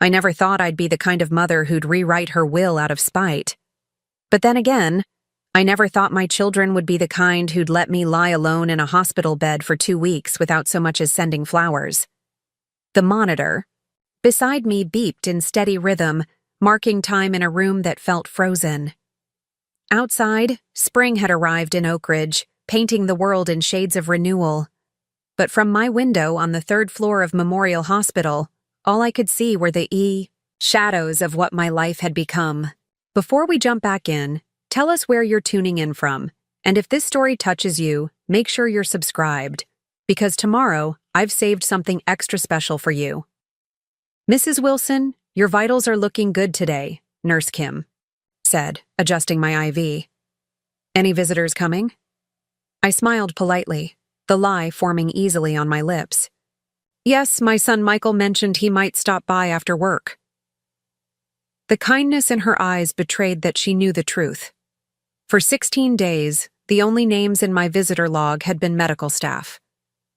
I never thought I'd be the kind of mother who'd rewrite her will out of spite. But then again, I never thought my children would be the kind who'd let me lie alone in a hospital bed for 2 weeks without so much as sending flowers. The monitor beside me beeped in steady rhythm, marking time in a room that felt frozen. Outside, spring had arrived in Oak Ridge, painting the world in shades of renewal. But from my window on the 3rd floor of Memorial Hospital, all I could see were the shadows of what my life had become. Before we jump back in, tell us where you're tuning in from, and if this story touches you, make sure you're subscribed, because tomorrow I've saved something extra special for you. Mrs. Wilson, your vitals are looking good today, Nurse Kim said, adjusting my IV. Any visitors coming? I smiled politely, the lie forming easily on my lips. Yes, my son Michael mentioned he might stop by after work. The kindness in her eyes betrayed that she knew the truth. For 16 days, the only names in my visitor log had been medical staff.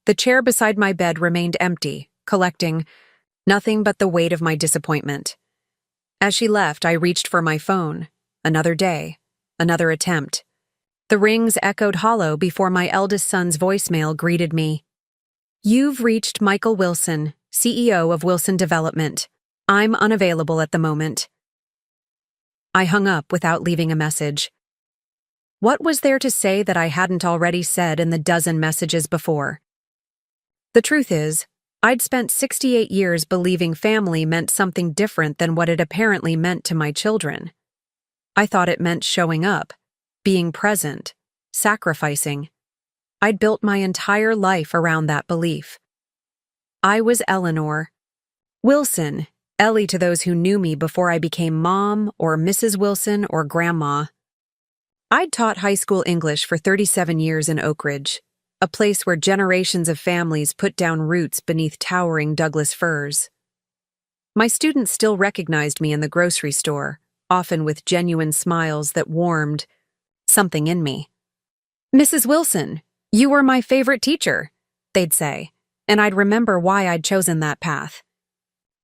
The chair beside my bed remained empty, collecting nothing but the weight of my disappointment. As she left, I reached for my phone. Another day, another attempt. The rings echoed hollow before my eldest son's voicemail greeted me. You've reached Michael Wilson, CEO of Wilson Development. I'm unavailable at the moment. I hung up without leaving a message. What was there to say that I hadn't already said in the dozen messages before? The truth is, I'd spent 68 years believing family meant something different than what it apparently meant to my children. I thought it meant showing up, being present, sacrificing. I'd built my entire life around that belief. I was Eleanor Wilson, Ellie to those who knew me before I became Mom or Mrs. Wilson or Grandma. I'd taught high school English for 37 years in Oak Ridge, a place where generations of families put down roots beneath towering Douglas firs. My students still recognized me in the grocery store, often with genuine smiles that warmed something in me. Mrs. Wilson, you were my favorite teacher, they'd say, and I'd remember why I'd chosen that path.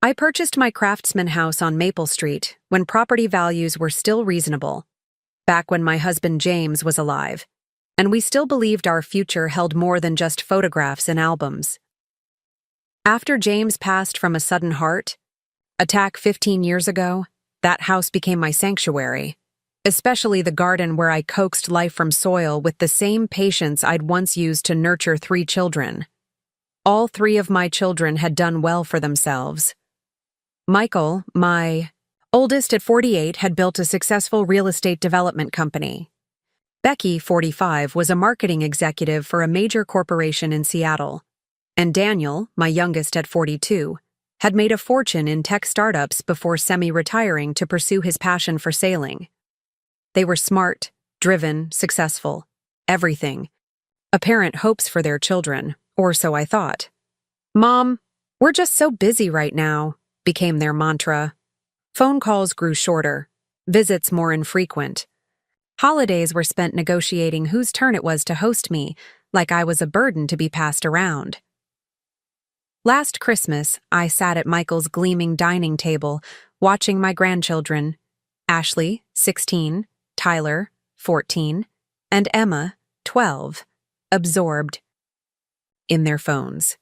I purchased my Craftsman house on Maple Street when property values were still reasonable, back when my husband James was alive, and we still believed our future held more than just photographs and albums. After James passed from a sudden heart attack 15 years ago, that house became my sanctuary, especially the garden where I coaxed life from soil with the same patience I'd once used to nurture 3 children. All 3 of my children had done well for themselves. Michael, my oldest at 48, had built a successful real estate development company. Becky, 45, was a marketing executive for a major corporation in Seattle. And Daniel, my youngest at 42, had made a fortune in tech startups before semi-retiring to pursue his passion for sailing. They were smart, driven, successful, everything. Apparent hopes for their children, or so I thought. Mom, we're just so busy right now, became their mantra. Phone calls grew shorter, visits more infrequent. Holidays were spent negotiating whose turn it was to host me, like I was a burden to be passed around. Last Christmas, I sat at Michael's gleaming dining table, watching my grandchildren, Ashley, 16, Tyler, 14, and Emma, 12, absorbed in their phones.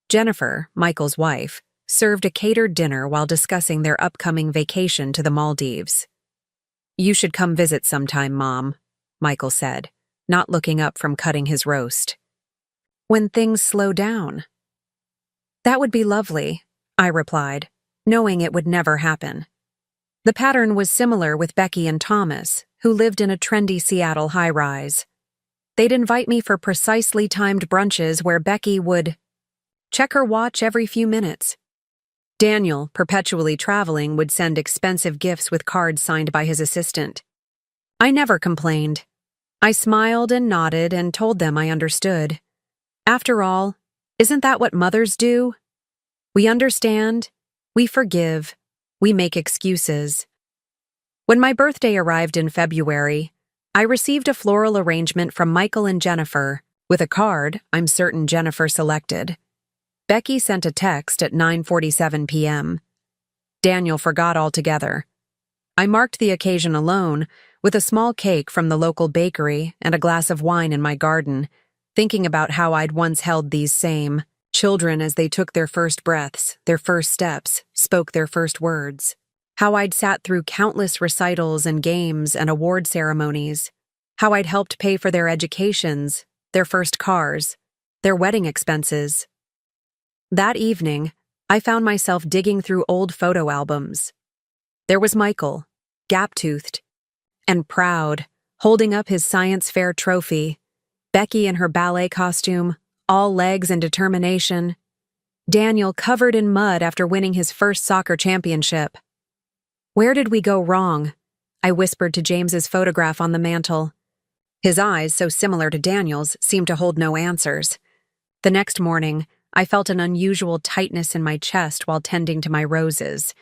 Jennifer, Michael's wife, served a catered dinner while discussing their upcoming vacation to the Maldives. You should come visit sometime, Mom, Michael said, not looking up from cutting his roast. When things slow down. That would be lovely, I replied, knowing it would never happen. The pattern was similar with Becky and Thomas, who lived in a trendy Seattle high-rise. They'd invite me for precisely timed brunches where Becky would check her watch every few minutes. Daniel, perpetually traveling, would send expensive gifts with cards signed by his assistant. I never complained. I smiled and nodded and told them I understood. After all, isn't that what mothers do? We understand, we forgive, we make excuses. When my birthday arrived in February, I received a floral arrangement from Michael and Jennifer, with a card I'm certain Jennifer selected. Becky sent a text at 9:47 p.m., Daniel forgot altogether. I marked the occasion alone, with a small cake from the local bakery and a glass of wine in my garden, thinking about how I'd once held these same children as they took their first breaths, their first steps, spoke their first words. How I'd sat through countless recitals and games and award ceremonies. How I'd helped pay for their educations, their first cars, their wedding expenses. That evening, I found myself digging through old photo albums. There was Michael, gap-toothed and proud, holding up his science fair trophy. Becky in her ballet costume, all legs and determination. Daniel covered in mud after winning his first soccer championship. Where did we go wrong? I whispered to James's photograph on the mantel. His eyes, so similar to Daniel's, seemed to hold no answers. The next morning, I felt an unusual tightness in my chest while tending to my roses.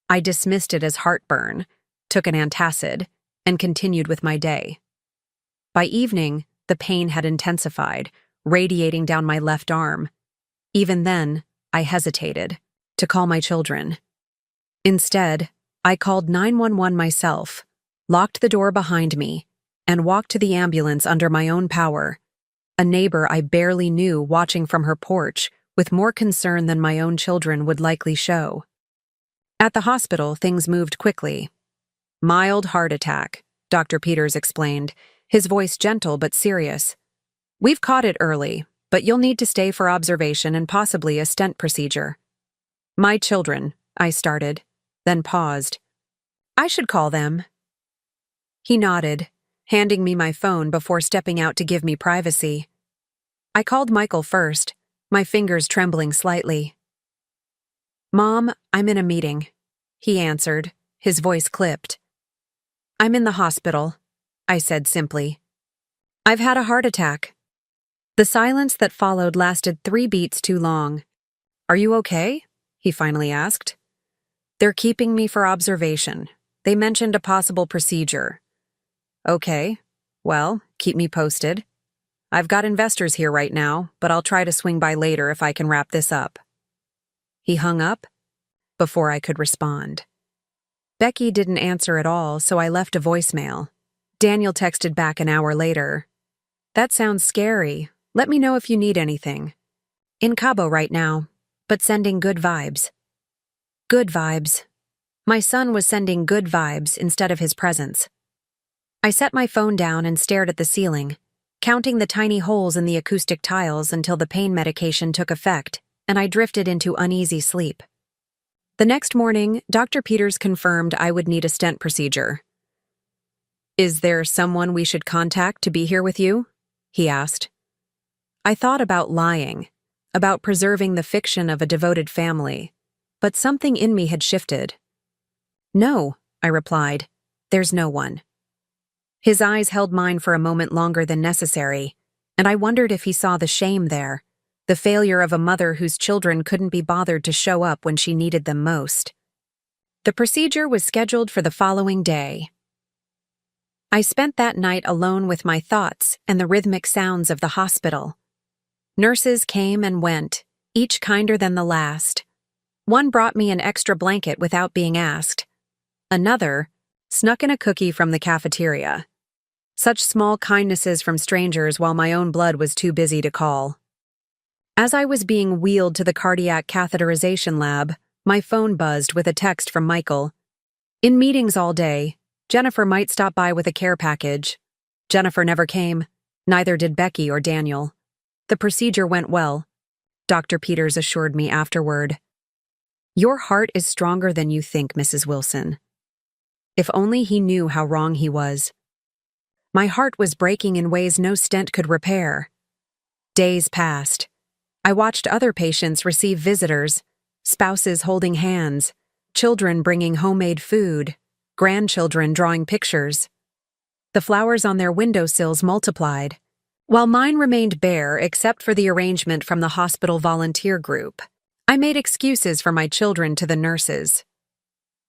I dismissed it as heartburn, took an antacid, and continued with my day. By evening, the pain had intensified, radiating down my left arm. Even then, I hesitated to call my children. Instead, I called 911 myself, locked the door behind me, and walked to the ambulance under my own power. A neighbor I barely knew watching from her porch with more concern than my own children would likely show. At the hospital, things moved quickly. Mild heart attack, Dr. Peters explained, his voice gentle but serious. We've caught it early, but you'll need to stay for observation and possibly a stent procedure. My children, I started, then paused. I should call them. He nodded, handing me my phone before stepping out to give me privacy. I called Michael first, my fingers trembling slightly. Mom, I'm in a meeting, he answered, his voice clipped. I'm in the hospital, I said simply. I've had a heart attack. The silence that followed lasted 3 beats too long. Are you okay? He finally asked. They're keeping me for observation. They mentioned a possible procedure. Okay, well, keep me posted. I've got investors here right now, but I'll try to swing by later if I can wrap this up. He hung up before I could respond. Becky didn't answer at all, so I left a voicemail. Daniel texted back an hour later. That sounds scary. Let me know if you need anything. In Cabo right now, but sending good vibes. Good vibes. My son was sending good vibes instead of his presence. I set my phone down and stared at the ceiling, counting the tiny holes in the acoustic tiles until the pain medication took effect, and I drifted into uneasy sleep. The next morning, Dr. Peters confirmed I would need a stent procedure. Is there someone we should contact to be here with you? He asked. I thought about lying, about preserving the fiction of a devoted family, but something in me had shifted. No, I replied. There's no one. His eyes held mine for a moment longer than necessary, and I wondered if he saw the shame there, the failure of a mother whose children couldn't be bothered to show up when she needed them most. The procedure was scheduled for the following day. I spent that night alone with my thoughts and the rhythmic sounds of the hospital. Nurses came and went, each kinder than the last. One brought me an extra blanket without being asked. Another snuck in a cookie from the cafeteria. Such small kindnesses from strangers while my own blood was too busy to call. As I was being wheeled to the cardiac catheterization lab, my phone buzzed with a text from Michael. In meetings all day, Jennifer might stop by with a care package. Jennifer never came, neither did Becky or Daniel. The procedure went well, Dr. Peters assured me afterward. Your heart is stronger than you think, Mrs. Wilson. If only he knew how wrong he was. My heart was breaking in ways no stent could repair. Days passed. I watched other patients receive visitors, spouses holding hands, children bringing homemade food, grandchildren drawing pictures. The flowers on their windowsills multiplied, while mine remained bare except for the arrangement from the hospital volunteer group. I made excuses for my children to the nurses.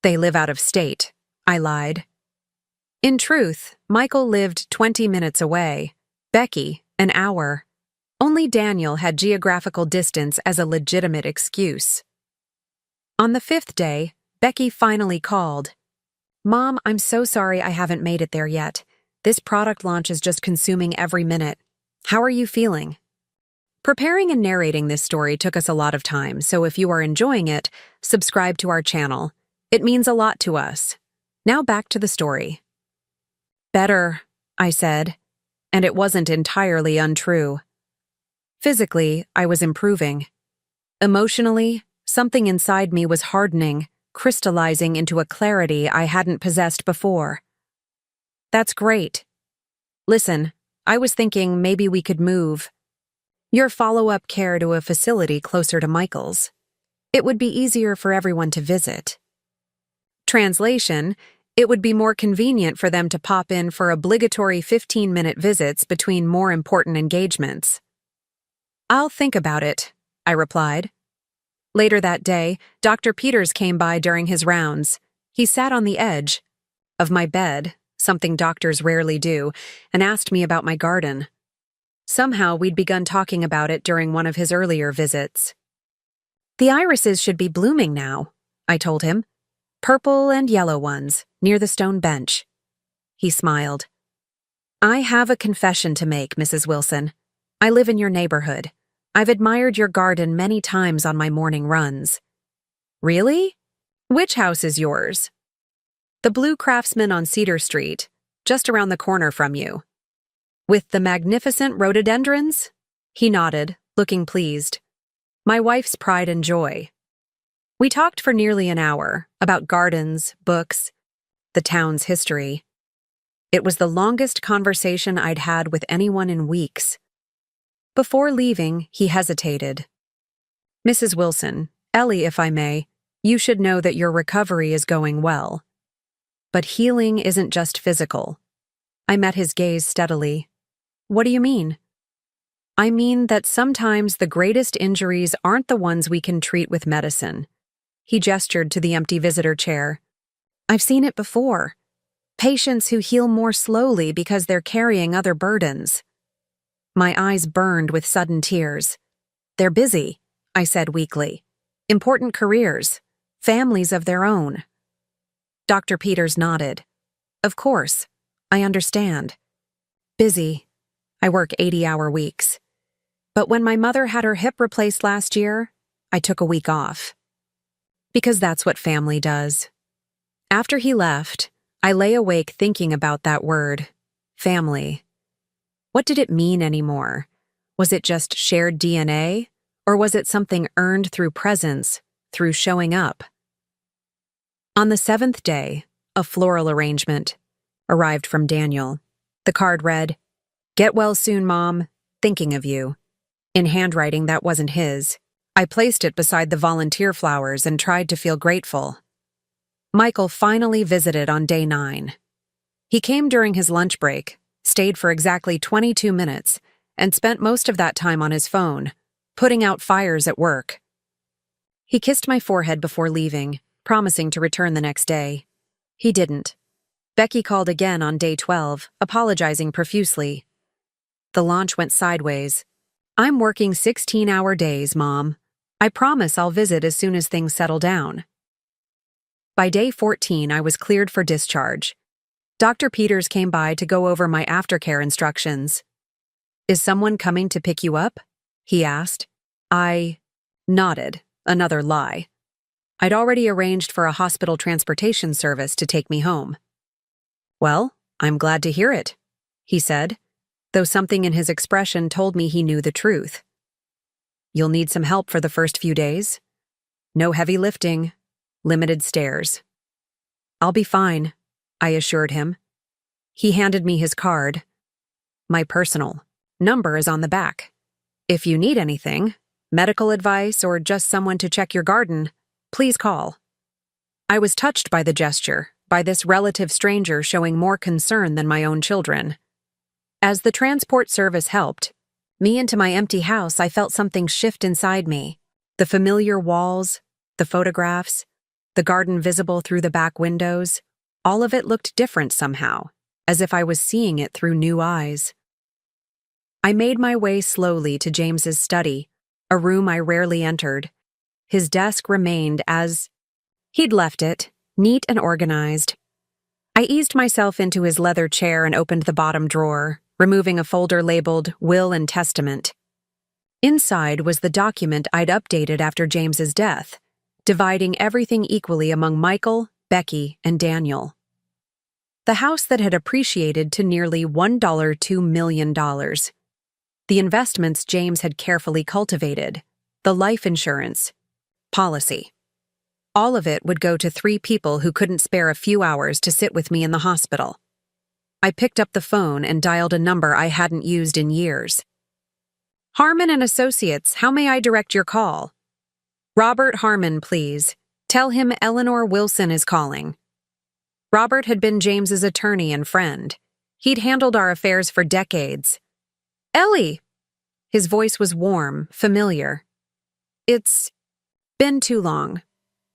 They live out of state, I lied. In truth, Michael lived 20 minutes away, Becky, an hour. Only Daniel had geographical distance as a legitimate excuse. On the 5th day, Becky finally called. Mom, I'm so sorry I haven't made it there yet. This product launch is just consuming every minute. How are you feeling? Preparing and narrating this story took us a lot of time, so if you are enjoying it, subscribe to our channel. It means a lot to us. Now back to the story. Better, I said, and it wasn't entirely untrue. Physically, I was improving. Emotionally, something inside me was hardening, crystallizing into a clarity I hadn't possessed before. That's great. Listen, I was thinking maybe we could move your follow-up care to a facility closer to Michael's. It would be easier for everyone to visit. Translation, it would be more convenient for them to pop in for obligatory 15-minute visits between more important engagements. I'll think about it, I replied. Later that day, Dr. Peters came by during his rounds. He sat on the edge of my bed, something doctors rarely do, and asked me about my garden. Somehow we'd begun talking about it during one of his earlier visits. The irises should be blooming now, I told him. Purple and yellow ones, near the stone bench. He smiled. I have a confession to make, Mrs. Wilson. I live in your neighborhood. I've admired your garden many times on my morning runs. Really? Which house is yours? The Blue Craftsman on Cedar Street, just around the corner from you. With the magnificent rhododendrons? He nodded, looking pleased. My wife's pride and joy. We talked for nearly an hour about gardens, books, the town's history. It was the longest conversation I'd had with anyone in weeks. Before leaving, he hesitated. Mrs. Wilson, Ellie, if I may, you should know that your recovery is going well. But healing isn't just physical. I met his gaze steadily. What do you mean? I mean that sometimes the greatest injuries aren't the ones we can treat with medicine. He gestured to the empty visitor chair. I've seen it before. Patients who heal more slowly because they're carrying other burdens. My eyes burned with sudden tears. They're busy, I said weakly. Important careers, families of their own. Dr. Peters nodded. Of course, I understand. Busy. I work 80-hour weeks. But when my mother had her hip replaced last year, I took a week off. Because that's what family does. After he left, I lay awake thinking about that word, family. What did it mean anymore? Was it just shared DNA? Or was it something earned through presence, through showing up? On the 7th day, a floral arrangement arrived from Daniel. The card read, "Get well soon, Mom. Thinking of you." In handwriting that wasn't his. I placed it beside the volunteer flowers and tried to feel grateful. Michael finally visited on day 9. He came during his lunch break, stayed for exactly 22 minutes, and spent most of that time on his phone, putting out fires at work. He kissed my forehead before leaving, promising to return the next day. He didn't. Becky called again on day 12, apologizing profusely. The launch went sideways. I'm working 16-hour days, Mom. I promise I'll visit as soon as things settle down. By day 14, I was cleared for discharge. Dr. Peters came by to go over my aftercare instructions. Is someone coming to pick you up? He asked. I nodded, another lie. I'd already arranged for a hospital transportation service to take me home. Well, I'm glad to hear it, he said, though something in his expression told me he knew the truth. You'll need some help for the first few days. No heavy lifting, limited stairs. I'll be fine, I assured him. He handed me his card. My personal number is on the back. If you need anything, medical advice or just someone to check your garden, please call. I was touched by the gesture, by this relative stranger showing more concern than my own children. As the transport service helped me into my empty house, I felt something shift inside me. The familiar walls, the photographs, the garden visible through the back windows, all of it looked different somehow, as if I was seeing it through new eyes. I made my way slowly to James's study, a room I rarely entered. His desk remained as He'd left it, neat and organized. I eased myself into his leather chair and opened the bottom drawer, removing a folder labeled Will and Testament. Inside was the document I'd updated after James's death, dividing everything equally among Michael, Becky, and Daniel. The house that had appreciated to nearly $1.2 million. The investments James had carefully cultivated, the life insurance, policy. All of it would go to 3 people who couldn't spare a few hours to sit with me in the hospital. I picked up the phone and dialed a number I hadn't used in years. Harmon and Associates, how may I direct your call? Robert Harmon, please. Tell him Eleanor Wilson is calling. Robert had been James's attorney and friend. He'd handled our affairs for decades. Ellie! His voice was warm, familiar. It's been too long.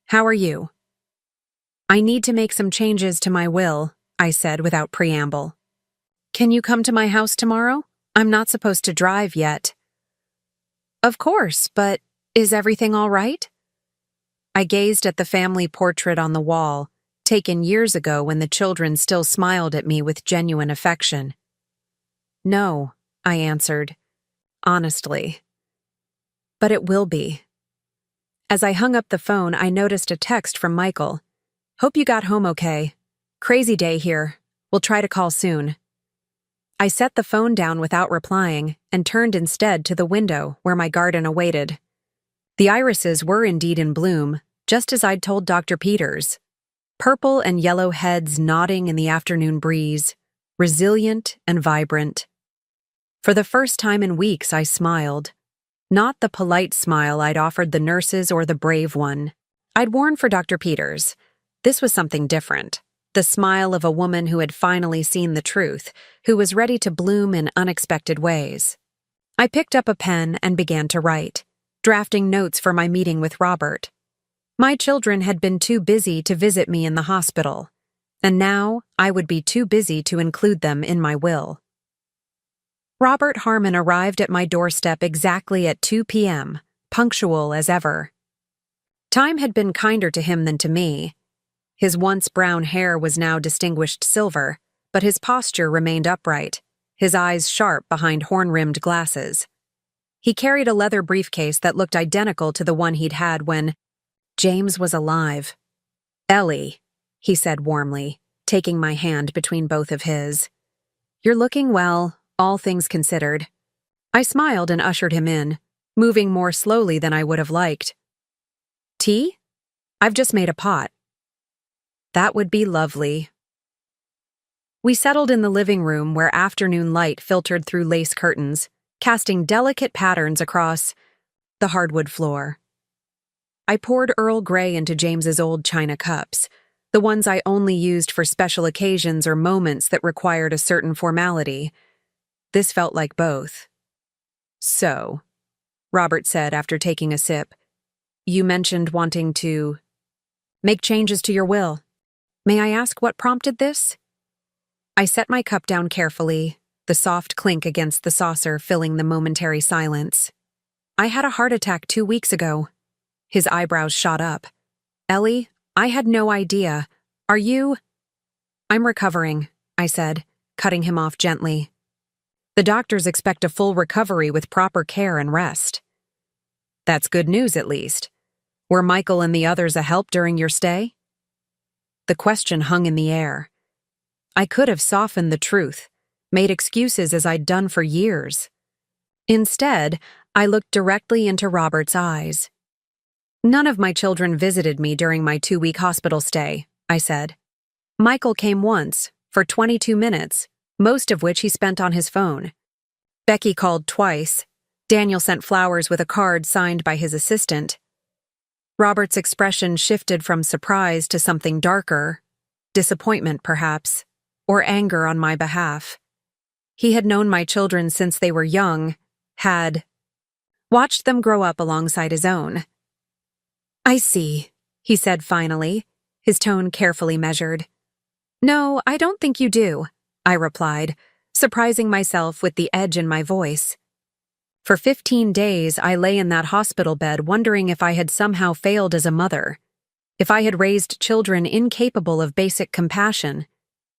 How are you? I need to make some changes to my will, I said without preamble. Can you come to my house tomorrow? I'm not supposed to drive yet. Of course, but is everything all right? I gazed at the family portrait on the wall, taken years ago when the children still smiled at me with genuine affection. No, I answered, honestly. But it will be. As I hung up the phone, I noticed a text from Michael. Hope you got home okay. Crazy day here. We'll try to call soon. I set the phone down without replying and turned instead to the window where my garden awaited. The irises were indeed in bloom, just as I'd told Dr. Peters. Purple and yellow heads nodding in the afternoon breeze, resilient and vibrant. For the first time in weeks, I smiled. Not the polite smile I'd offered the nurses or the brave one I'd worn for Dr. Peters. This was something different. The smile of a woman who had finally seen the truth, who was ready to bloom in unexpected ways. I picked up a pen and began to write, drafting notes for my meeting with Robert. My children had been too busy to visit me in the hospital, and now I would be too busy to include them in my will. Robert Harmon arrived at my doorstep exactly at 2 p.m., punctual as ever. Time had been kinder to him than to me. His once brown hair was now distinguished silver, but his posture remained upright, his eyes sharp behind horn-rimmed glasses. He carried a leather briefcase that looked identical to the one he'd had when James was alive. Ellie, he said warmly, taking my hand between both of his. You're looking well, all things considered. I smiled and ushered him in, moving more slowly than I would have liked. Tea? I've just made a pot. That would be lovely. We settled in the living room where afternoon light filtered through lace curtains, casting delicate patterns across the hardwood floor. I poured Earl Grey into James's old china cups, the ones I only used for special occasions or moments that required a certain formality. This felt like both. So, Robert said after taking a sip, you mentioned wanting to make changes to your will. May I ask what prompted this? I set my cup down carefully, the soft clink against the saucer filling the momentary silence. I had a heart attack 2 weeks ago. His eyebrows shot up. Ellie, I had no idea. Are you? I'm recovering, I said, cutting him off gently. The doctors expect a full recovery with proper care and rest. That's good news, at least. Were Michael and the others a help during your stay? The question hung in the air. I could have softened the truth, made excuses as I'd done for years. Instead, I looked directly into Robert's eyes. None of my children visited me during my 2-week hospital stay, I said. Michael came once, for 22 minutes, most of which he spent on his phone. Becky called twice. Daniel sent flowers with a card signed by his assistant. Robert's expression shifted from surprise to something darker, disappointment perhaps, or anger on my behalf. He had known my children since they were young, had watched them grow up alongside his own. I see, he said finally, his tone carefully measured. No, I don't think you do, I replied, surprising myself with the edge in my voice. For 15 days, I lay in that hospital bed wondering if I had somehow failed as a mother. If I had raised children incapable of basic compassion,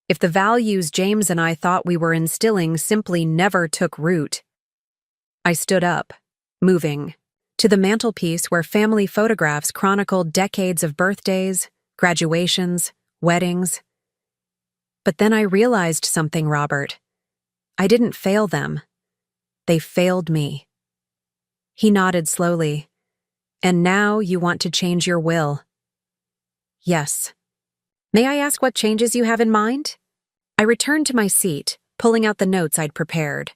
if the values James and I thought we were instilling simply never took root. I stood up, moving, to the mantelpiece where family photographs chronicled decades of birthdays, graduations, weddings. But then I realized something, Robert. I didn't fail them. They failed me. He nodded slowly. And now you want to change your will. Yes. May I ask what changes you have in mind? I returned to my seat, pulling out the notes I'd prepared.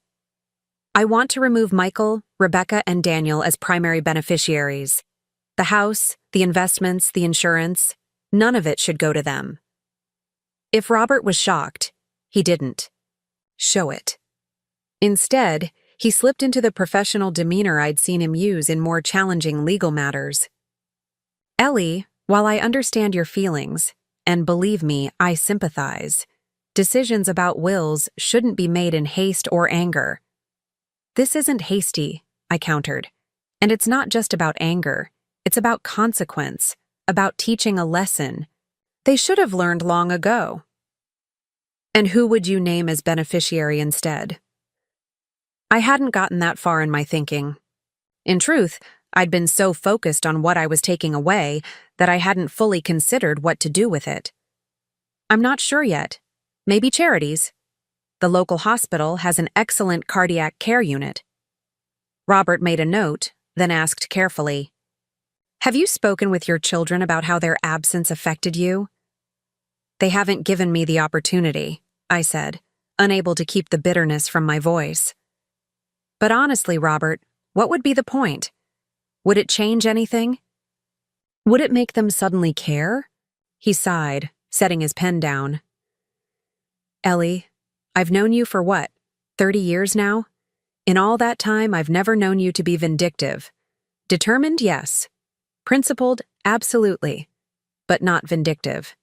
I want to remove Michael, Rebecca, and Daniel as primary beneficiaries. The house, the investments, the insurance, none of it should go to them. If Robert was shocked, he didn't show it. Instead, he slipped into the professional demeanor I'd seen him use in more challenging legal matters. Ellie, while I understand your feelings, and believe me, I sympathize, decisions about wills shouldn't be made in haste or anger. This isn't hasty, I countered. And it's not just about anger. It's about consequence, about teaching a lesson. They should have learned long ago. And who would you name as beneficiary instead? I hadn't gotten that far in my thinking. In truth, I'd been so focused on what I was taking away that I hadn't fully considered what to do with it. I'm not sure yet. Maybe charities. The local hospital has an excellent cardiac care unit. Robert made a note, then asked carefully, "Have you spoken with your children about how their absence affected you?" "They haven't given me the opportunity," I said, unable to keep the bitterness from my voice. "But honestly, Robert, what would be the point? Would it change anything? Would it make them suddenly care?" He sighed, setting his pen down. "Ellie, I've known you for what, 30 years now? In all that time, I've never known you to be vindictive. Determined, yes. Principled, absolutely. But not vindictive.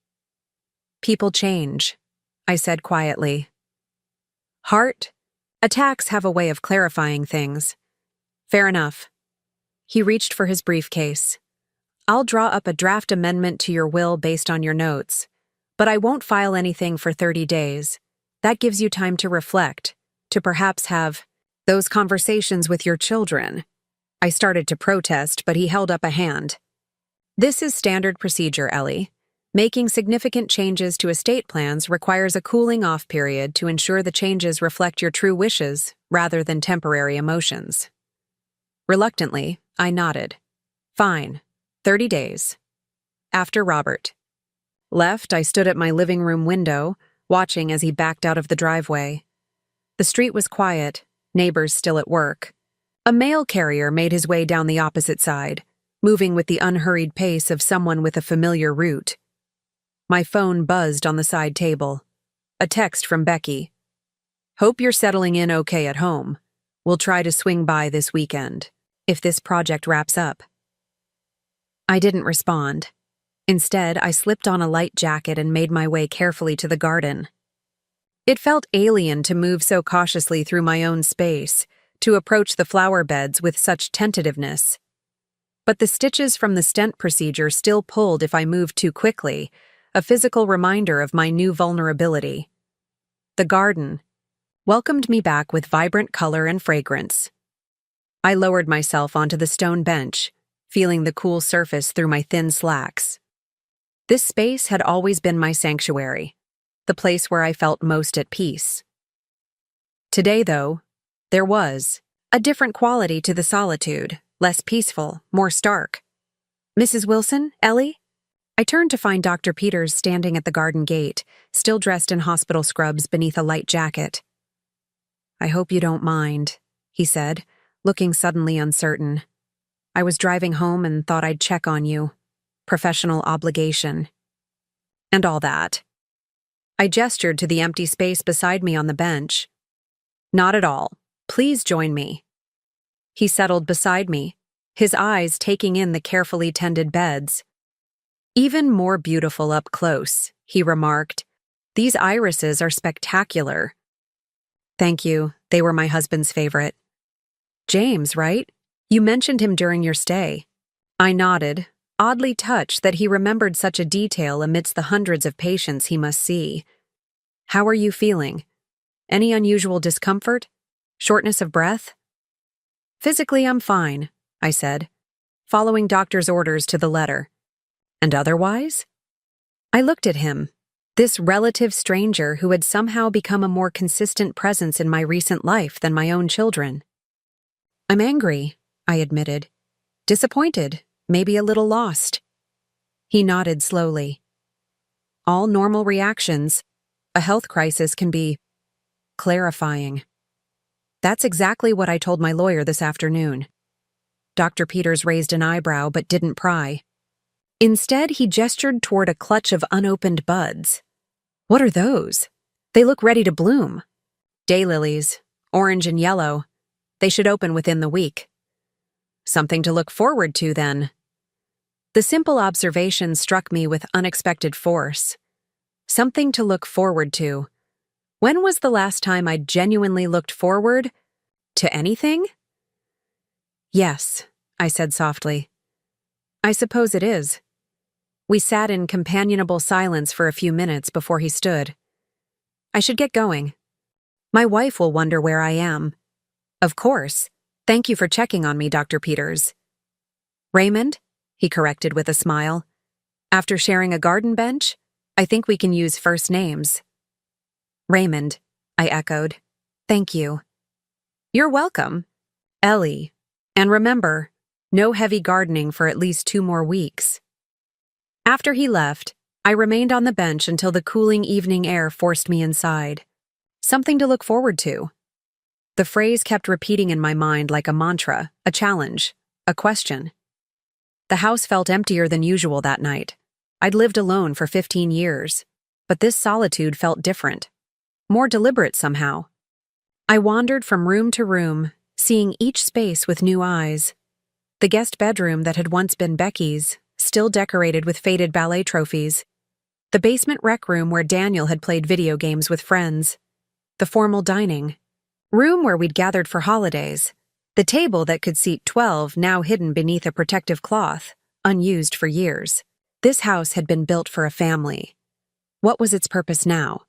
People change," I said quietly. "Heart? Attacks have a way of clarifying things. Fair enough." He reached for his briefcase. "I'll draw up a draft amendment to your will based on your notes, but I won't file anything for 30 days. That gives you time to reflect, to perhaps have those conversations with your children." I started to protest, but he held up a hand. "This is standard procedure, Ellie. Making significant changes to estate plans requires a cooling-off period to ensure the changes reflect your true wishes rather than temporary emotions." Reluctantly, I nodded. "Fine. 30 days. After Robert." Left, I stood at my living room window, watching as he backed out of the driveway. The street was quiet, neighbors still at work. A mail carrier made his way down the opposite side, moving with the unhurried pace of someone with a familiar route. My phone buzzed on the side table. A text from Becky. "Hope you're settling in okay at home. We'll try to swing by this weekend, if this project wraps up." I didn't respond. Instead, I slipped on a light jacket and made my way carefully to the garden. It felt alien to move so cautiously through my own space, to approach the flower beds with such tentativeness. But the stitches from the stent procedure still pulled if I moved too quickly, a physical reminder of my new vulnerability. The garden welcomed me back with vibrant color and fragrance. I lowered myself onto the stone bench, feeling the cool surface through my thin slacks. This space had always been my sanctuary, the place where I felt most at peace. Today, though, there was a different quality to the solitude, less peaceful, more stark. "Mrs. Wilson, Ellie?" I turned to find Dr. Peters standing at the garden gate, still dressed in hospital scrubs beneath a light jacket. "I hope you don't mind," he said, looking suddenly uncertain. "I was driving home and thought I'd check on you. Professional obligation. And all that." I gestured to the empty space beside me on the bench. "Not at all. Please join me." He settled beside me, his eyes taking in the carefully tended beds. "Even more beautiful up close," he remarked. "These irises are spectacular." "Thank you. They were my husband's favorite." "James, right? You mentioned him during your stay." I nodded, oddly touched that he remembered such a detail amidst the hundreds of patients he must see. "How are you feeling? Any unusual discomfort? Shortness of breath?" "Physically, I'm fine," I said, following doctor's orders to the letter. "And otherwise?" I looked at him, this relative stranger who had somehow become a more consistent presence in my recent life than my own children. "I'm angry," I admitted. "Disappointed, maybe a little lost." He nodded slowly. "All normal reactions. A health crisis can be clarifying." That's exactly what I told my lawyer this afternoon. Dr. Peters raised an eyebrow but didn't pry. Instead, he gestured toward a clutch of unopened buds. "What are those? They look ready to bloom." "Daylilies, orange and yellow. They should open within the week." "Something to look forward to, then." The simple observation struck me with unexpected force. Something to look forward to. When was the last time I'd genuinely looked forward to anything? "Yes," I said softly. "I suppose it is." We sat in companionable silence for a few minutes before he stood. "I should get going. My wife will wonder where I am." "Of course. Thank you for checking on me, Dr. Peters." "Raymond?" he corrected with a smile. "After sharing a garden bench, I think we can use first names." "Raymond," I echoed. "Thank you." "You're welcome. Ellie. And remember, no heavy gardening for at least 2 more weeks." After he left, I remained on the bench until the cooling evening air forced me inside. Something to look forward to. The phrase kept repeating in my mind like a mantra, a challenge, a question. The house felt emptier than usual that night. I'd lived alone for 15 years, but this solitude felt different, more deliberate somehow. I wandered from room to room, seeing each space with new eyes. The guest bedroom that had once been Becky's, still decorated with faded ballet trophies. The basement rec room where Daniel had played video games with friends. The formal dining room where we'd gathered for holidays. The table that could seat 12 now hidden beneath a protective cloth, unused for years. This house had been built for a family. What was its purpose now?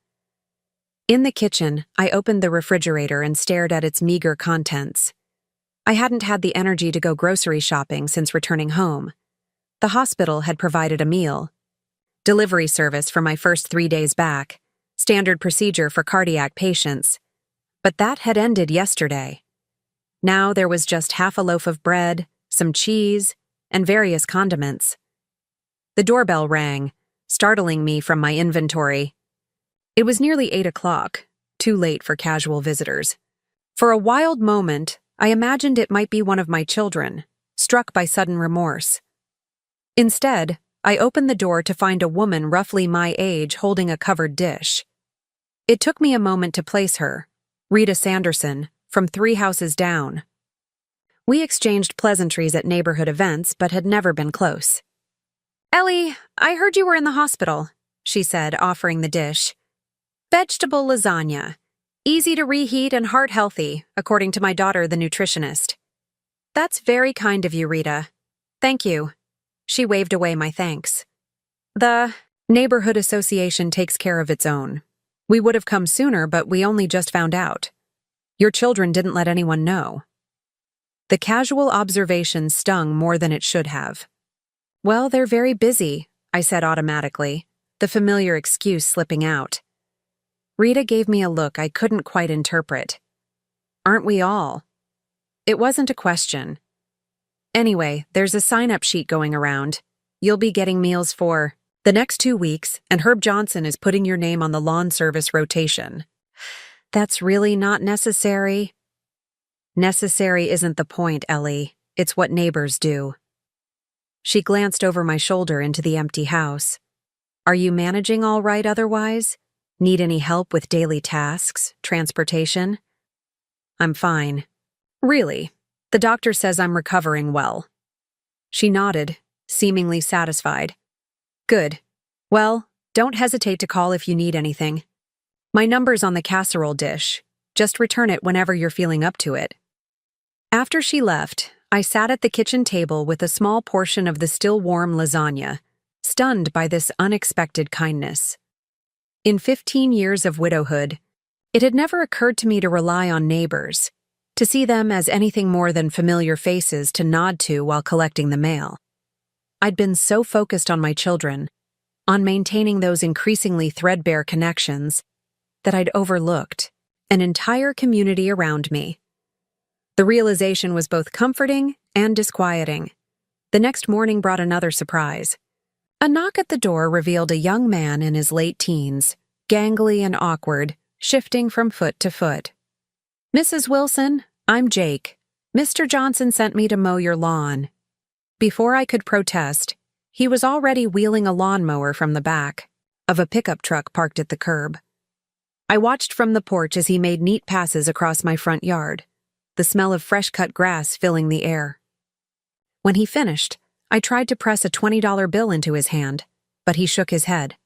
In the kitchen, I opened the refrigerator and stared at its meager contents. I hadn't had the energy to go grocery shopping since returning home. The hospital had provided a meal. Delivery service for my first 3 days back, standard procedure for cardiac patients. But that had ended yesterday. Now there was just half a loaf of bread, some cheese, and various condiments. The doorbell rang, startling me from my inventory. It was nearly 8 o'clock, too late for casual visitors. For a wild moment, I imagined it might be one of my children, struck by sudden remorse. Instead, I opened the door to find a woman roughly my age holding a covered dish. It took me a moment to place her, Rita Sanderson, from 3 houses down. We exchanged pleasantries at neighborhood events, but had never been close. "Ellie, I heard you were in the hospital," she said, offering the dish. "Vegetable lasagna. Easy to reheat and heart-healthy, according to my daughter, the nutritionist." "That's very kind of you, Rita. Thank you." She waved away my thanks. "The neighborhood association takes care of its own. We would have come sooner, but we only just found out. Your children didn't let anyone know." The casual observation stung more than it should have. "Well, they're very busy," I said automatically, the familiar excuse slipping out. Rita gave me a look I couldn't quite interpret. "Aren't we all?" It wasn't a question. "Anyway, there's a sign-up sheet going around. You'll be getting meals for the next 2 weeks, and Herb Johnson is putting your name on the lawn service rotation." "That's really not necessary." "Necessary isn't the point, Ellie. It's what neighbors do." She glanced over my shoulder into the empty house. "Are you managing all right otherwise? Need any help with daily tasks, transportation?" "I'm fine." "Really? The doctor says I'm recovering well." She nodded, seemingly satisfied. "Good. Well, don't hesitate to call if you need anything. My number's on the casserole dish. Just return it whenever you're feeling up to it." After she left, I sat at the kitchen table with a small portion of the still warm lasagna, stunned by this unexpected kindness. In 15 years of widowhood, it had never occurred to me to rely on neighbors, to see them as anything more than familiar faces to nod to while collecting the mail. I'd been so focused on my children, on maintaining those increasingly threadbare connections, that I'd overlooked an entire community around me. The realization was both comforting and disquieting. The next morning brought another surprise. A knock at the door revealed a young man in his late teens, gangly and awkward, shifting from foot to foot. "Mrs. Wilson, I'm Jake. Mr. Johnson sent me to mow your lawn." Before I could protest, he was already wheeling a lawnmower from the back of a pickup truck parked at the curb. I watched from the porch as he made neat passes across my front yard, the smell of fresh-cut grass filling the air. When he finished, I tried to press a $20 bill into his hand, but he shook his head.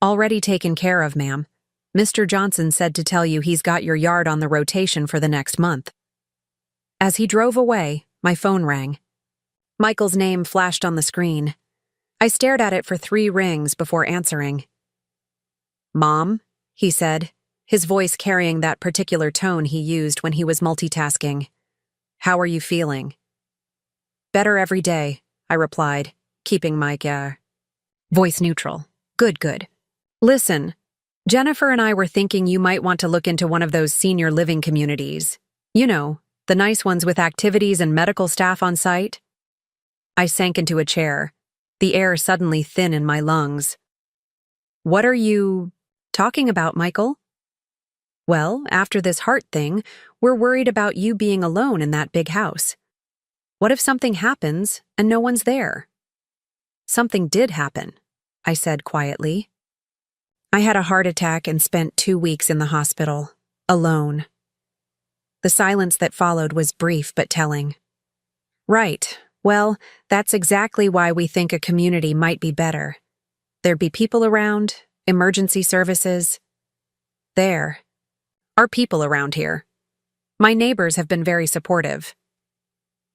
"Already taken care of, ma'am. Mr. Johnson said to tell you he's got your yard on the rotation for the next month." As he drove away, my phone rang. Michael's name flashed on the screen. I stared at it for 3 rings before answering. "Mom," he said, his voice carrying that particular tone he used when he was multitasking. "How are you feeling?" "Better every day," I replied, keeping my voice neutral. Good. "Listen, Jennifer and I were thinking you might want to look into one of those senior living communities. You know, the nice ones with activities and medical staff on site." I sank into a chair, the air suddenly thin in my lungs. "What are you talking about, Michael?" "Well, after this heart thing, we're worried about you being alone in that big house. What if something happens and no one's there?" "Something did happen," I said quietly. "I had a heart attack and spent 2 weeks in the hospital, alone." The silence that followed was brief but telling. "Right. Well, that's exactly why we think a community might be better. There'd be people around, emergency services. There are people around here. My neighbors have been very supportive."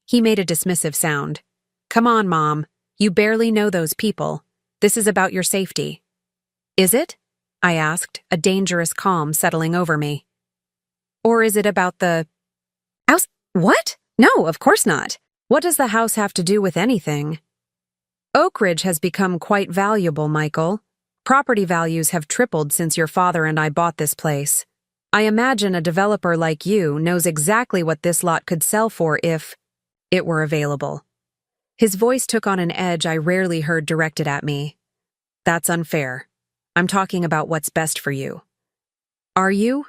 He made a dismissive sound. "Come on, Mom. You barely know those people. This is about your safety." "Is it?" I asked, a dangerous calm settling over me. "Or is it about the house?" "What? No, of course not. What does the house have to do with anything?" "Oak Ridge has become quite valuable, Michael. Property values have tripled since your father and I bought this place. I imagine a developer like you knows exactly what this lot could sell for if it were available." His voice took on an edge I rarely heard directed at me. "That's unfair. I'm talking about what's best for you." "Are you?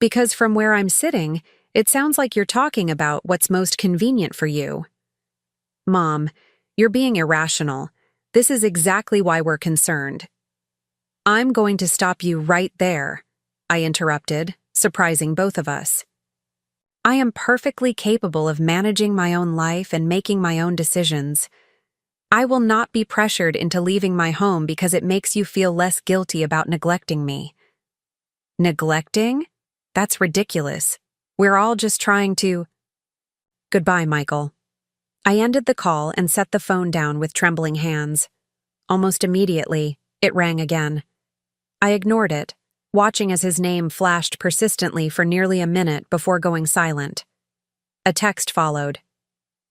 Because from where I'm sitting, it sounds like you're talking about what's most convenient for you." "Mom, you're being irrational. This is exactly why we're concerned." "I'm going to stop you right there," I interrupted, surprising both of us. "I am perfectly capable of managing my own life and making my own decisions. I will not be pressured into leaving my home because it makes you feel less guilty about neglecting me." "Neglecting? That's ridiculous. We're all just trying to—" "Goodbye, Michael." I ended the call and set the phone down with trembling hands. Almost immediately, it rang again. I ignored it, watching as his name flashed persistently for nearly a minute before going silent. A text followed.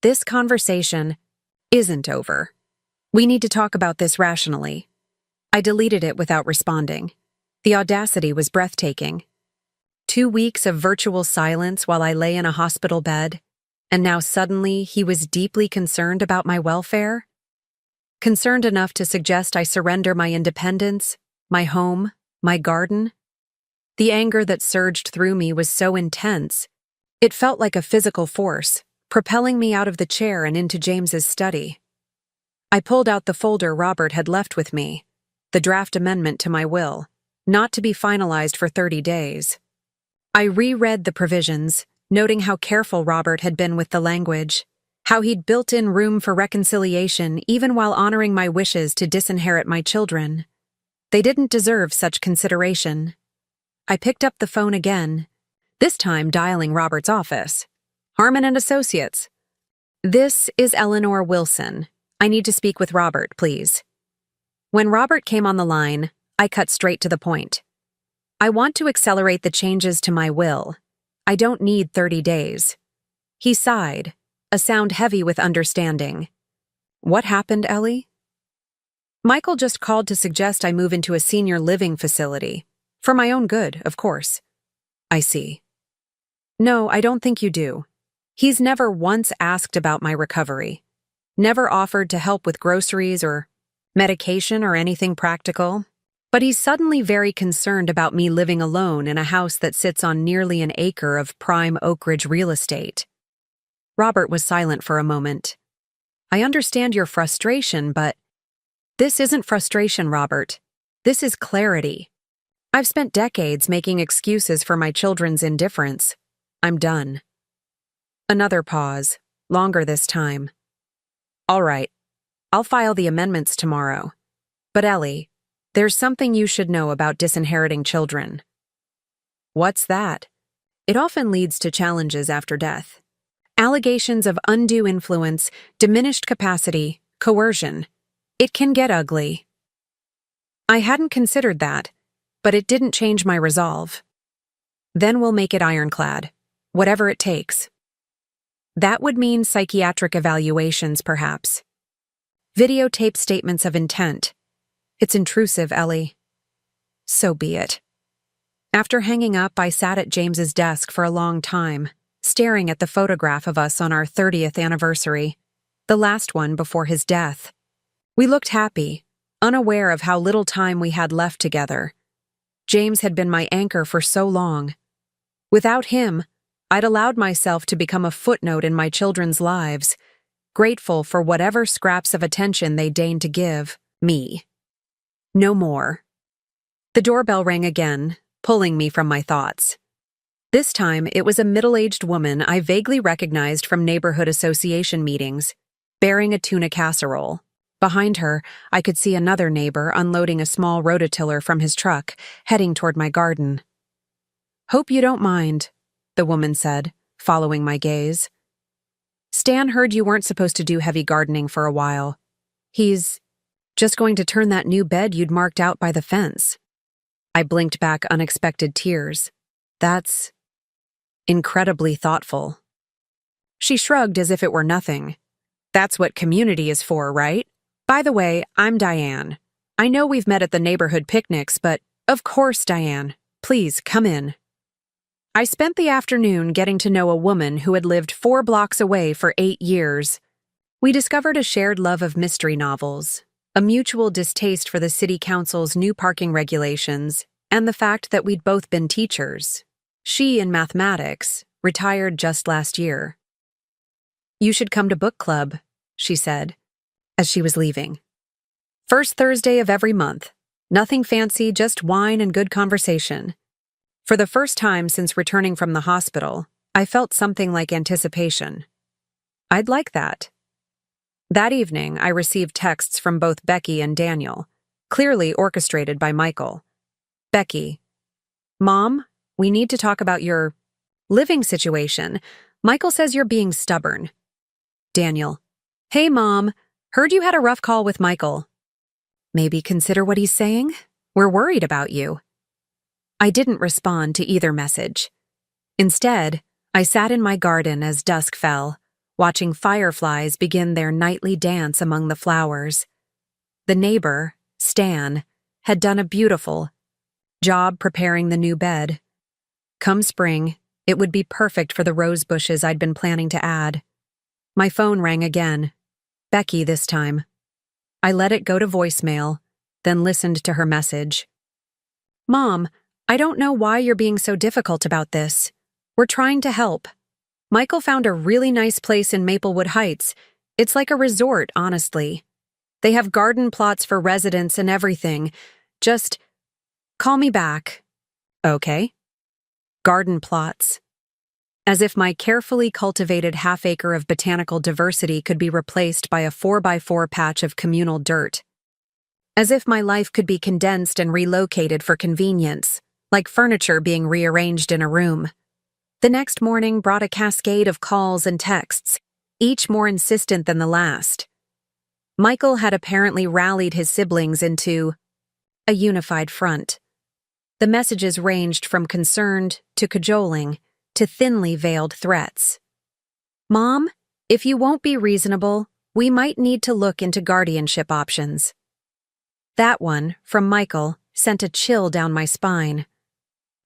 "This conversation isn't over. We need to talk about this rationally." I deleted it without responding. The audacity was breathtaking. 2 weeks of virtual silence while I lay in a hospital bed, and now suddenly he was deeply concerned about my welfare? Concerned enough to suggest I surrender my independence, my home, my garden? The anger that surged through me was so intense, it felt like a physical force, propelling me out of the chair and into James's study. I pulled out the folder Robert had left with me, the draft amendment to my will, not to be finalized for 30 days. I reread the provisions, noting how careful Robert had been with the language, how he'd built in room for reconciliation even while honoring my wishes to disinherit my children. They didn't deserve such consideration. I picked up the phone again, this time dialing Robert's office. "Harmon and Associates." This is Eleanor Wilson. I need to speak with Robert, please. When Robert came on the line, I cut straight to the point. I want to accelerate the changes to my will. I don't need 30 days. He sighed, a sound heavy with understanding. What happened, Ellie? Michael just called to suggest I move into a senior living facility. For my own good, of course. I see. No, I don't think you do. He's never once asked about my recovery. Never offered to help with groceries or medication or anything practical. But he's suddenly very concerned about me living alone in a house that sits on nearly an acre of prime Oak Ridge real estate. Robert was silent for a moment. I understand your frustration, but this isn't frustration, Robert. This is clarity. I've spent decades making excuses for my children's indifference. I'm done. Another pause, longer this time. All right, I'll file the amendments tomorrow. But Ellie, there's something you should know about disinheriting children. What's that? It often leads to challenges after death. Allegations of undue influence, diminished capacity, coercion. It can get ugly. I hadn't considered that, but it didn't change my resolve. Then we'll make it ironclad, whatever it takes. That would mean psychiatric evaluations, perhaps. Videotape statements of intent. It's intrusive, Ellie. So be it. After hanging up, I sat at James's desk for a long time, staring at the photograph of us on our 30th anniversary, the last one before his death. We looked happy, unaware of how little time we had left together. James had been my anchor for so long. Without him, I'd allowed myself to become a footnote in my children's lives, grateful for whatever scraps of attention they deigned to give me. No more. The doorbell rang again, pulling me from my thoughts. This time, it was a middle-aged woman I vaguely recognized from neighborhood association meetings, bearing a tuna casserole. Behind her, I could see another neighbor unloading a small rototiller from his truck, heading toward my garden. "Hope you don't mind," the woman said, following my gaze. "Stan heard you weren't supposed to do heavy gardening for a while. He's just going to turn that new bed you'd marked out by the fence." I blinked back unexpected tears. That's incredibly thoughtful. She shrugged as if it were nothing. "That's what community is for, right? By the way, I'm Diane. I know we've met at the neighborhood picnics, but of course, Diane, please come in." I spent the afternoon getting to know a woman who had lived 4 blocks away for 8 years. We discovered a shared love of mystery novels, a mutual distaste for the city council's new parking regulations, and the fact that we'd both been teachers. She in mathematics, retired just last year. "You should come to book club," she said, as she was leaving. "First Thursday of every month. Nothing fancy, just wine and good conversation." For the first time since returning from the hospital, I felt something like anticipation. I'd like that. That evening, I received texts from both Becky and Daniel, clearly orchestrated by Michael. Becky: "Mom, we need to talk about your living situation. Michael says you're being stubborn." Daniel: "Hey, Mom, heard you had a rough call with Michael. Maybe consider what he's saying? We're worried about you." I didn't respond to either message. Instead, I sat in my garden as dusk fell, watching fireflies begin their nightly dance among the flowers. The neighbor, Stan, had done a beautiful job preparing the new bed. Come spring, it would be perfect for the rose bushes I'd been planning to add. My phone rang again. Becky this time. I let it go to voicemail, then listened to her message. "Mom, I don't know why you're being so difficult about this. We're trying to help. Michael found a really nice place in Maplewood Heights. It's like a resort, honestly. They have garden plots for residents and everything. Just call me back." Okay. Garden plots. As if my carefully cultivated half-acre of botanical diversity could be replaced by a 4x4 patch of communal dirt. As if my life could be condensed and relocated for convenience, like furniture being rearranged in a room. The next morning brought a cascade of calls and texts, each more insistent than the last. Michael had apparently rallied his siblings into a unified front. The messages ranged from concerned to cajoling to thinly veiled threats. "Mom, if you won't be reasonable, we might need to look into guardianship options." That one, from Michael, sent a chill down my spine.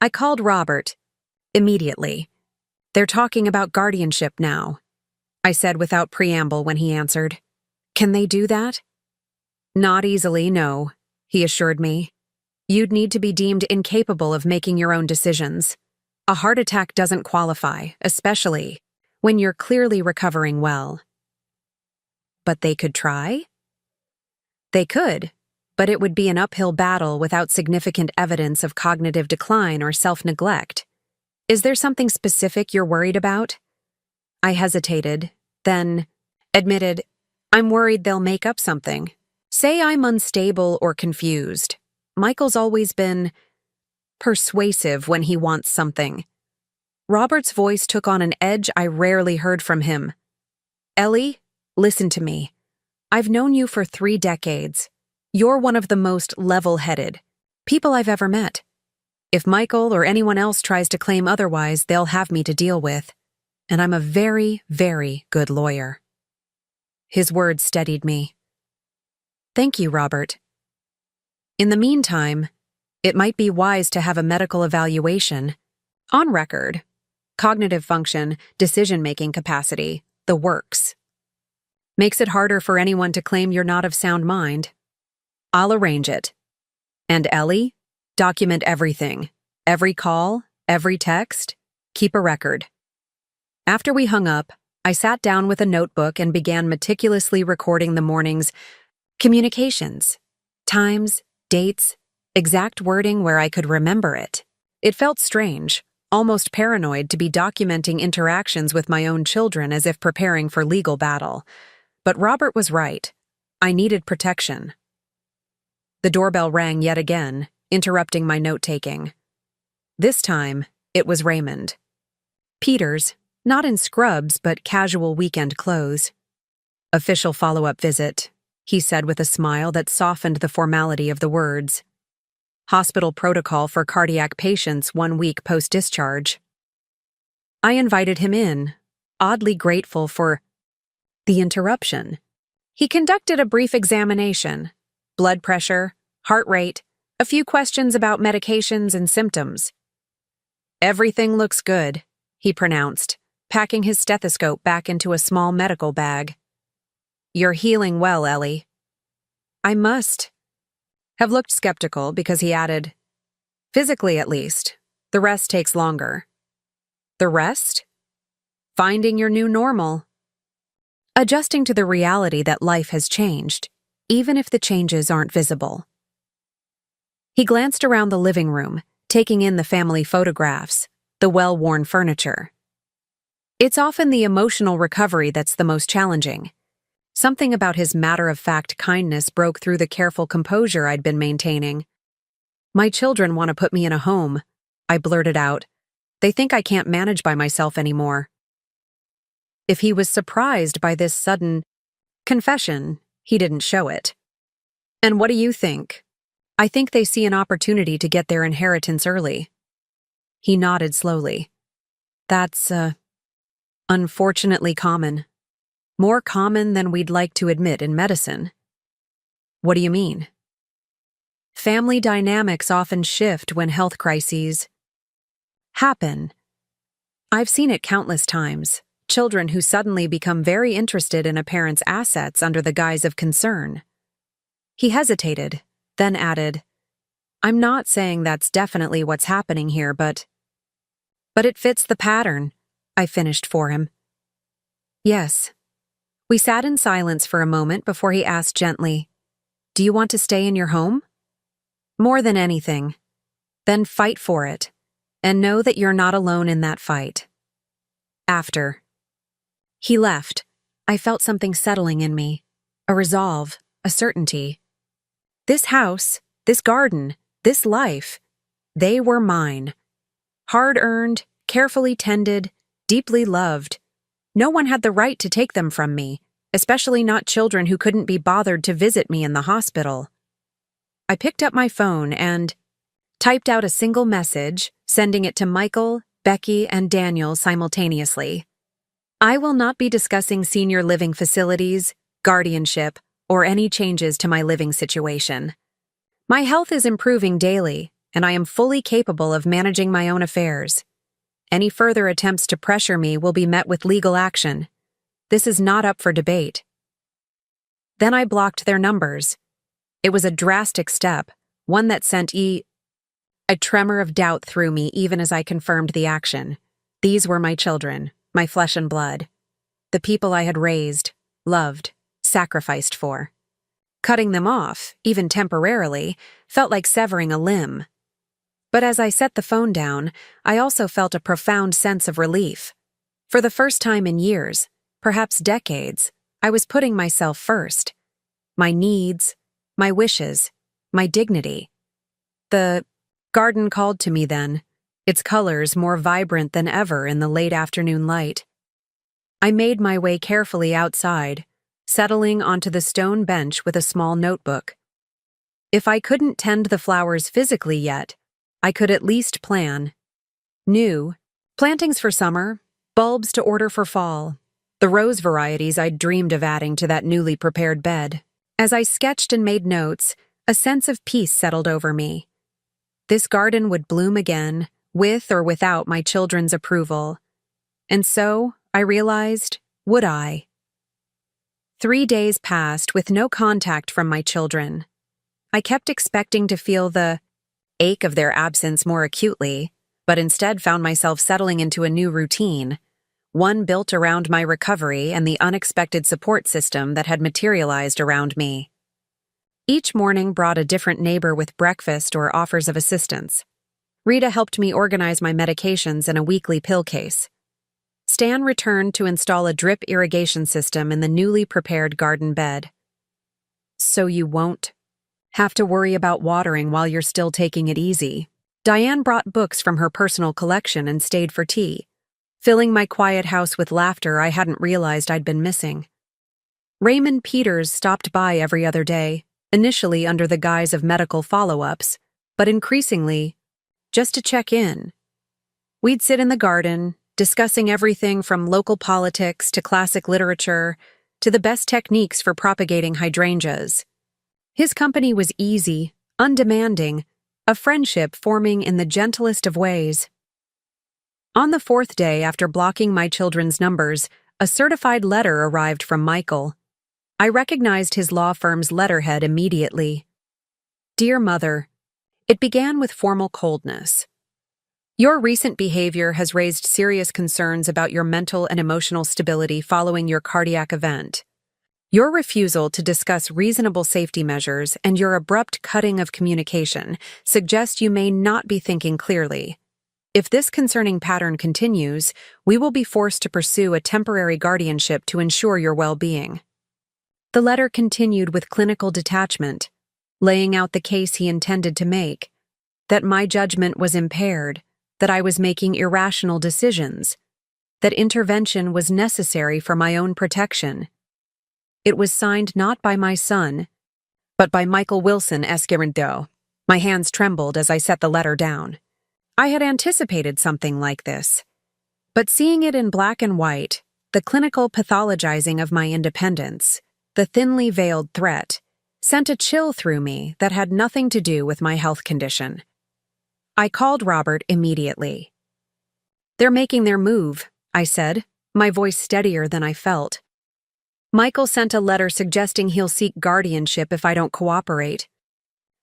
I called Robert. Immediately. "They're talking about guardianship now," I said without preamble when he answered. "Can they do that?" "Not easily, no," he assured me. "You'd need to be deemed incapable of making your own decisions. A heart attack doesn't qualify, especially when you're clearly recovering well." But they could try? They could, but it would be an uphill battle without significant evidence of cognitive decline or self-neglect. "Is there something specific you're worried about?" I hesitated, then admitted, "I'm worried they'll make up something. Say I'm unstable or confused. Michael's always been persuasive when he wants something." Robert's voice took on an edge I rarely heard from him. "Ellie, listen to me. I've known you for 3 decades. You're one of the most level-headed people I've ever met. If Michael or anyone else tries to claim otherwise, they'll have me to deal with. And I'm a very, very good lawyer." His words steadied me. "Thank you, Robert. In the meantime, it might be wise to have a medical evaluation. On record. Cognitive function, decision-making capacity, the works. Makes it harder for anyone to claim you're not of sound mind. I'll arrange it. And Ellie, document everything. Every call, every text. Keep a record." After we hung up, I sat down with a notebook and began meticulously recording the morning's communications. Times, dates, exact wording where I could remember it. It felt strange, almost paranoid to be documenting interactions with my own children as if preparing for legal battle. But Robert was right. I needed protection. The doorbell rang yet again, interrupting my note-taking. This time, it was Raymond. Peters, not in scrubs but casual weekend clothes. "Official follow-up visit," he said with a smile that softened the formality of the words. "Hospital protocol for cardiac patients 1 week post-discharge." I invited him in, oddly grateful for the interruption. He conducted a brief examination. Blood pressure, heart rate, a few questions about medications and symptoms. "Everything looks good," he pronounced, packing his stethoscope back into a small medical bag. "You're healing well, Ellie." I must have looked skeptical because he added, "Physically at least. The rest takes longer." "The rest?" "Finding your new normal. Adjusting to the reality that life has changed, even if the changes aren't visible." He glanced around the living room, taking in the family photographs, the well-worn furniture. It's often the emotional recovery that's the most challenging. Something about his matter-of-fact kindness broke through the careful composure I'd been maintaining. "My children want to put me in a home," I blurted out. "They think I can't manage by myself anymore." If he was surprised by this sudden confession, he didn't show it. "And what do you think?" "I think they see an opportunity to get their inheritance early." He nodded slowly. "That's, unfortunately common. More common than we'd like to admit in medicine." "What do you mean?" "Family dynamics often shift when health crises happen. I've seen it countless times. Children who suddenly become very interested in a parent's assets under the guise of concern." He hesitated, then added, "I'm not saying that's definitely what's happening here, but it fits the pattern," I finished for him. "Yes." We sat in silence for a moment before he asked gently, "Do you want to stay in your home?" "More than anything." "Then fight for it, and know that you're not alone in that fight." After he left, I felt something settling in me, a resolve, a certainty. This house, this garden, this life, they were mine. Hard-earned, carefully tended, deeply loved. No one had the right to take them from me, especially not children who couldn't be bothered to visit me in the hospital. I picked up my phone and typed out a single message, sending it to Michael, Becky, and Daniel simultaneously. I will not be discussing senior living facilities, guardianship, or any changes to my living situation. My health is improving daily, and I am fully capable of managing my own affairs. Any further attempts to pressure me will be met with legal action. This is not up for debate. Then I blocked their numbers. It was a drastic step, one that sent a tremor of doubt through me even as I confirmed the action. These were my children, my flesh and blood. The people I had raised, loved, sacrificed for. Cutting them off, even temporarily, felt like severing a limb. But as I set the phone down, I also felt a profound sense of relief. For the first time in years, perhaps decades, I was putting myself first. My needs, my wishes, my dignity. The garden called to me then, its colors more vibrant than ever in the late afternoon light. I made my way carefully outside, settling onto the stone bench with a small notebook. If I couldn't tend the flowers physically yet, I could at least plan. New plantings for summer, bulbs to order for fall, the rose varieties I'd dreamed of adding to that newly prepared bed. As I sketched and made notes, a sense of peace settled over me. This garden would bloom again, with or without my children's approval. And so, I realized, would I? 3 days passed with no contact from my children. I kept expecting to feel the ache of their absence more acutely, but instead found myself settling into a new routine, one built around my recovery and the unexpected support system that had materialized around me. Each morning brought a different neighbor with breakfast or offers of assistance. Rita helped me organize my medications in a weekly pill case. Stan returned to install a drip irrigation system in the newly prepared garden bed. So you won't have to worry about watering while you're still taking it easy. Diane brought books from her personal collection and stayed for tea, filling my quiet house with laughter I hadn't realized I'd been missing. Raymond Peters stopped by every other day, initially under the guise of medical follow-ups, but increasingly, just to check in. We'd sit in the garden, discussing everything from local politics to classic literature to the best techniques for propagating hydrangeas. His company was easy, undemanding, a friendship forming in the gentlest of ways. On the 4th day after blocking my children's numbers, a certified letter arrived from Michael. I recognized his law firm's letterhead immediately. Dear Mother, it began with formal coldness. Your recent behavior has raised serious concerns about your mental and emotional stability following your cardiac event. Your refusal to discuss reasonable safety measures and your abrupt cutting of communication suggest you may not be thinking clearly. If this concerning pattern continues, we will be forced to pursue a temporary guardianship to ensure your well-being. The letter continued with clinical detachment, laying out the case he intended to make, that my judgment was impaired, that I was making irrational decisions, that intervention was necessary for my own protection. It was signed not by my son, but by Michael Wilson Esquerdo. My hands trembled as I set the letter down. I had anticipated something like this, but seeing it in black and white, the clinical pathologizing of my independence, the thinly veiled threat, sent a chill through me that had nothing to do with my health condition. I called Robert immediately. They're making their move, I said, my voice steadier than I felt. Michael sent a letter suggesting he'll seek guardianship if I don't cooperate.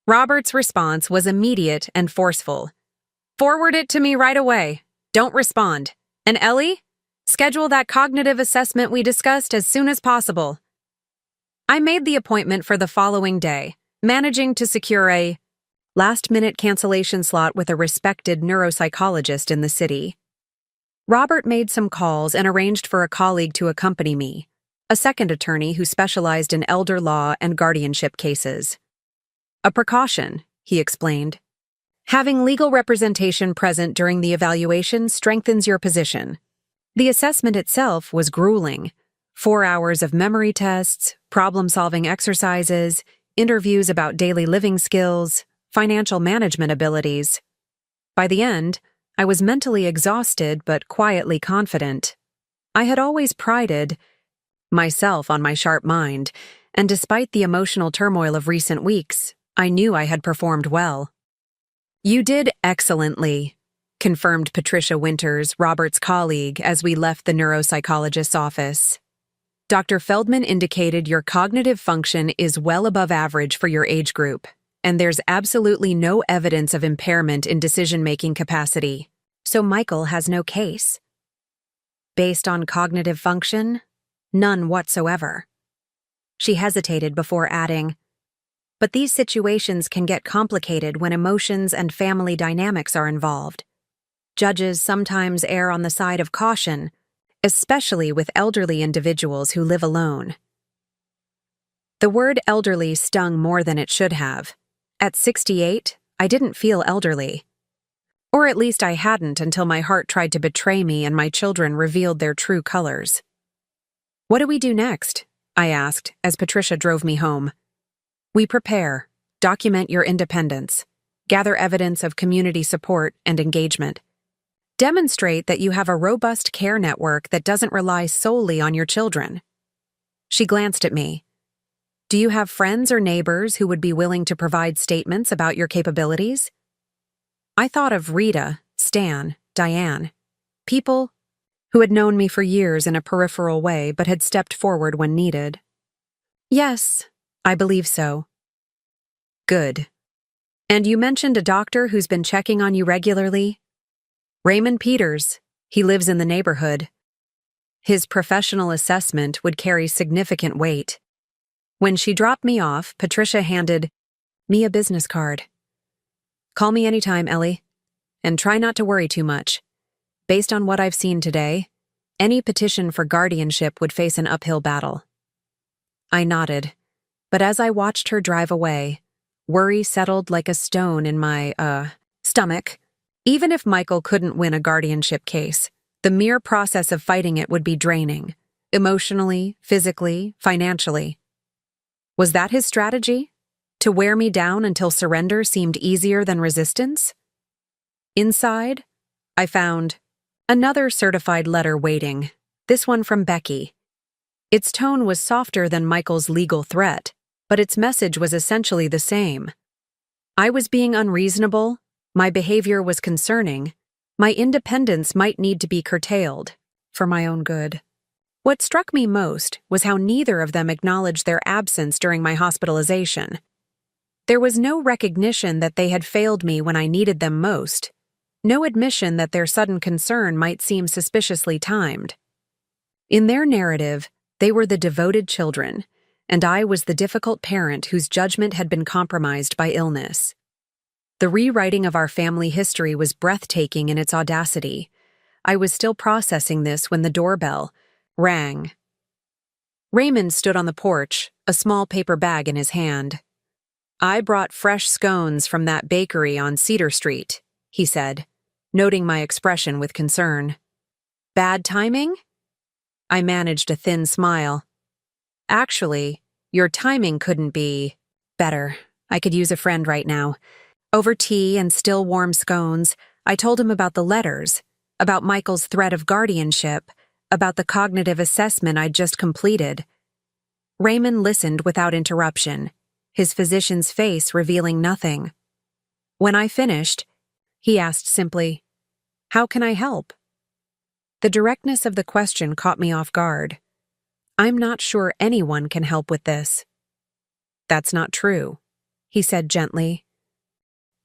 Robert's response was immediate and forceful. Forward it to me right away. Don't respond. And Ellie? Schedule that cognitive assessment we discussed as soon as possible. I made the appointment for the following day, managing to secure a last-minute cancellation slot with a respected neuropsychologist in the city. Robert made some calls and arranged for a colleague to accompany me, a second attorney who specialized in elder law and guardianship cases. A precaution, he explained. Having legal representation present during the evaluation strengthens your position. The assessment itself was grueling. 4 hours of memory tests, problem-solving exercises, interviews about daily living skills, financial management abilities. By the end, I was mentally exhausted but quietly confident. I had always prided myself on my sharp mind, and despite the emotional turmoil of recent weeks, I knew I had performed well. "You did excellently," confirmed Patricia Winters, Robert's colleague, as we left the neuropsychologist's office. "Dr. Feldman indicated your cognitive function is well above average for your age group, and there's absolutely no evidence of impairment in decision-making capacity. So Michael has no case." "Based on cognitive function? None whatsoever." She hesitated before adding, "But these situations can get complicated when emotions and family dynamics are involved. Judges sometimes err on the side of caution, especially with elderly individuals who live alone." The word elderly stung more than it should have. At 68, I didn't feel elderly. Or at least I hadn't until my heart tried to betray me and my children revealed their true colors. "What do we do next?" I asked as Patricia drove me home. "We prepare, document your independence, gather evidence of community support and engagement. Demonstrate that you have a robust care network that doesn't rely solely on your children." She glanced at me. "Do you have friends or neighbors who would be willing to provide statements about your capabilities?" I thought of Rita, Stan, Diane, people who had known me for years in a peripheral way but had stepped forward when needed. "Yes, I believe so." "Good. And you mentioned a doctor who's been checking on you regularly?" "Raymond Peters. He lives in the neighborhood." His professional assessment would carry significant weight. When she dropped me off, Patricia handed me a business card. "Call me anytime, Ellie. And try not to worry too much. Based on what I've seen today, any petition for guardianship would face an uphill battle." I nodded, but as I watched her drive away, worry settled like a stone in my, stomach. Even if Michael couldn't win a guardianship case, the mere process of fighting it would be draining, emotionally, physically, financially. Was that his strategy? To wear me down until surrender seemed easier than resistance? Inside, I found another certified letter waiting, this one from Becky. Its tone was softer than Michael's legal threat, but its message was essentially the same. I was being unreasonable, my behavior was concerning, my independence might need to be curtailed, for my own good. What struck me most was how neither of them acknowledged their absence during my hospitalization. There was no recognition that they had failed me when I needed them most, no admission that their sudden concern might seem suspiciously timed. In their narrative, they were the devoted children, and I was the difficult parent whose judgment had been compromised by illness. The rewriting of our family history was breathtaking in its audacity. I was still processing this when the doorbell rang. Raymond stood on the porch, a small paper bag in his hand. "I brought fresh scones from that bakery on Cedar Street," he said, noting my expression with concern. "Bad timing?" I managed a thin smile. "Actually, your timing couldn't be better. I could use a friend right now." Over tea and still warm scones, I told him about the letters, about Michael's threat of guardianship, about the cognitive assessment I'd just completed. Raymond listened without interruption, his physician's face revealing nothing. When I finished, he asked simply, "How can I help?" The directness of the question caught me off guard. "I'm not sure anyone can help with this." "That's not true," he said gently.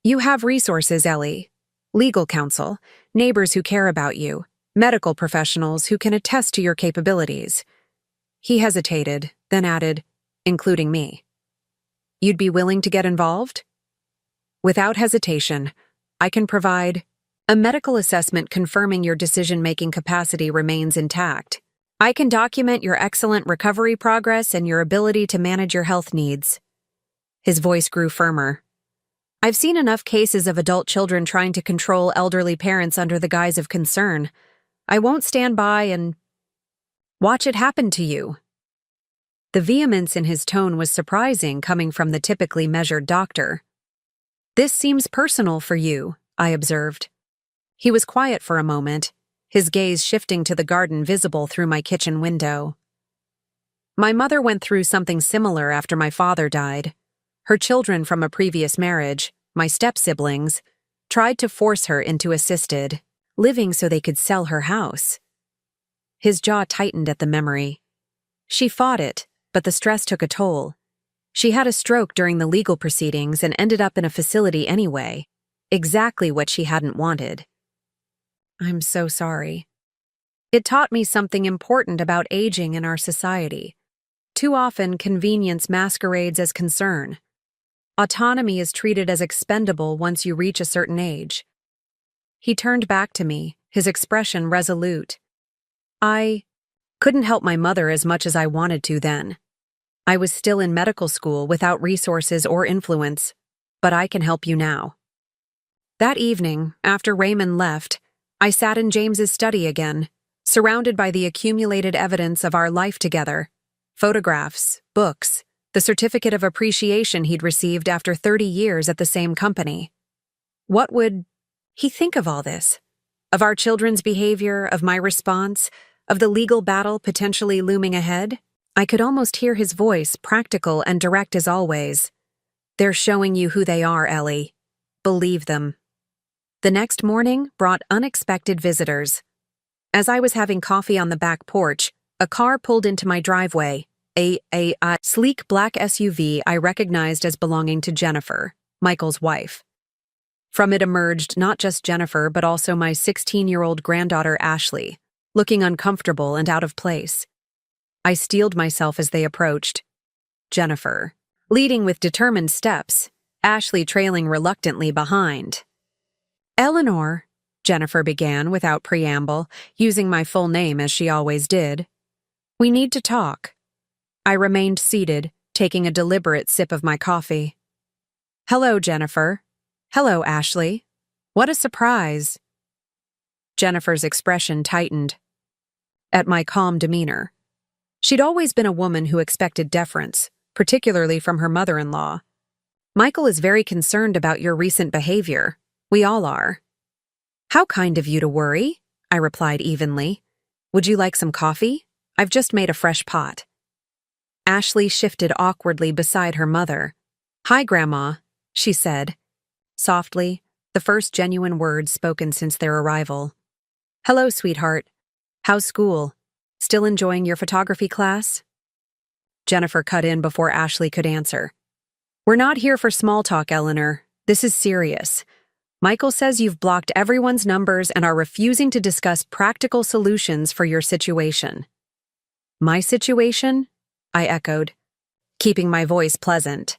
"You have resources, Ellie. Legal counsel, neighbors who care about you, medical professionals who can attest to your capabilities." He hesitated, then added, "Including me. You'd be willing to get involved?" "Without hesitation, I can provide a medical assessment confirming your decision-making capacity remains intact. I can document your excellent recovery progress and your ability to manage your health needs." His voice grew firmer. "I've seen enough cases of adult children trying to control elderly parents under the guise of concern. I won't stand by and watch it happen to you." The vehemence in his tone was surprising coming from the typically measured doctor. "This seems personal for you," I observed. He was quiet for a moment, his gaze shifting to the garden visible through my kitchen window. "My mother went through something similar after my father died. Her children from a previous marriage, my step-siblings, tried to force her into assisted living so they could sell her house." His jaw tightened at the memory. "She fought it, but the stress took a toll. She had a stroke during the legal proceedings and ended up in a facility anyway. Exactly what she hadn't wanted." "I'm so sorry." "It taught me something important about aging in our society. Too often, convenience masquerades as concern. Autonomy is treated as expendable once you reach a certain age." He turned back to me, his expression resolute. "I couldn't help my mother as much as I wanted to then. I was still in medical school without resources or influence, but I can help you now." That evening, after Raymond left, I sat in James's study again, surrounded by the accumulated evidence of our life together. Photographs, books, the certificate of appreciation he'd received after 30 years at the same company. What would he think of all this? Of our children's behavior, of my response, of the legal battle potentially looming ahead? I could almost hear his voice, practical and direct as always. "They're showing you who they are, Ellie. Believe them." The next morning brought unexpected visitors. As I was having coffee on the back porch, a car pulled into my driveway, a sleek black SUV I recognized as belonging to Jennifer, Michael's wife. From it emerged not just Jennifer but also my 16-year-old granddaughter Ashley, looking uncomfortable and out of place. I steeled myself as they approached. Jennifer, leading with determined steps, Ashley trailing reluctantly behind. "Eleanor," Jennifer began without preamble, using my full name as she always did. "We need to talk." I remained seated, taking a deliberate sip of my coffee. "Hello, Jennifer." "Hello, Ashley." "What a surprise." Jennifer's expression tightened at my calm demeanor. She'd always been a woman who expected deference, particularly from her mother-in-law. "Michael is very concerned about your recent behavior. We all are." "How kind of you to worry," I replied evenly. "Would you like some coffee? I've just made a fresh pot." Ashley shifted awkwardly beside her mother. "Hi, Grandma," she said, softly, the first genuine words spoken since their arrival. "Hello, sweetheart. How's school? Still enjoying your photography class?" Jennifer cut in before Ashley could answer. "We're not here for small talk, Eleanor. This is serious. Michael says you've blocked everyone's numbers and are refusing to discuss practical solutions for your situation." "My situation?" I echoed, keeping my voice pleasant.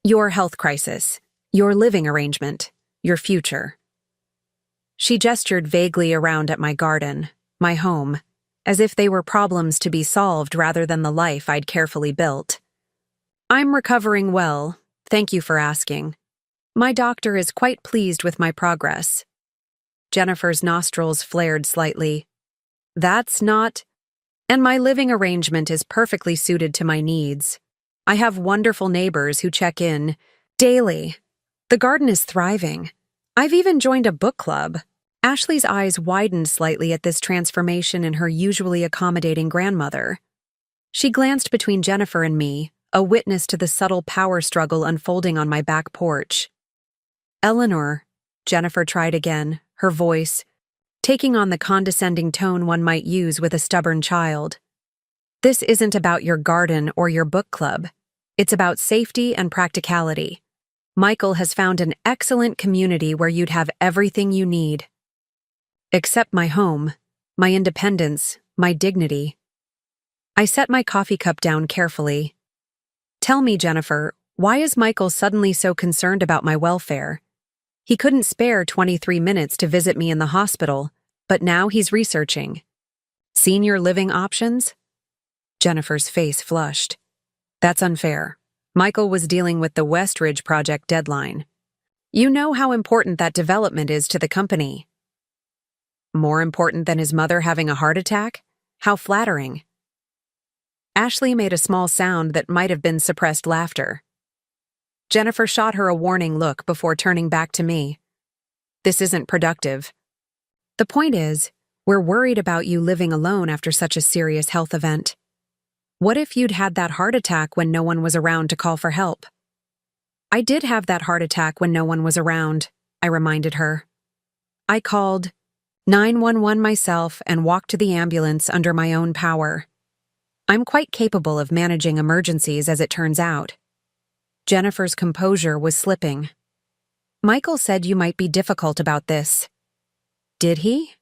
"Your health crisis, your living arrangement, your future." She gestured vaguely around at my garden, my home, as if they were problems to be solved rather than the life I'd carefully built. "I'm recovering well, thank you for asking. My doctor is quite pleased with my progress." Jennifer's nostrils flared slightly. "That's not... And my living arrangement is perfectly suited to my needs. I have wonderful neighbors who check in daily. The garden is thriving. I've even joined a book club." Ashley's eyes widened slightly at this transformation in her usually accommodating grandmother. She glanced between Jennifer and me, a witness to the subtle power struggle unfolding on my back porch. "Eleanor," Jennifer tried again, her voice taking on the condescending tone one might use with a stubborn child. "This isn't about your garden or your book club. It's about safety and practicality. Michael has found an excellent community where you'd have everything you need. Except my home, my independence, my dignity." I set my coffee cup down carefully. "Tell me, Jennifer, why is Michael suddenly so concerned about my welfare? He couldn't spare 23 minutes to visit me in the hospital, but now he's researching senior living options?" Jennifer's face flushed. "That's unfair. Michael was dealing with the Westridge project deadline. You know how important that development is to the company." More important than his mother having a heart attack? How flattering. Ashley made a small sound that might have been suppressed laughter. Jennifer shot her a warning look before turning back to me. This isn't productive. The point is, we're worried about you living alone after such a serious health event. What if you'd had that heart attack when no one was around to call for help? I did have that heart attack when no one was around, I reminded her. I called 911 myself and walked to the ambulance under my own power. I'm quite capable of managing emergencies, as it turns out. Jennifer's composure was slipping. Michael said you might be difficult about this. Did he?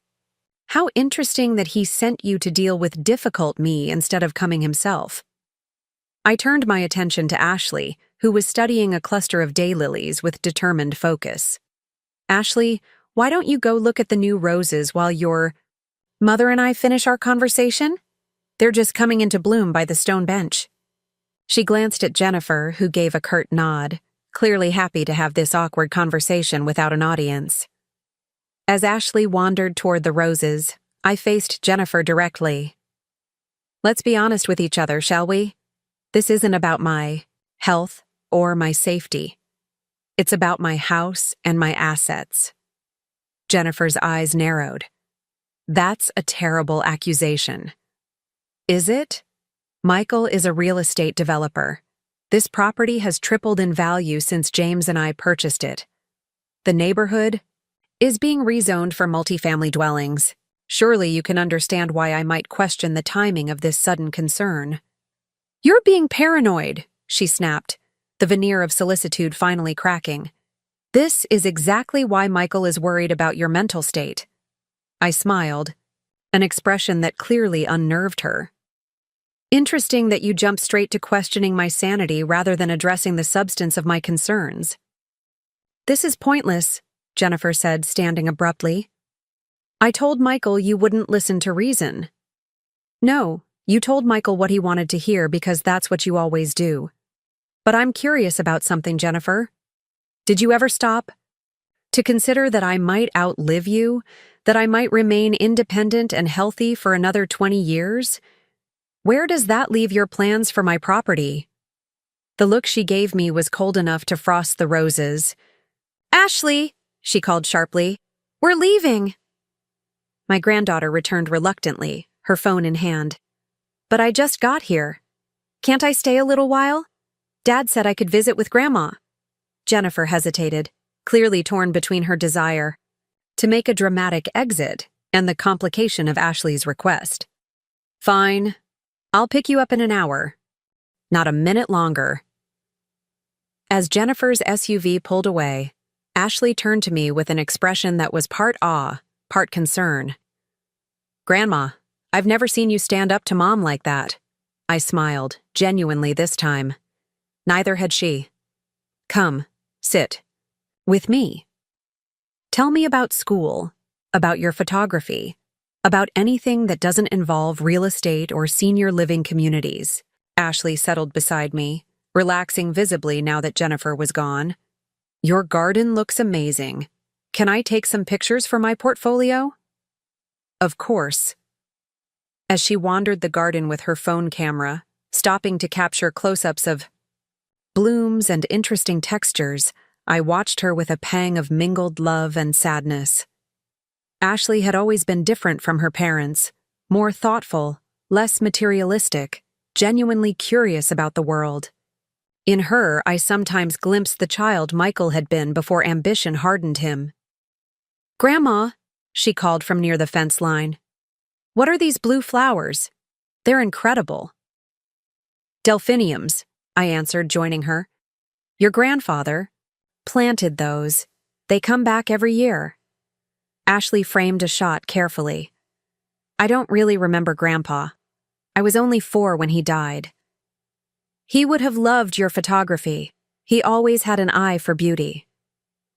How interesting that he sent you to deal with difficult me instead of coming himself. I turned my attention to Ashley, who was studying a cluster of daylilies with determined focus. Ashley, why don't you go look at the new roses while your mother and I finish our conversation? They're just coming into bloom by the stone bench. She glanced at Jennifer, who gave a curt nod, clearly happy to have this awkward conversation without an audience. As Ashley wandered toward the roses, I faced Jennifer directly. Let's be honest with each other, shall we? This isn't about my health or my safety. It's about my house and my assets. Jennifer's eyes narrowed. That's a terrible accusation. Is it? Michael is a real estate developer. This property has tripled in value since James and I purchased it. The neighborhood is being rezoned for multifamily dwellings. Surely you can understand why I might question the timing of this sudden concern. You're being paranoid, she snapped, the veneer of solicitude finally cracking. This is exactly why Michael is worried about your mental state. I smiled, an expression that clearly unnerved her. Interesting that you jump straight to questioning my sanity rather than addressing the substance of my concerns. This is pointless, Jennifer said, standing abruptly. I told Michael you wouldn't listen to reason. No, you told Michael what he wanted to hear because that's what you always do. But I'm curious about something, Jennifer. Did you ever stop to consider that I might outlive you, that I might remain independent and healthy for another 20 years? Where does that leave your plans for my property? The look she gave me was cold enough to frost the roses. Ashley, she called sharply, we're leaving. My granddaughter returned reluctantly, her phone in hand. But I just got here. Can't I stay a little while? Dad said I could visit with Grandma. Jennifer hesitated, clearly torn between her desire to make a dramatic exit and the complication of Ashley's request. Fine. I'll pick you up in an hour. Not a minute longer. As Jennifer's SUV pulled away, Ashley turned to me with an expression that was part awe, part concern. Grandma, I've never seen you stand up to Mom like that. I smiled, genuinely this time. Neither had she. Come, sit. With me. Tell me about school, about your photography, about anything that doesn't involve real estate or senior living communities. Ashley settled beside me, relaxing visibly now that Jennifer was gone. Your garden looks amazing. Can I take some pictures for my portfolio? Of course. As she wandered the garden with her phone camera, stopping to capture close-ups of blooms and interesting textures, I watched her with a pang of mingled love and sadness. Ashley had always been different from her parents, more thoughtful, less materialistic, genuinely curious about the world. In her, I sometimes glimpsed the child Michael had been before ambition hardened him. Grandma, she called from near the fence line. What are these blue flowers? They're incredible. Delphiniums, I answered, joining her. Your grandfather planted those. They come back every year. Ashley framed a shot carefully. I don't really remember Grandpa. I was only 4 when he died. He would have loved your photography. He always had an eye for beauty.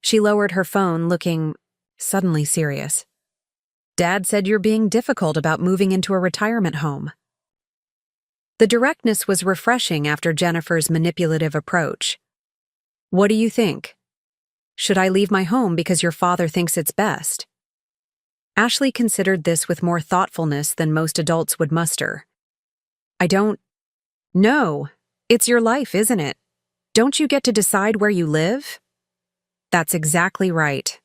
She lowered her phone, looking suddenly serious. Dad said you're being difficult about moving into a retirement home. The directness was refreshing after Jennifer's manipulative approach. What do you think? Should I leave my home because your father thinks it's best? Ashley considered this with more thoughtfulness than most adults would muster. I don't know. It's your life, isn't it? Don't you get to decide where you live? That's exactly right.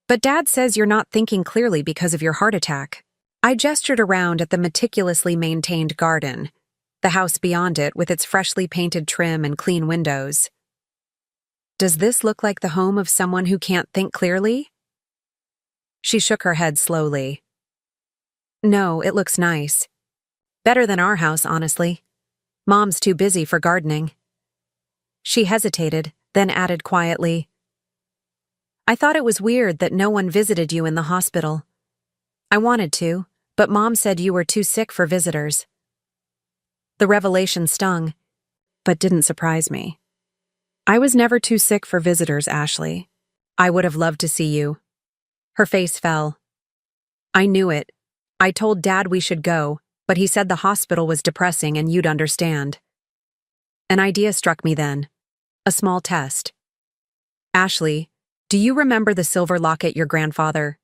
But Dad says you're not thinking clearly because of your heart attack. I gestured around at the meticulously maintained garden, the house beyond it with its freshly painted trim and clean windows. Does this look like the home of someone who can't think clearly? She shook her head slowly. No, it looks nice. Better than our house, honestly. Mom's too busy for gardening. She hesitated, then added quietly, I thought it was weird that no one visited you in the hospital. I wanted to, but Mom said you were too sick for visitors. The revelation stung, but didn't surprise me. I was never too sick for visitors, Ashley. I would have loved to see you. Her face fell. I knew it. I told Dad we should go, but he said the hospital was depressing and you'd understand. An idea struck me then. A small test. Ashley, do you remember the silver locket your grandfather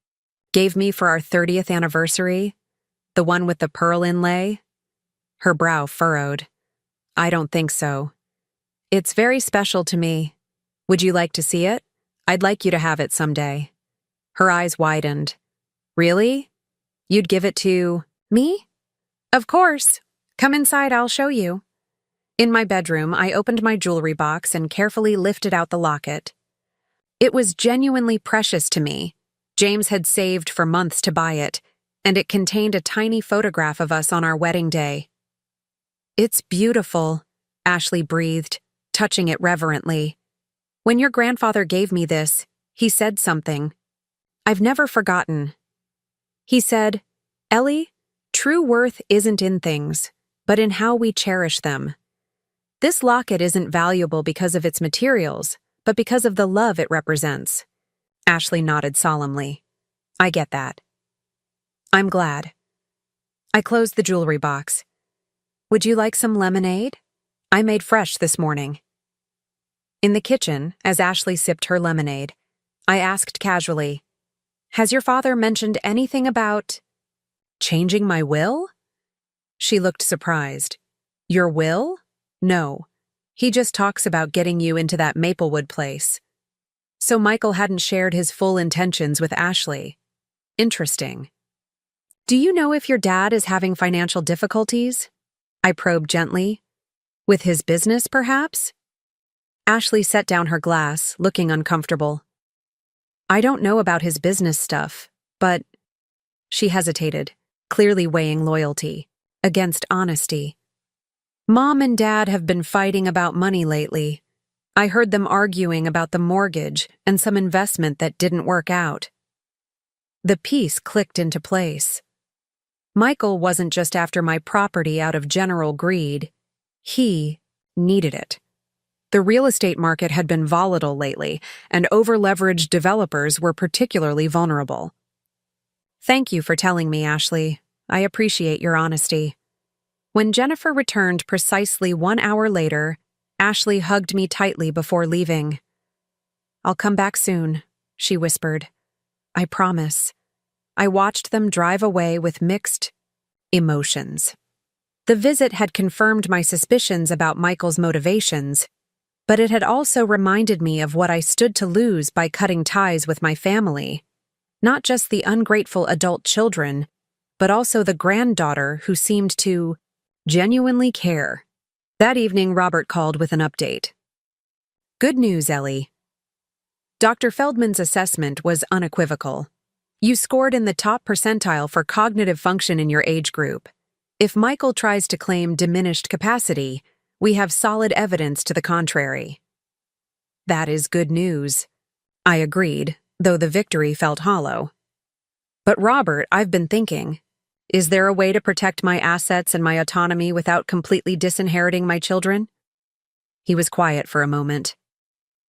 gave me for our 30th anniversary? The one with the pearl inlay? Her brow furrowed. I don't think so. It's very special to me. Would you like to see it? I'd like you to have it someday. Her eyes widened. Really? You'd give it to me? Of course. Come inside, I'll show you. In my bedroom, I opened my jewelry box and carefully lifted out the locket. It was genuinely precious to me. James had saved for months to buy it, and it contained a tiny photograph of us on our wedding day. It's beautiful, Ashley breathed, touching it reverently. When your grandfather gave me this, he said something. I've never forgotten. He said, Ellie, true worth isn't in things, but in how we cherish them. This locket isn't valuable because of its materials, but because of the love it represents. Ashley nodded solemnly. I get that. I'm glad. I closed the jewelry box. Would you like some lemonade? I made fresh this morning. In the kitchen, as Ashley sipped her lemonade, I asked casually, Has your father mentioned anything about changing my will? She looked surprised. Your will? No. He just talks about getting you into that Maplewood place. So Michael hadn't shared his full intentions with Ashley. Interesting. Do you know if your dad is having financial difficulties? I probed gently. With his business, perhaps? Ashley set down her glass, looking uncomfortable. I don't know about his business stuff, but... She hesitated, clearly weighing loyalty against honesty. Mom and Dad have been fighting about money lately. I heard them arguing about the mortgage and some investment that didn't work out. The piece clicked into place. Michael wasn't just after my property out of general greed. He needed it. The real estate market had been volatile lately, and over-leveraged developers were particularly vulnerable. Thank you for telling me, Ashley. I appreciate your honesty. When Jennifer returned precisely 1 hour later, Ashley hugged me tightly before leaving. I'll come back soon, she whispered. I promise. I watched them drive away with mixed emotions. The visit had confirmed my suspicions about Michael's motivations, but it had also reminded me of what I stood to lose by cutting ties with my family. Not just the ungrateful adult children, but also the granddaughter who seemed to genuinely care. That evening, Robert called with an update. Good news, Ellie. Dr. Feldman's assessment was unequivocal. You scored in the top percentile for cognitive function in your age group. If Michael tries to claim diminished capacity, we have solid evidence to the contrary. That is good news. I agreed, though the victory felt hollow. But Robert, I've been thinking, is there a way to protect my assets and my autonomy without completely disinheriting my children? He was quiet for a moment.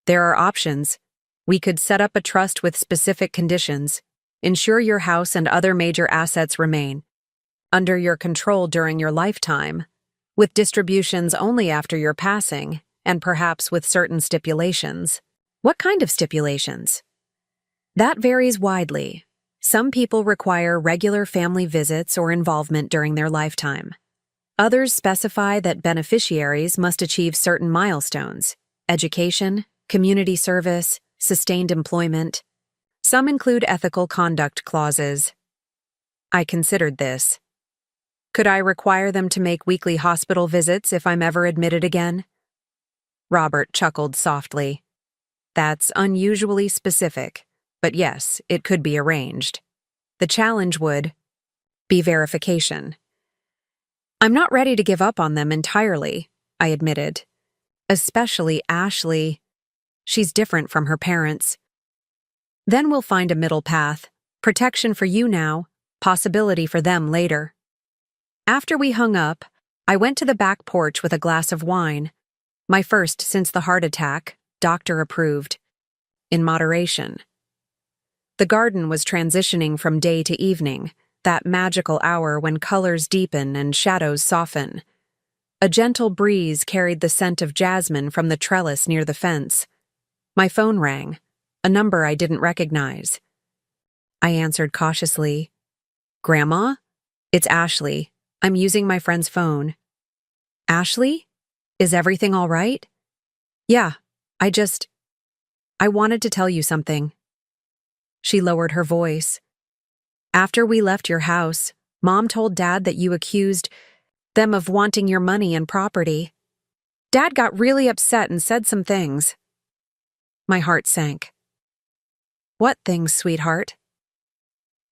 There are options. We could set up a trust with specific conditions, ensure your house and other major assets remain under your control during your lifetime, with distributions only after your passing, and perhaps with certain stipulations. What kind of stipulations? That varies widely. Some people require regular family visits or involvement during their lifetime. Others specify that beneficiaries must achieve certain milestones: education, community service, sustained employment. Some include ethical conduct clauses. I considered this. Could I require them to make weekly hospital visits if I'm ever admitted again? Robert chuckled softly. That's unusually specific, but yes, it could be arranged. The challenge would be verification. I'm not ready to give up on them entirely, I admitted. Especially Ashley. She's different from her parents. Then we'll find a middle path. Protection for you now, possibility for them later. After we hung up, I went to the back porch with a glass of wine. My first since the heart attack, doctor approved. In moderation. The garden was transitioning from day to evening, that magical hour when colors deepen and shadows soften. A gentle breeze carried the scent of jasmine from the trellis near the fence. My phone rang, a number I didn't recognize. I answered cautiously. Grandma? It's Ashley. I'm using my friend's phone. Ashley? Is everything all right? Yeah, I wanted to tell you something. She lowered her voice. After we left your house, Mom told Dad that you accused them of wanting your money and property. Dad got really upset and said some things. My heart sank. What things, sweetheart?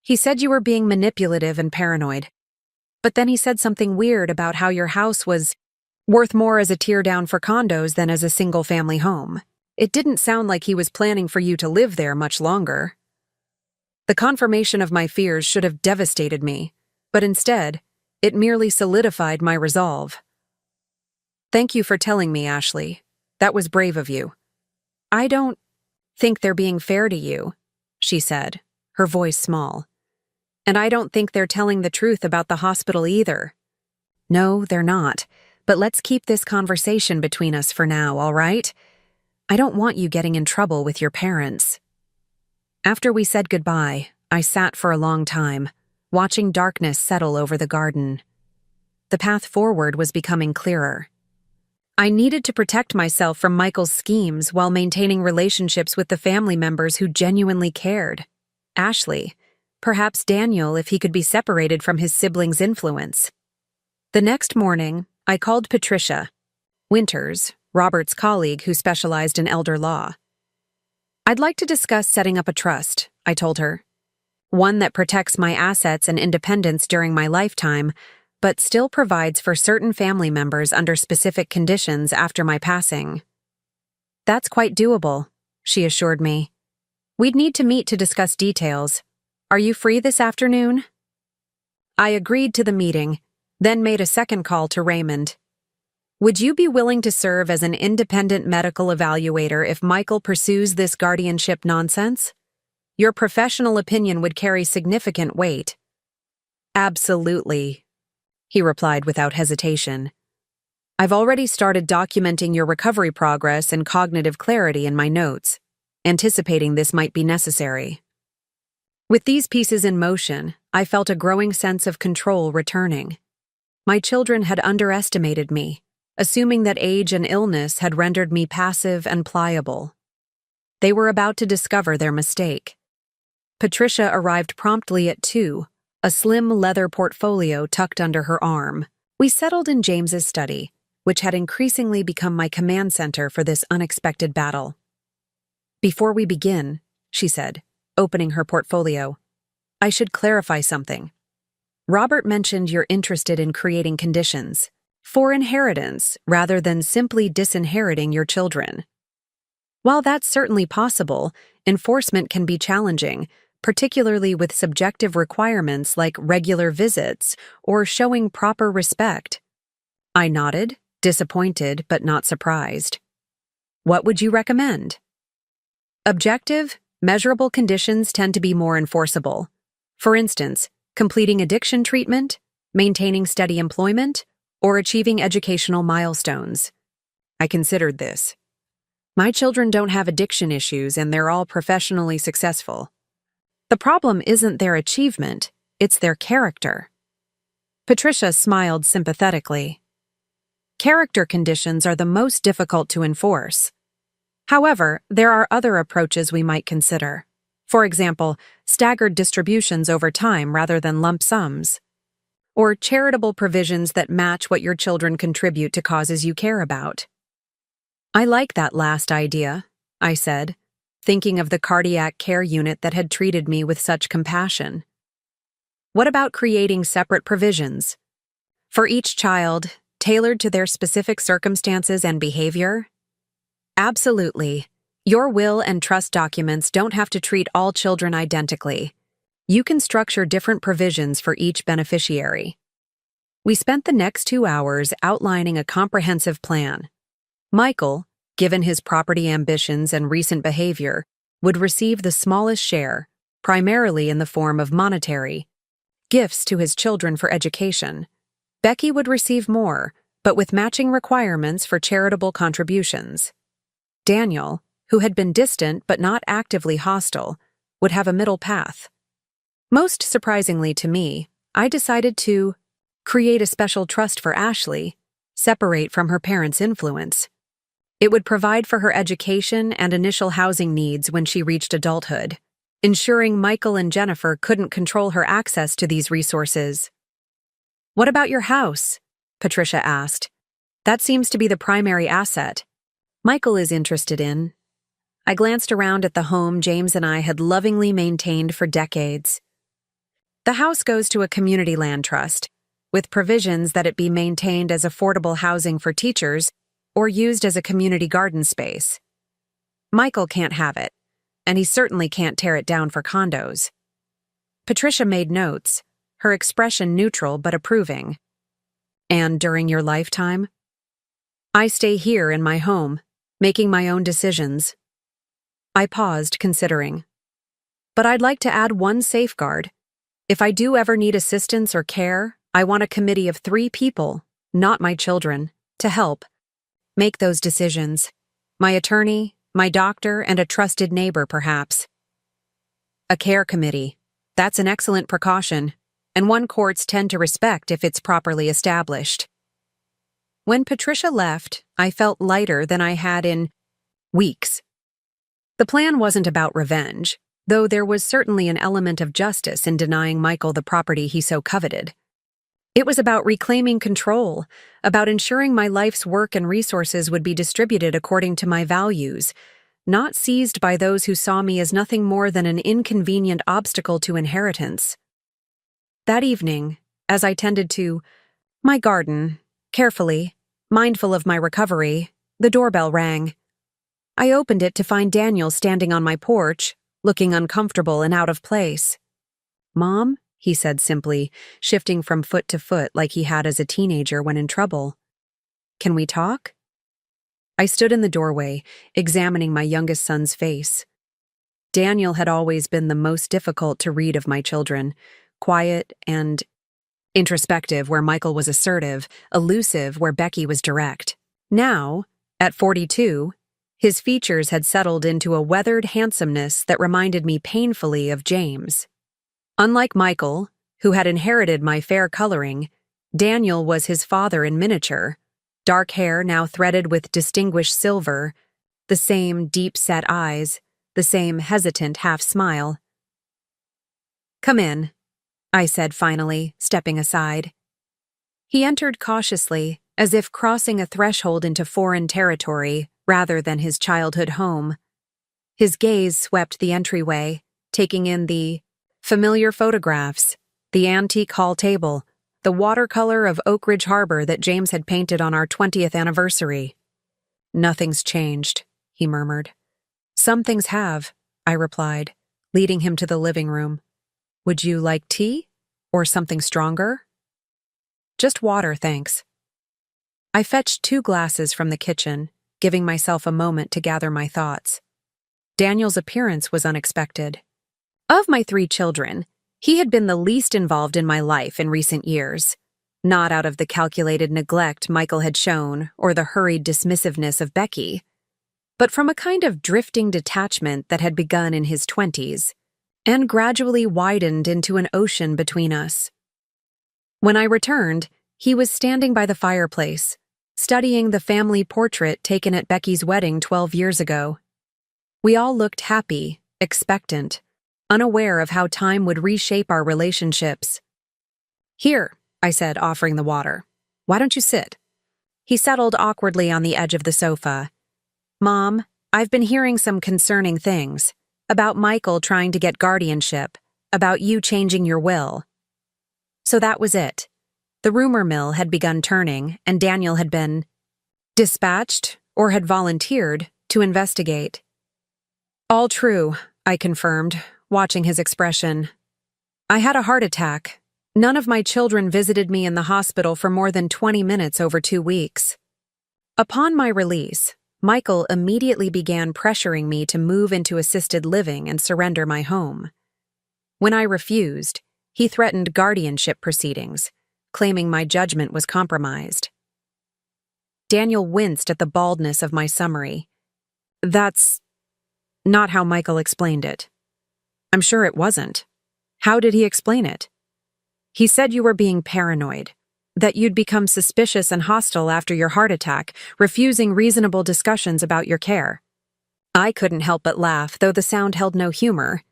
He said you were being manipulative and paranoid. But then he said something weird about how your house was worth more as a tear-down for condos than as a single-family home. It didn't sound like he was planning for you to live there much longer. The confirmation of my fears should have devastated me, but instead, it merely solidified my resolve. Thank you for telling me, Ashley. That was brave of you. I don't think they're being fair to you, she said, her voice small. And I don't think they're telling the truth about the hospital either. No, they're not. But let's keep this conversation between us for now, all right? I don't want you getting in trouble with your parents. After we said goodbye, I sat for a long time, watching darkness settle over the garden. The path forward was becoming clearer. I needed to protect myself from Michael's schemes while maintaining relationships with the family members who genuinely cared. Ashley, perhaps Daniel if he could be separated from his siblings' influence. The next morning, I called Patricia Winters, Robert's colleague who specialized in elder law. I'd like to discuss setting up a trust, I told her. One that protects my assets and independence during my lifetime, but still provides for certain family members under specific conditions after my passing. That's quite doable, she assured me. We'd need to meet to discuss details. Are you free this afternoon? I agreed to the meeting, then made a second call to Raymond. Would you be willing to serve as an independent medical evaluator if Michael pursues this guardianship nonsense? Your professional opinion would carry significant weight. Absolutely, he replied without hesitation. I've already started documenting your recovery progress and cognitive clarity in my notes, anticipating this might be necessary. With these pieces in motion, I felt a growing sense of control returning. My children had underestimated me, assuming that age and illness had rendered me passive and pliable. They were about to discover their mistake. Patricia arrived promptly at 2, a slim leather portfolio tucked under her arm. We settled in James's study, which had increasingly become my command center for this unexpected battle. Before we begin, she said, opening her portfolio, I should clarify something. Robert mentioned you're interested in creating conditions for inheritance rather than simply disinheriting your children. While that's certainly possible, enforcement can be challenging, particularly with subjective requirements like regular visits or showing proper respect. I nodded, disappointed but not surprised. What would you recommend? Objective, measurable conditions tend to be more enforceable. For instance, completing addiction treatment, maintaining steady employment, or achieving educational milestones. I considered this. My children don't have addiction issues and they're all professionally successful. The problem isn't their achievement, it's their character. Patricia smiled sympathetically. Character conditions are the most difficult to enforce. However, there are other approaches we might consider. For example, staggered distributions over time rather than lump sums. Or charitable provisions that match what your children contribute to causes you care about. I like that last idea, I said, thinking of the cardiac care unit that had treated me with such compassion. What about creating separate provisions? For each child, tailored to their specific circumstances and behavior? Absolutely. Your will and trust documents don't have to treat all children identically. You can structure different provisions for each beneficiary. We spent the next 2 hours outlining a comprehensive plan. Michael, given his property ambitions and recent behavior, would receive the smallest share, primarily in the form of monetary gifts to his children for education. Becky would receive more, but with matching requirements for charitable contributions. Daniel, who had been distant but not actively hostile, would have a middle path. Most surprisingly to me, I decided to create a special trust for Ashley, separate from her parents' influence. It would provide for her education and initial housing needs when she reached adulthood, ensuring Michael and Jennifer couldn't control her access to these resources. What about your house? Patricia asked. That seems to be the primary asset Michael is interested in. I glanced around at the home James and I had lovingly maintained for decades. The house goes to a community land trust, with provisions that it be maintained as affordable housing for teachers or used as a community garden space. Michael can't have it, and he certainly can't tear it down for condos. Patricia made notes, her expression neutral but approving. And during your lifetime? I stay here in my home, making my own decisions. I paused, considering. But I'd like to add one safeguard. If I do ever need assistance or care, I want a committee of 3 people, not my children, to help make those decisions. My attorney, my doctor, and a trusted neighbor, perhaps. A care committee. That's an excellent precaution, and one courts tend to respect if it's properly established. When Patricia left, I felt lighter than I had in weeks. The plan wasn't about revenge, though there was certainly an element of justice in denying Michael the property he so coveted. It was about reclaiming control, about ensuring my life's work and resources would be distributed according to my values, not seized by those who saw me as nothing more than an inconvenient obstacle to inheritance. That evening, as I tended to my garden, carefully, mindful of my recovery, the doorbell rang. I opened it to find Daniel standing on my porch, looking uncomfortable and out of place. "Mom?" he said simply, shifting from foot to foot like he had as a teenager when in trouble. "Can we talk?" I stood in the doorway, examining my youngest son's face. Daniel had always been the most difficult to read of my children, quiet and introspective where Michael was assertive, elusive where Becky was direct. Now, at 42, his features had settled into a weathered handsomeness that reminded me painfully of James. Unlike Michael, who had inherited my fair coloring, Daniel was his father in miniature, dark hair now threaded with distinguished silver, the same deep-set eyes, the same hesitant half-smile. "Come in," I said finally, stepping aside. He entered cautiously, as if crossing a threshold into foreign territory rather than his childhood home. His gaze swept the entryway, taking in the familiar photographs, the antique hall table, the watercolor of Oak Ridge Harbor that James had painted on our 20th anniversary. "Nothing's changed," he murmured. "Some things have," I replied, leading him to the living room. "Would you like tea? Or something stronger?" "Just water, thanks." I fetched 2 glasses from the kitchen, giving myself a moment to gather my thoughts. Daniel's appearance was unexpected. Of my 3 children, he had been the least involved in my life in recent years, not out of the calculated neglect Michael had shown or the hurried dismissiveness of Becky, but from a kind of drifting detachment that had begun in his 20s. and gradually widened into an ocean between us. When I returned, he was standing by the fireplace, studying the family portrait taken at Becky's wedding 12 years ago. We all looked happy, expectant, unaware of how time would reshape our relationships. "Here," I said, offering the water. "Why don't you sit?" He settled awkwardly on the edge of the sofa. "Mom, I've been hearing some concerning things. About Michael trying to get guardianship, about you changing your will." So that was it. The rumor mill had begun turning, and Daniel had been dispatched, or had volunteered, to investigate. "All true," I confirmed, watching his expression. "I had a heart attack. None of my children visited me in the hospital for more than 20 minutes over 2 weeks. Upon my release, Michael immediately began pressuring me to move into assisted living and surrender my home. When I refused, he threatened guardianship proceedings, claiming my judgment was compromised." Daniel winced at the baldness of my summary. "That's not how Michael explained it." "I'm sure it wasn't. How did he explain it?" "He said you were being paranoid, that you'd become suspicious and hostile after your heart attack, refusing reasonable discussions about your care." I couldn't help but laugh, though the sound held no humor.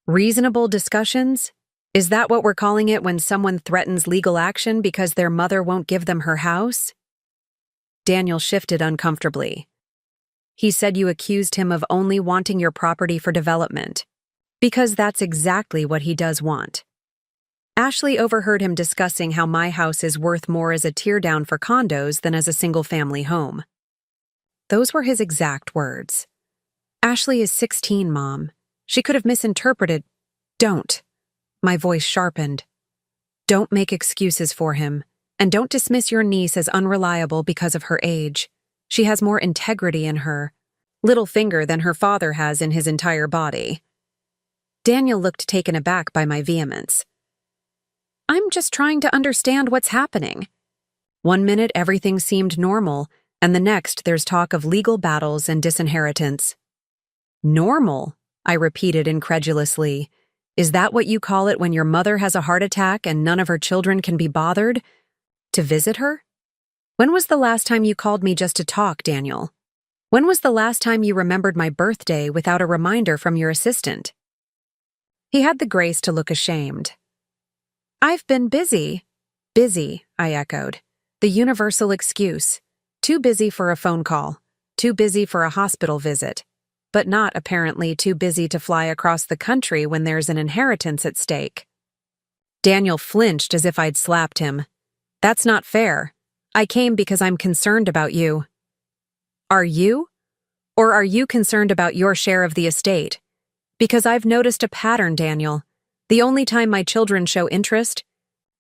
"Reasonable discussions? Is that what we're calling it when someone threatens legal action because their mother won't give them her house?" Daniel shifted uncomfortably. "He said you accused him of only wanting your property for development, because that's exactly what he does want." Ashley overheard him discussing how my house is worth more as a teardown for condos than as a single-family home. Those were his exact words. "Ashley is 16, Mom. She could have misinterpreted—" "Don't." My voice sharpened. "Don't make excuses for him, and don't dismiss your niece as unreliable because of her age. She has more integrity in her little finger than her father has in his entire body." Daniel looked taken aback by my vehemence. "I'm just trying to understand what's happening." One minute everything seemed normal, and the next there's talk of legal battles and disinheritance. "Normal?" I repeated incredulously. "Is that what you call it when your mother has a heart attack and none of her children can be bothered to visit her? When was the last time you called me just to talk, Daniel? When was the last time you remembered my birthday without a reminder from your assistant?" He had the grace to look ashamed. "I've been busy." "Busy," I echoed. The universal excuse. Too busy for a phone call, too busy for a hospital visit, but not, apparently, too busy to fly across the country when there's an inheritance at stake. Daniel flinched as if I'd slapped him. "That's not fair. I came because I'm concerned about you." "Are you? Or are you concerned about your share of the estate? Because I've noticed a pattern, Daniel. The only time my children show interest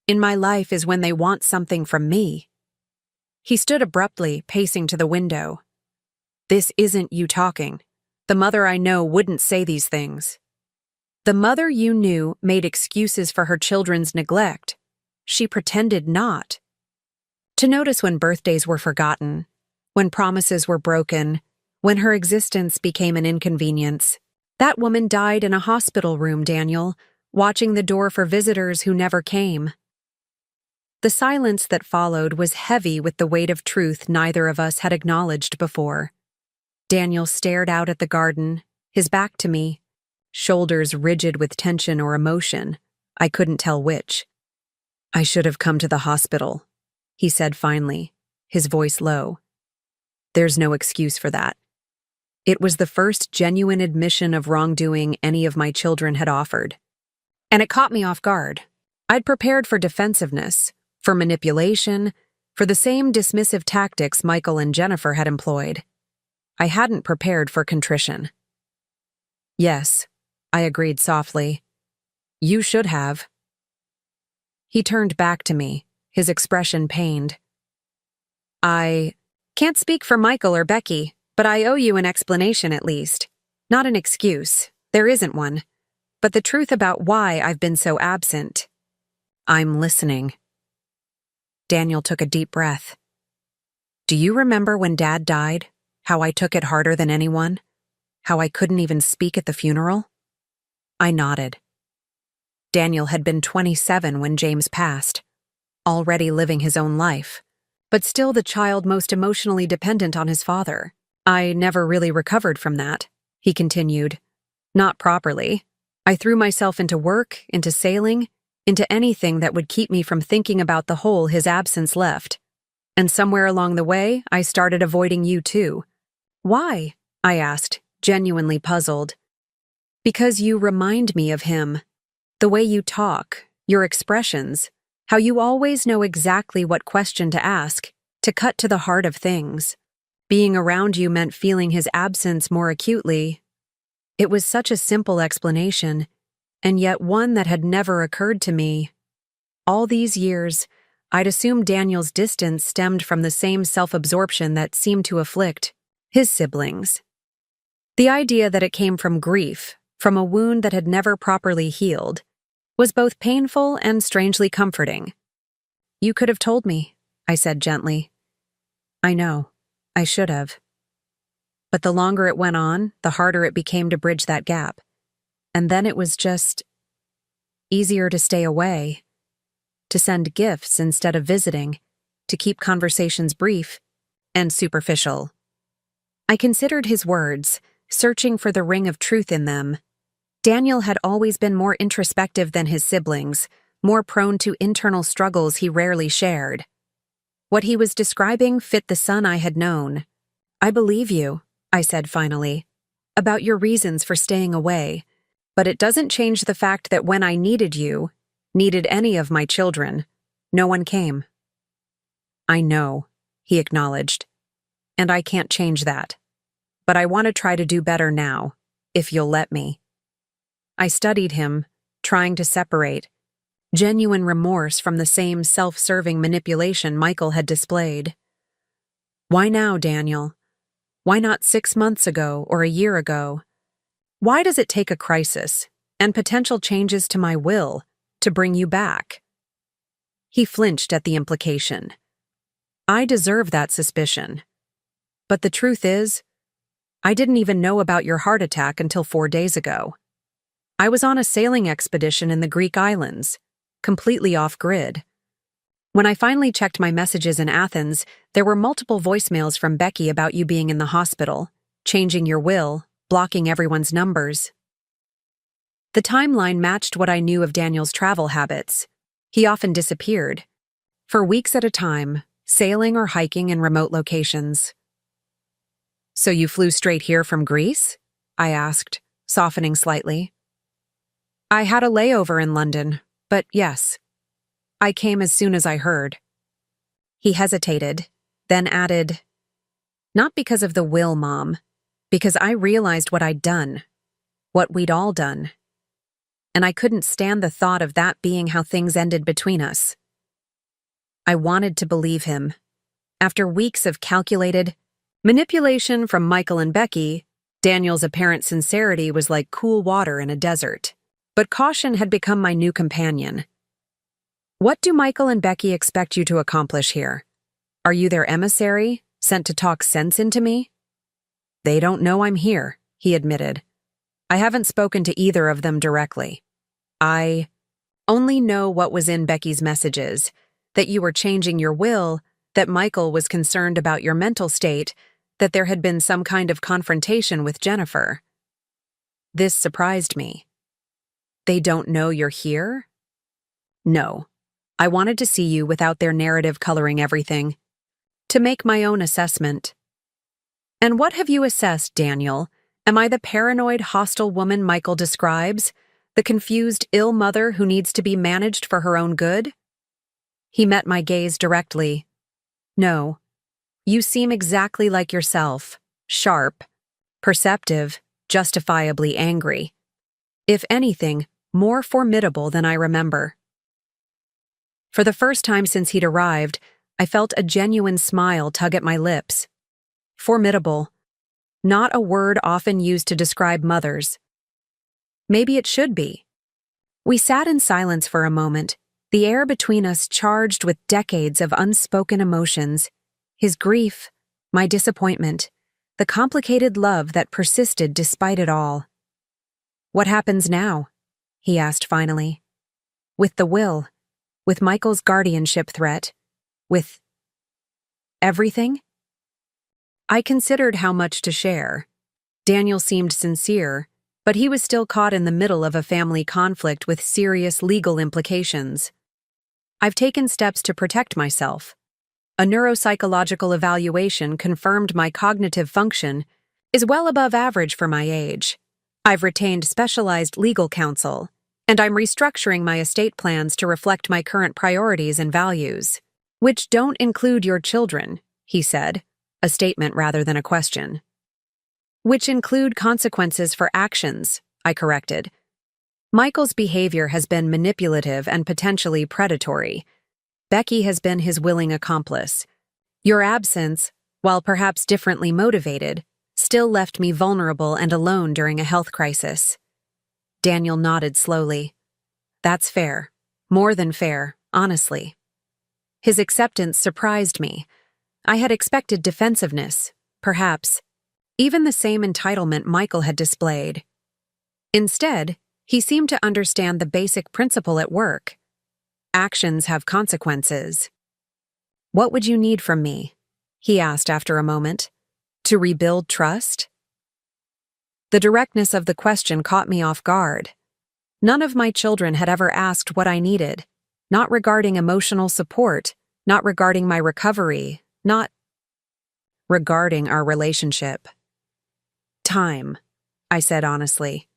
in my life is when they want something from me." He stood abruptly, pacing to the window. "This isn't you talking. The mother I know wouldn't say these things." "The mother you knew made excuses for her children's neglect. She pretended not to notice when birthdays were forgotten, when promises were broken, when her existence became an inconvenience. That woman died in a hospital room, Daniel, watching the door for visitors who never came." The silence that followed was heavy with the weight of truth neither of us had acknowledged before. Daniel stared out at the garden, his back to me, shoulders rigid with tension or emotion. I couldn't tell which. "I should have come to the hospital," he said finally, his voice low. "There's no excuse for that." It was the first genuine admission of wrongdoing any of my children had offered. And it caught me off guard. I'd prepared for defensiveness, for manipulation, for the same dismissive tactics Michael and Jennifer had employed. I hadn't prepared for contrition. "Yes," I agreed softly. "You should have." He turned back to me, his expression pained. "I can't speak for Michael or Becky, but I owe you an explanation at least. Not an excuse. There isn't one. But the truth about why I've been so absent." "I'm listening." Daniel took a deep breath. "Do you remember when Dad died? How I took it harder than anyone? How I couldn't even speak at the funeral?" I nodded. Daniel had been 27 when James passed, already living his own life, but still the child most emotionally dependent on his father. I never really recovered from that, he continued. Not properly. I threw myself into work, into sailing, into anything that would keep me from thinking about the hole his absence left. And somewhere along the way, I started avoiding you too. Why? I asked, genuinely puzzled. Because you remind me of him. The way you talk, your expressions, how you always know exactly what question to ask, to cut to the heart of things. Being around you meant feeling his absence more acutely. It was such a simple explanation, and yet one that had never occurred to me. All these years, I'd assumed Daniel's distance stemmed from the same self-absorption that seemed to afflict his siblings. The idea that it came from grief, from a wound that had never properly healed, was both painful and strangely comforting. You could have told me, I said gently. I know, I should have. But the longer it went on, the harder it became to bridge that gap. And then it was just easier to stay away, to send gifts instead of visiting, to keep conversations brief and superficial. I considered his words, searching for the ring of truth in them. Daniel had always been more introspective than his siblings, more prone to internal struggles he rarely shared. What he was describing fit the son I had known. I believe you, I said finally, about your reasons for staying away, but it doesn't change the fact that when I needed you, needed any of my children, no one came. I know, he acknowledged, and I can't change that. But I want to try to do better now, if you'll let me. I studied him, trying to separate genuine remorse from the same self-serving manipulation Michael had displayed. Why now, Daniel? Why not 6 months ago or a year ago? Why does it take a crisis and potential changes to my will to bring you back? He flinched at the implication. I deserve that suspicion. But the truth is, I didn't even know about your heart attack until 4 days ago. I was on a sailing expedition in the Greek islands, completely off-grid. When I finally checked my messages in Athens, there were multiple voicemails from Becky about you being in the hospital, changing your will, blocking everyone's numbers. The timeline matched what I knew of Daniel's travel habits. He often disappeared, for weeks at a time, sailing or hiking in remote locations. So you flew straight here from Greece? I asked, softening slightly. I had a layover in London, but yes, I came as soon as I heard. He hesitated, then added, not because of the will, Mom, because I realized what I'd done, what we'd all done. And I couldn't stand the thought of that being how things ended between us. I wanted to believe him. After weeks of calculated manipulation from Michael and Becky, Daniel's apparent sincerity was like cool water in a desert. But caution had become my new companion. What do Michael and Becky expect you to accomplish here? Are you their emissary, sent to talk sense into me? They don't know I'm here, he admitted. I haven't spoken to either of them directly. I only know what was in Becky's messages, that you were changing your will, that Michael was concerned about your mental state, that there had been some kind of confrontation with Jennifer. This surprised me. They don't know you're here? No. I wanted to see you without their narrative coloring everything. To make my own assessment. And what have you assessed, Daniel? Am I the paranoid, hostile woman Michael describes? The confused, ill mother who needs to be managed for her own good? He met my gaze directly. No. You seem exactly like yourself. Sharp. Perceptive. Justifiably angry. If anything, more formidable than I remember. For the first time since he'd arrived, I felt a genuine smile tug at my lips. Formidable. Not a word often used to describe mothers. Maybe it should be. We sat in silence for a moment, the air between us charged with decades of unspoken emotions, his grief, my disappointment, the complicated love that persisted despite it all. What happens now? He asked finally. With the will, with Michael's guardianship threat, with everything? I considered how much to share. Daniel seemed sincere, but he was still caught in the middle of a family conflict with serious legal implications. I've taken steps to protect myself. A neuropsychological evaluation confirmed my cognitive function is well above average for my age. I've retained specialized legal counsel, and I'm restructuring my estate plans to reflect my current priorities and values, which don't include your children, he said, a statement rather than a question. Which include consequences for actions, I corrected. Michael's behavior has been manipulative and potentially predatory. Becky has been his willing accomplice. Your absence, while perhaps differently motivated, still left me vulnerable and alone during a health crisis. Daniel nodded slowly. That's fair. More than fair, honestly. His acceptance surprised me. I had expected defensiveness, perhaps, even the same entitlement Michael had displayed. Instead, he seemed to understand the basic principle at work. Actions have consequences. What would you need from me? He asked after a moment. To rebuild trust? The directness of the question caught me off guard. None of my children had ever asked what I needed, not regarding emotional support, not regarding my recovery, not regarding our relationship. Time, I said honestly.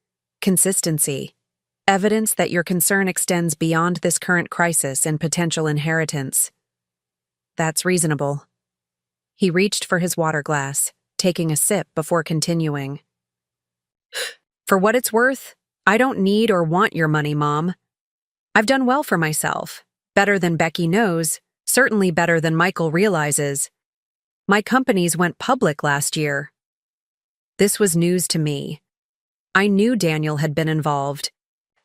Consistency. Evidence that your concern extends beyond this current crisis and potential inheritance. That's reasonable. He reached for his water glass, taking a sip before continuing. For what it's worth, I don't need or want your money, Mom. I've done well for myself, better than Becky knows, certainly better than Michael realizes. My companies went public last year. This was news to me. I knew Daniel had been involved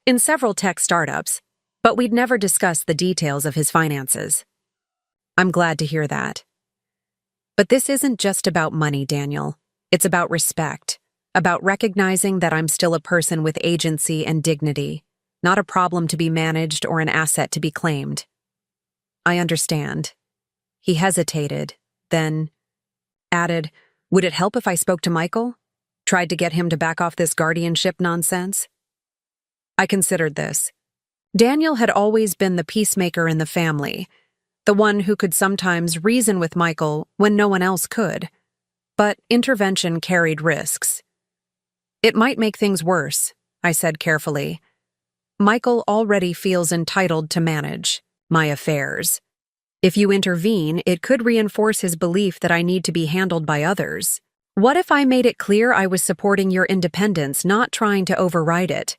in several tech startups, but we'd never discussed the details of his finances. I'm glad to hear that. But this isn't just about money, Daniel. It's about respect, about recognizing that I'm still a person with agency and dignity, not a problem to be managed or an asset to be claimed. I understand. He hesitated, then added, would it help if I spoke to Michael? Tried to get him to back off this guardianship nonsense? I considered this. Daniel had always been the peacemaker in the family, the one who could sometimes reason with Michael when no one else could. But intervention carried risks. It might make things worse, I said carefully. Michael already feels entitled to manage my affairs. If you intervene, it could reinforce his belief that I need to be handled by others. What if I made it clear I was supporting your independence, not trying to override it?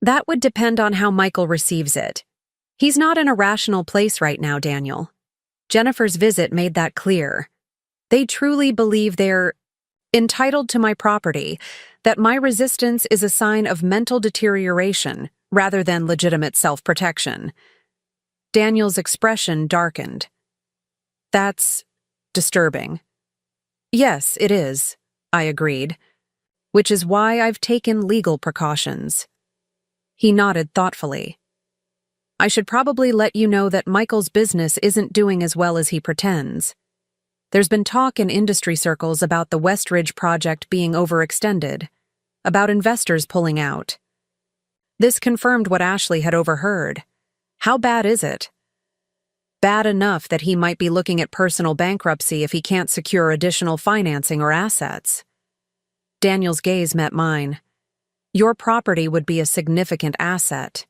That would depend on how Michael receives it. He's not in a rational place right now, Daniel. Jennifer's visit made that clear. They truly believe they're entitled to my property, that my resistance is a sign of mental deterioration rather than legitimate self-protection. Daniel's expression darkened. That's disturbing. Yes, it is, I agreed, which is why I've taken legal precautions. He nodded thoughtfully. I should probably let you know that Michael's business isn't doing as well as he pretends. There's been talk in industry circles about the Westridge project being overextended, about investors pulling out. This confirmed what Ashley had overheard. How bad is it? Bad enough that he might be looking at personal bankruptcy if he can't secure additional financing or assets. Daniel's gaze met mine. Your property would be a significant asset,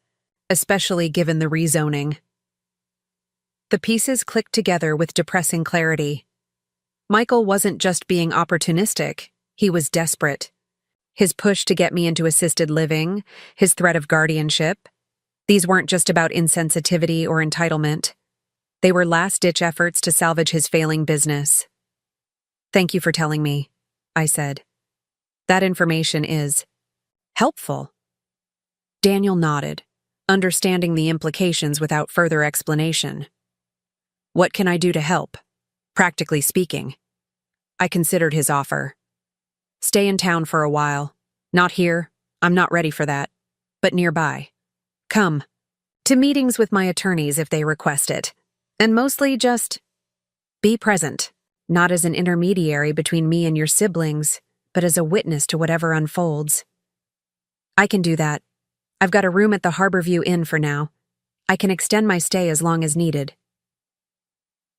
especially given the rezoning. The pieces clicked together with depressing clarity. Michael wasn't just being opportunistic, he was desperate. His push to get me into assisted living, his threat of guardianship, these weren't just about insensitivity or entitlement. They were last-ditch efforts to salvage his failing business. Thank you for telling me, I said. That information is helpful. Daniel nodded, understanding the implications without further explanation. What can I do to help? Practically speaking. I considered his offer. Stay in town for a while. Not here, I'm not ready for that. But nearby. Come. To meetings with my attorneys if they request it. And mostly just be present. Not as an intermediary between me and your siblings, but as a witness to whatever unfolds. I can do that. I've got a room at the Harborview Inn for now. I can extend my stay as long as needed.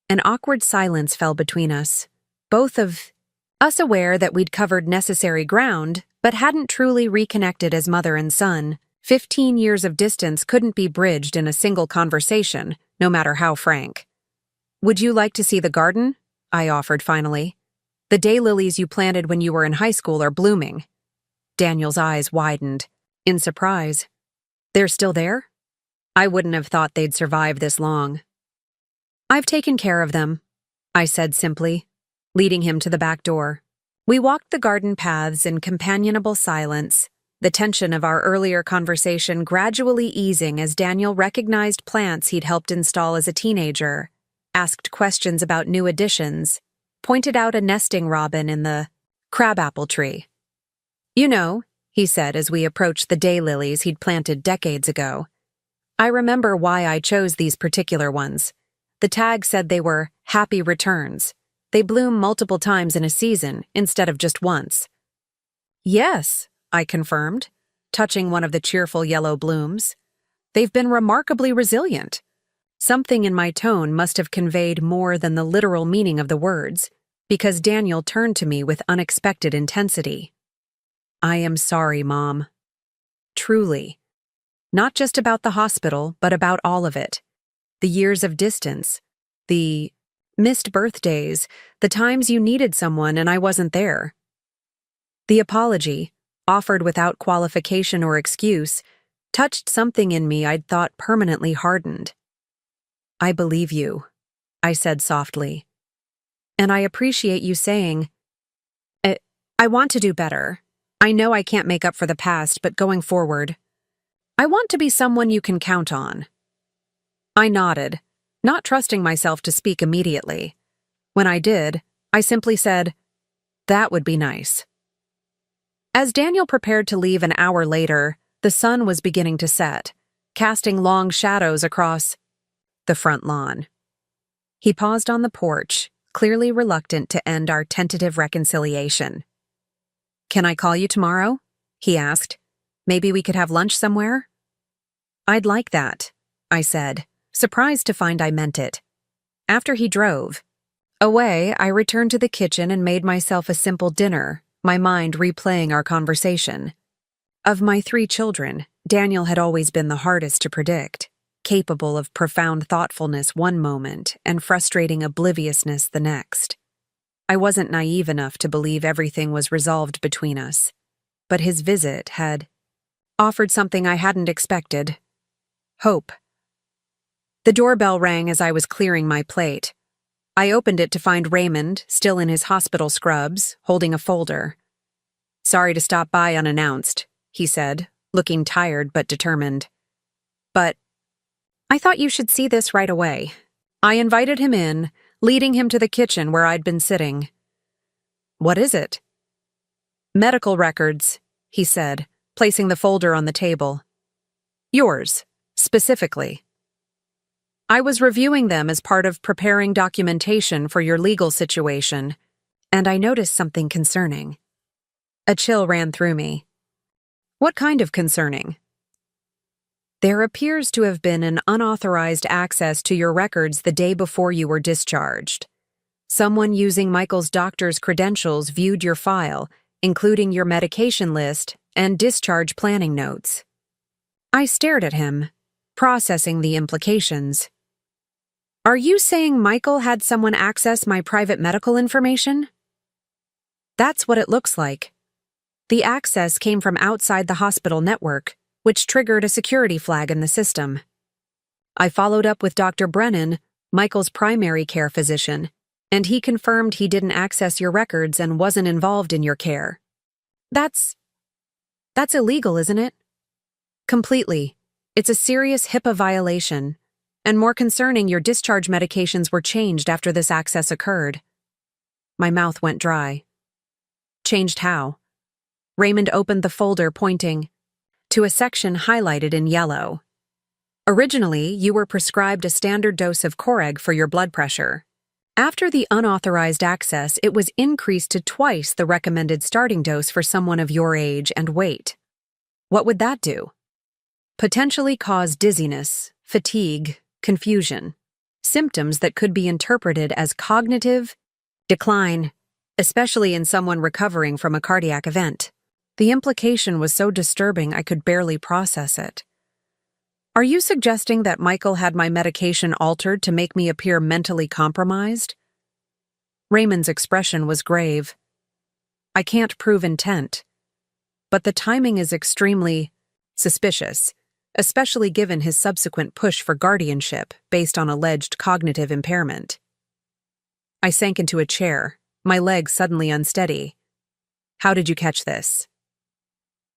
An awkward silence fell between us, both of us aware that we'd covered necessary ground, but hadn't truly reconnected as mother and son. 15 years of distance couldn't be bridged in a single conversation, no matter how frank. Would you like to see the garden? I offered finally. The daylilies you planted when you were in high school are blooming. Daniel's eyes widened, in surprise. They're still there? I wouldn't have thought they'd survive this long. I've taken care of them, I said simply, leading him to the back door. We walked the garden paths in companionable silence, the tension of our earlier conversation gradually easing as Daniel recognized plants he'd helped install as a teenager, asked questions about new additions, pointed out a nesting robin in the crabapple tree. You know, he said as we approached the daylilies he'd planted decades ago. I remember why I chose these particular ones. The tag said they were happy returns. They bloom multiple times in a season instead of just once. Yes, I confirmed, touching one of the cheerful yellow blooms. They've been remarkably resilient. Something in my tone must have conveyed more than the literal meaning of the words, because Daniel turned to me with unexpected intensity. I am sorry, Mom. Truly. Not just about the hospital, but about all of it. The years of distance, the missed birthdays, the times you needed someone and I wasn't there. The apology, offered without qualification or excuse, touched something in me I'd thought permanently hardened. I believe you, I said softly. And I appreciate you saying, I want to do better. I know I can't make up for the past, but going forward, I want to be someone you can count on. I nodded, not trusting myself to speak immediately. When I did, I simply said, that would be nice. As Daniel prepared to leave an hour later, the sun was beginning to set, casting long shadows across the front lawn. He paused on the porch, clearly reluctant to end our tentative reconciliation. Can I call you tomorrow? He asked. Maybe we could have lunch somewhere? I'd like that, I said, surprised to find I meant it. After he drove away, I returned to the kitchen and made myself a simple dinner, my mind replaying our conversation. Of my 3 children, Daniel had always been the hardest to predict, capable of profound thoughtfulness one moment and frustrating obliviousness the next. I wasn't naive enough to believe everything was resolved between us, but his visit had offered something I hadn't expected. Hope. The doorbell rang as I was clearing my plate. I opened it to find Raymond, still in his hospital scrubs, holding a folder. Sorry to stop by unannounced, he said, looking tired but determined. But I thought you should see this right away. I invited him in, leading him to the kitchen where I'd been sitting. What is it? Medical records, he said, placing the folder on the table. Yours, specifically. I was reviewing them as part of preparing documentation for your legal situation, and I noticed something concerning. A chill ran through me. What kind of concerning? There appears to have been an unauthorized access to your records the day before you were discharged. Someone using Michael's doctor's credentials viewed your file, including your medication list and discharge planning notes. I stared at him, processing the implications. Are you saying Michael had someone access my private medical information? That's what it looks like. The access came from outside the hospital network, which triggered a security flag in the system. I followed up with Dr. Brennan, Michael's primary care physician, and he confirmed he didn't access your records and wasn't involved in your care. That's illegal, isn't it? Completely. It's a serious HIPAA violation. And more concerning, your discharge medications were changed after this access occurred. My mouth went dry. Changed how? Raymond opened the folder, pointing. to a section highlighted in yellow. Originally, you were prescribed a standard dose of Coreg for your blood pressure. After the unauthorized access, it was increased to twice the recommended starting dose for someone of your age and weight. What would that do? Potentially cause dizziness, fatigue, confusion, symptoms that could be interpreted as cognitive decline, especially in someone recovering from a cardiac event. The implication was so disturbing I could barely process it. Are you suggesting that Michael had my medication altered to make me appear mentally compromised? Raymond's expression was grave. I can't prove intent, but the timing is extremely suspicious, especially given his subsequent push for guardianship based on alleged cognitive impairment. I sank into a chair, my legs suddenly unsteady. How did you catch this?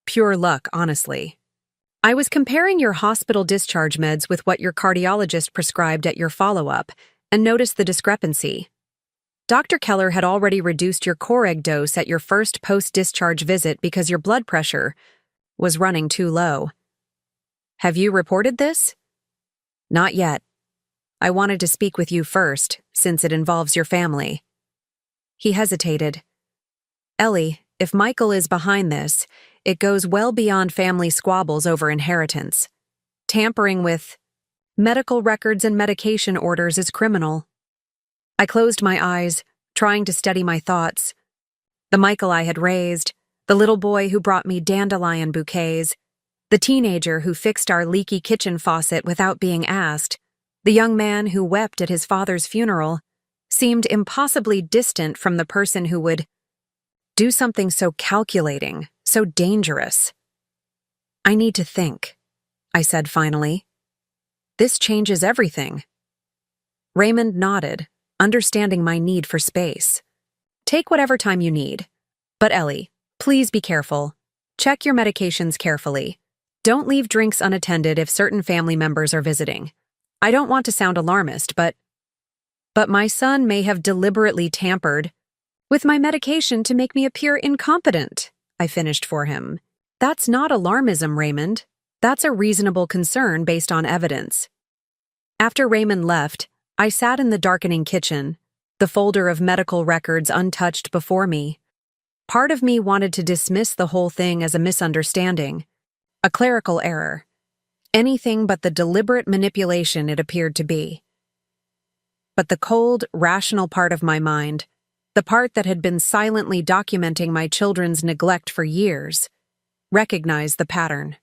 Pure luck, honestly. I was comparing your hospital discharge meds with what your cardiologist prescribed at your follow-up and noticed the discrepancy. Dr. Keller had already reduced your Coreg dose at your first post-discharge visit because your blood pressure was running too low. Have you reported this? Not yet. I wanted to speak with you first, since it involves your family. He hesitated. Ellie, if Michael is behind this, it goes well beyond family squabbles over inheritance. Tampering with medical records and medication orders is criminal. I closed my eyes, trying to steady my thoughts. The Michael I had raised, the little boy who brought me dandelion bouquets, the teenager who fixed our leaky kitchen faucet without being asked, the young man who wept at his father's funeral, seemed impossibly distant from the person who would do something so calculating, so dangerous. I need to think, I said finally. This changes everything. Raymond nodded, understanding my need for space. Take whatever time you need. But Ellie, please be careful. Check your medications carefully. Don't leave drinks unattended if certain family members are visiting. I don't want to sound alarmist, but my son may have deliberately tampered with my medication to make me appear incompetent, I finished for him. That's not alarmism, Raymond. That's a reasonable concern based on evidence. After Raymond left, I sat in the darkening kitchen, the folder of medical records untouched before me. Part of me wanted to dismiss the whole thing as a misunderstanding, a clerical error, anything but the deliberate manipulation it appeared to be. But the cold, rational part of my mind, the part that had been silently documenting my children's neglect for years, recognized the pattern.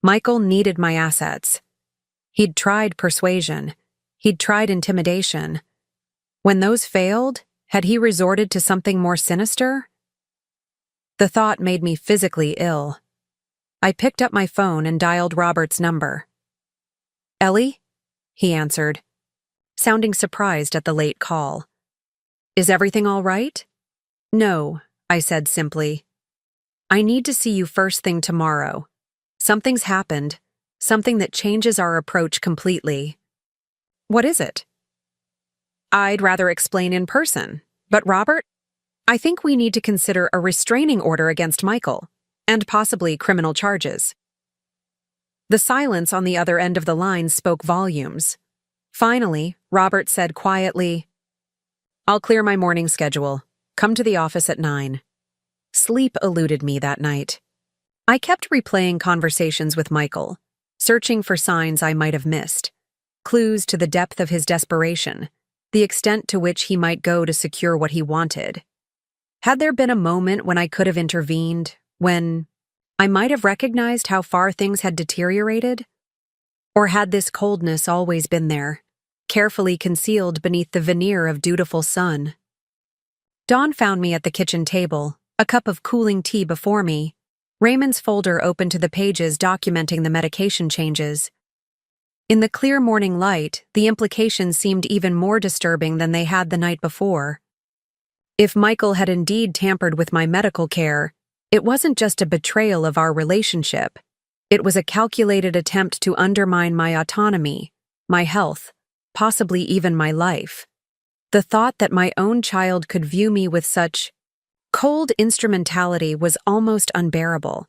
Michael needed my assets. He'd tried persuasion. He'd tried intimidation. When those failed, had he resorted to something more sinister? The thought made me physically ill. I picked up my phone and dialed Robert's number. Ellie? He answered, sounding surprised at the late call. Is everything all right? No, I said simply. I need to see you first thing tomorrow. Something's happened, something that changes our approach completely. What is it? I'd rather explain in person, but Robert, I think we need to consider a restraining order against Michael, and possibly criminal charges. The silence on the other end of the line spoke volumes. Finally, Robert said quietly, I'll clear my morning schedule. Come to the office at 9. Sleep eluded me that night. I kept replaying conversations with Michael, searching for signs I might have missed, clues to the depth of his desperation, the extent to which he might go to secure what he wanted. Had there been a moment when I could have intervened, when I might have recognized how far things had deteriorated? Or had this coldness always been there, carefully concealed beneath the veneer of dutiful son? Dawn found me at the kitchen table, a cup of cooling tea before me, Raymond's folder open to the pages documenting the medication changes. In the clear morning light, the implications seemed even more disturbing than they had the night before. If Michael had indeed tampered with my medical care, it wasn't just a betrayal of our relationship. It was a calculated attempt to undermine my autonomy, my health, possibly even my life. The thought that my own child could view me with such cold instrumentality was almost unbearable.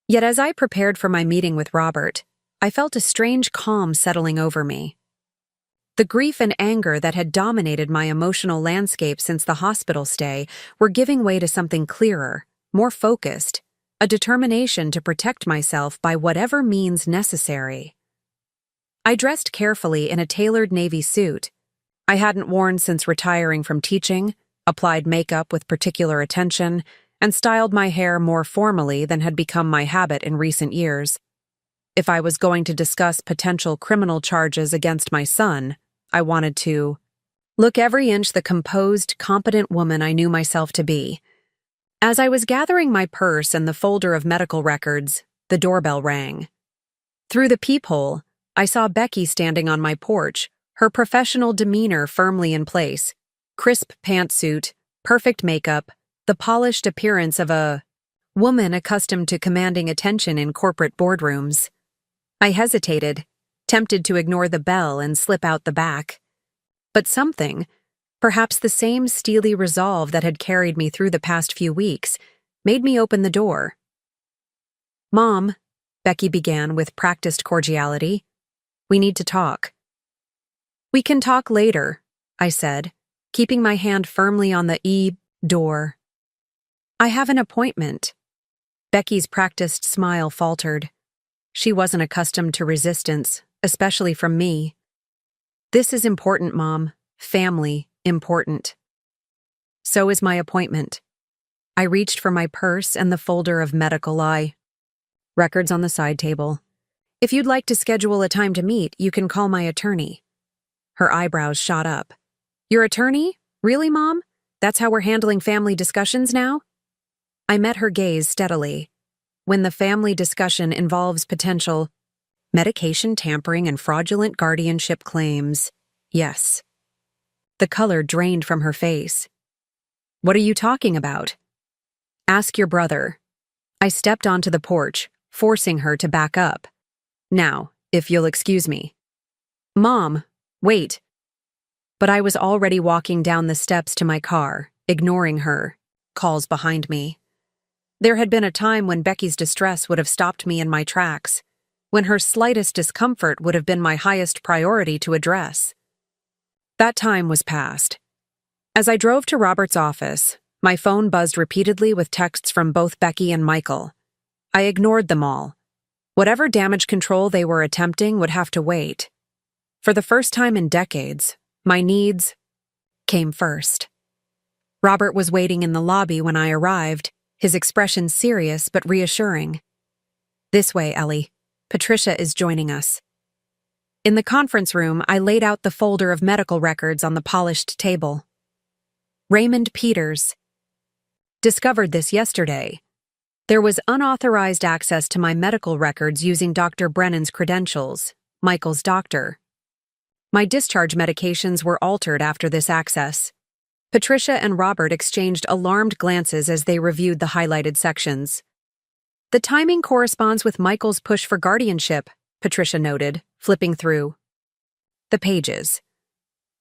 Yet as I prepared for my meeting with Robert, I felt a strange calm settling over me. The grief and anger that had dominated my emotional landscape since the hospital stay were giving way to something clearer, more focused, a determination to protect myself by whatever means necessary. I dressed carefully in a tailored navy suit I hadn't worn since retiring from teaching, applied makeup with particular attention, and styled my hair more formally than had become my habit in recent years. If I was going to discuss potential criminal charges against my son, I wanted to look every inch the composed, competent woman I knew myself to be. As I was gathering my purse and the folder of medical records, the doorbell rang. Through the peephole, I saw Becky standing on my porch, her professional demeanor firmly in place, crisp pantsuit, perfect makeup, the polished appearance of a woman accustomed to commanding attention in corporate boardrooms. I hesitated, tempted to ignore the bell and slip out the back. But something, perhaps the same steely resolve that had carried me through the past few weeks, made me open the door. "Mom," Becky began with practiced cordiality, "we need to talk." "We can talk later," I said, keeping my hand firmly on the door. "I have an appointment." Becky's practiced smile faltered. She wasn't accustomed to resistance, especially from me. "This is important, Mom. Family important." "So is my appointment." I reached for my purse and the folder of medical records on the side table. "If you'd like to schedule a time to meet, you can call my attorney." Her eyebrows shot up. "Your attorney? Really, Mom? That's how we're handling family discussions now?" I met her gaze steadily. When the family discussion involves potential medication tampering and fraudulent guardianship claims, yes. The color drained from her face. "What are you talking about?" "Ask your brother." I stepped onto the porch, forcing her to back up. "Now, if you'll excuse me." "Mom, wait." But I was already walking down the steps to my car, ignoring her calls behind me. There had been a time when Becky's distress would have stopped me in my tracks, when her slightest discomfort would have been my highest priority to address. That time was past. As I drove to Robert's office, my phone buzzed repeatedly with texts from both Becky and Michael. I ignored them all. Whatever damage control they were attempting would have to wait. For the first time in decades, my needs came first. Robert was waiting in the lobby when I arrived, his expression serious but reassuring. "This way, Ellie. Patricia is joining us." In the conference room, I laid out the folder of medical records on the polished table. Raymond Peters. Discovered this yesterday. There was unauthorized access to my medical records using Dr. Brennan's credentials, Michael's doctor. My discharge medications were altered after this access. Patricia and Robert exchanged alarmed glances as they reviewed the highlighted sections. "The timing corresponds with Michael's push for guardianship," Patricia noted, flipping through the pages.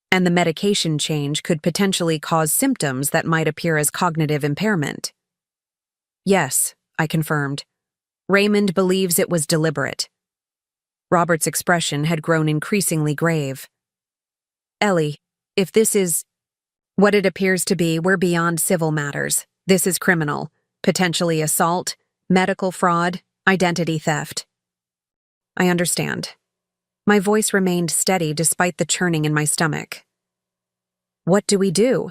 "And the medication change could potentially cause symptoms that might appear as cognitive impairment." "Yes," I confirmed. "Raymond believes it was deliberate." Robert's expression had grown increasingly grave. "Ellie, if this is what it appears to be, we're beyond civil matters. This is criminal, potentially assault, medical fraud, identity theft." "I understand." My voice remained steady despite the churning in my stomach. "What do we do?"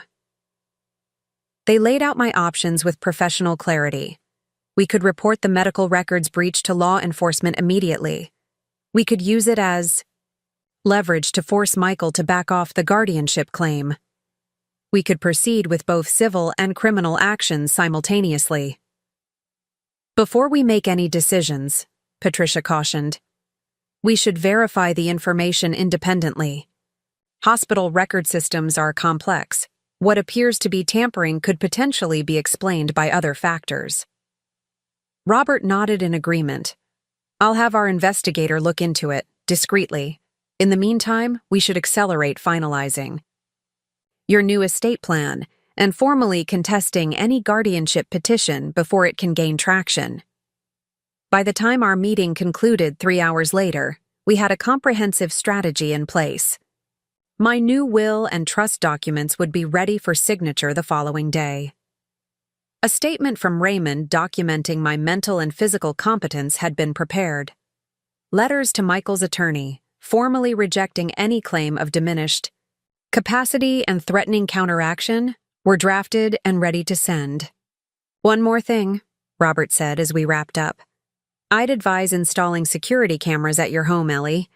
They laid out my options with professional clarity. We could report the medical records breach to law enforcement immediately. We could use it as leverage to force Michael to back off the guardianship claim. We could proceed with both civil and criminal actions simultaneously. "Before we make any decisions," Patricia cautioned, "we should verify the information independently. Hospital record systems are complex. What appears to be tampering could potentially be explained by other factors." Robert nodded in agreement. "I'll have our investigator look into it, discreetly. In the meantime, we should accelerate finalizing your new estate plan and formally contesting any guardianship petition before it can gain traction." By the time our meeting concluded 3 hours later, we had a comprehensive strategy in place. My new will and trust documents would be ready for signature the following day. A statement from Raymond documenting my mental and physical competence had been prepared. Letters to Michael's attorney, formally rejecting any claim of diminished capacity and threatening counteraction, were drafted and ready to send. "One more thing," Robert said as we wrapped up. "I'd advise installing security cameras at your home, Ellie.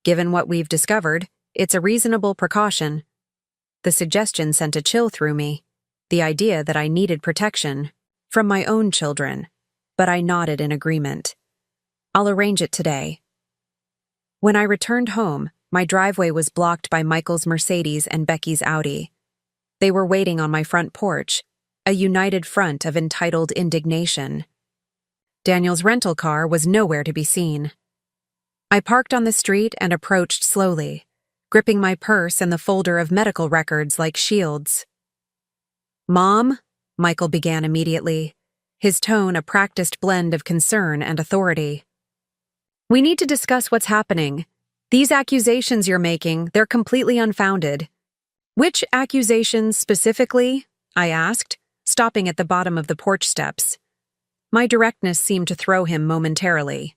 Given what we've discovered, it's a reasonable precaution." The suggestion sent a chill through me, the idea that I needed protection from my own children, but I nodded in agreement. "I'll arrange it today." When I returned home, my driveway was blocked by Michael's Mercedes and Becky's Audi. They were waiting on my front porch, a united front of entitled indignation. Daniel's rental car was nowhere to be seen. I parked on the street and approached slowly, gripping my purse and the folder of medical records like shields. "Mom," Michael began immediately, his tone a practiced blend of concern and authority. "We need to discuss what's happening. These accusations you're making, they're completely unfounded." "Which accusations specifically?" I asked, stopping at the bottom of the porch steps. My directness seemed to throw him momentarily.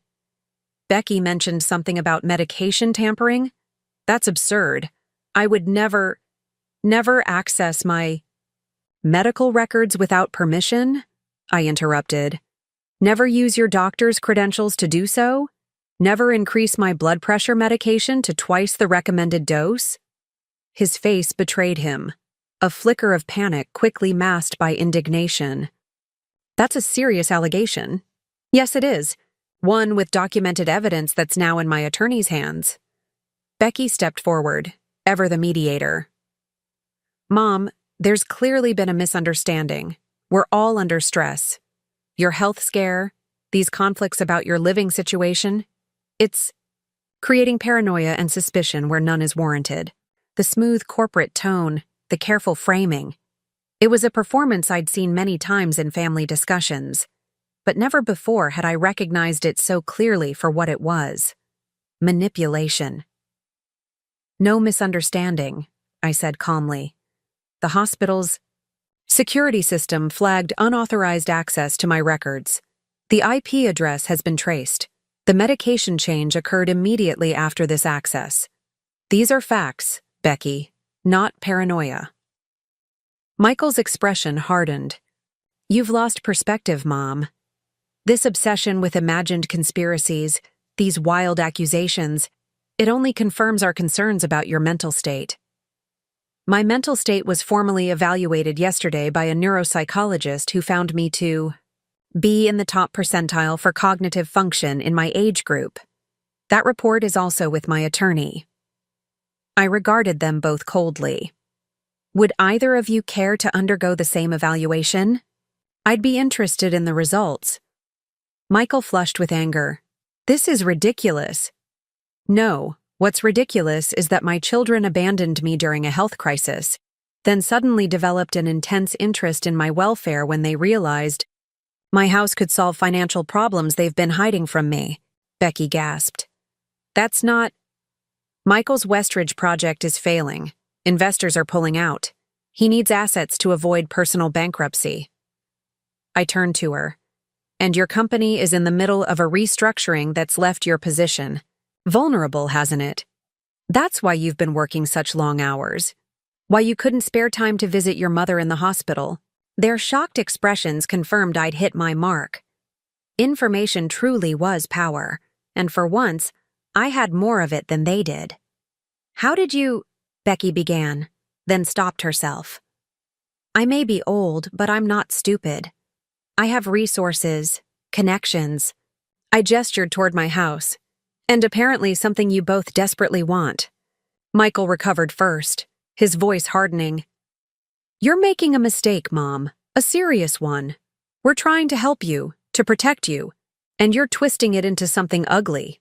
"Becky mentioned something about medication tampering? That's absurd. I would never access my medical records without permission," I interrupted. "Never use your doctor's credentials to do so? Never increase my blood pressure medication to twice the recommended dose?" His face betrayed him, a flicker of panic quickly masked by indignation. "That's a serious allegation." "Yes, it is. One with documented evidence that's now in my attorney's hands." Becky stepped forward, ever the mediator. "Mom, there's clearly been a misunderstanding. We're all under stress. Your health scare, these conflicts about your living situation, it's creating paranoia and suspicion where none is warranted." The smooth corporate tone, the careful framing. It was a performance I'd seen many times in family discussions, but never before had I recognized it so clearly for what it was. Manipulation. "No misunderstanding," I said calmly. "The hospital's security system flagged unauthorized access to my records. The IP address has been traced. The medication change occurred immediately after this access. These are facts, Becky, not paranoia." Michael's expression hardened. "You've lost perspective, Mom. This obsession with imagined conspiracies, these wild accusations, it only confirms our concerns about your mental state." "My mental state was formally evaluated yesterday by a neuropsychologist who found me to be in the top percentile for cognitive function in my age group. That report is also with my attorney." I regarded them both coldly. "Would either of you care to undergo the same evaluation? I'd be interested in the results." Michael flushed with anger. "This is ridiculous." "No, what's ridiculous is that my children abandoned me during a health crisis, then suddenly developed an intense interest in my welfare when they realized my house could solve financial problems they've been hiding from me," Becky gasped. "That's not—" "Michael's Westridge project is failing. Investors are pulling out. He needs assets to avoid personal bankruptcy." I turned to her. "And your company is in the middle of a restructuring that's left your position vulnerable, hasn't it? That's why you've been working such long hours. Why you couldn't spare time to visit your mother in the hospital." Their shocked expressions confirmed I'd hit my mark. Information truly was power, and for once, I had more of it than they did. "How did you—" Becky began, then stopped herself. "I may be old, but I'm not stupid. I have resources, connections." I gestured toward my house, "and apparently something you both desperately want." Michael recovered first, his voice hardening. "You're making a mistake, Mom, a serious one. We're trying to help you, to protect you, and you're twisting it into something ugly.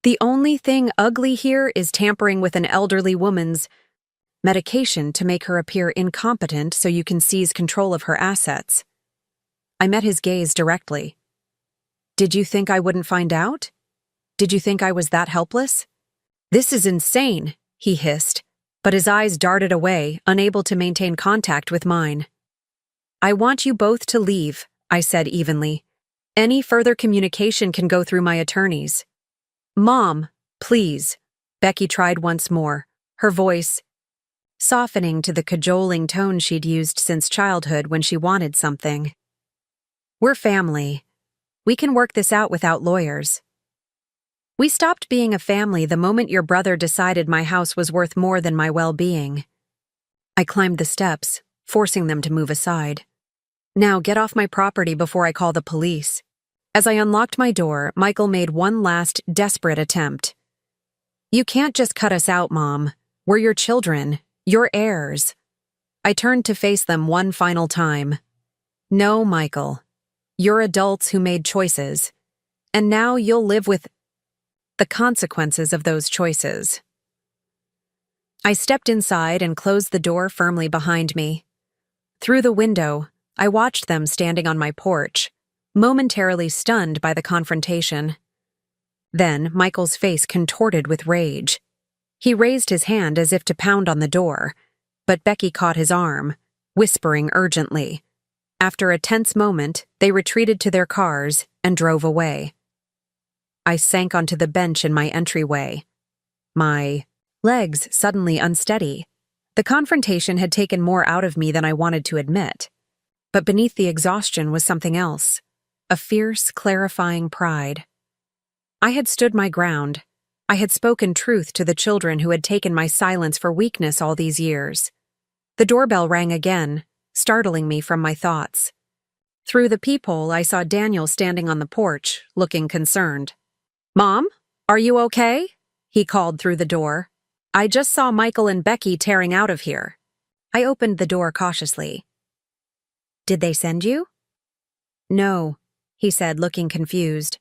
The only thing ugly here is tampering with an elderly woman's medication to make her appear incompetent so you can seize control of her assets." I met his gaze directly. Did you think I wouldn't find out? Did you think I was that helpless? This is insane, he hissed, but his eyes darted away, unable to maintain contact with mine. I want you both to leave, I said evenly. Any further communication can go through my attorneys. Mom, please, Becky tried once more, her voice softening to the cajoling tone she'd used since childhood when she wanted something. We're family. We can work this out without lawyers. We stopped being a family the moment your brother decided my house was worth more than my well-being. I climbed the steps, forcing them to move aside. Now get off my property before I call the police. As I unlocked my door, Michael made one last desperate attempt. You can't just cut us out, Mom. We're your children, your heirs. I turned to face them one final time. No, Michael. You're adults who made choices, and now you'll live with the consequences of those choices. I stepped inside and closed the door firmly behind me. Through the window, I watched them standing on my porch, momentarily stunned by the confrontation. Then Michael's face contorted with rage. He raised his hand as if to pound on the door, but Becky caught his arm, whispering urgently. After a tense moment, they retreated to their cars and drove away. I sank onto the bench in my entryway, my legs suddenly unsteady. The confrontation had taken more out of me than I wanted to admit. But beneath the exhaustion was something else, a fierce, clarifying pride. I had stood my ground. I had spoken truth to the children who had taken my silence for weakness all these years. The doorbell rang again, startling me from my thoughts. Through the peephole, I saw Daniel standing on the porch, looking concerned. Mom, are you okay? He called through the door. I just saw Michael and Becky tearing out of here. I opened the door cautiously. Did they send you? No, he said, looking confused.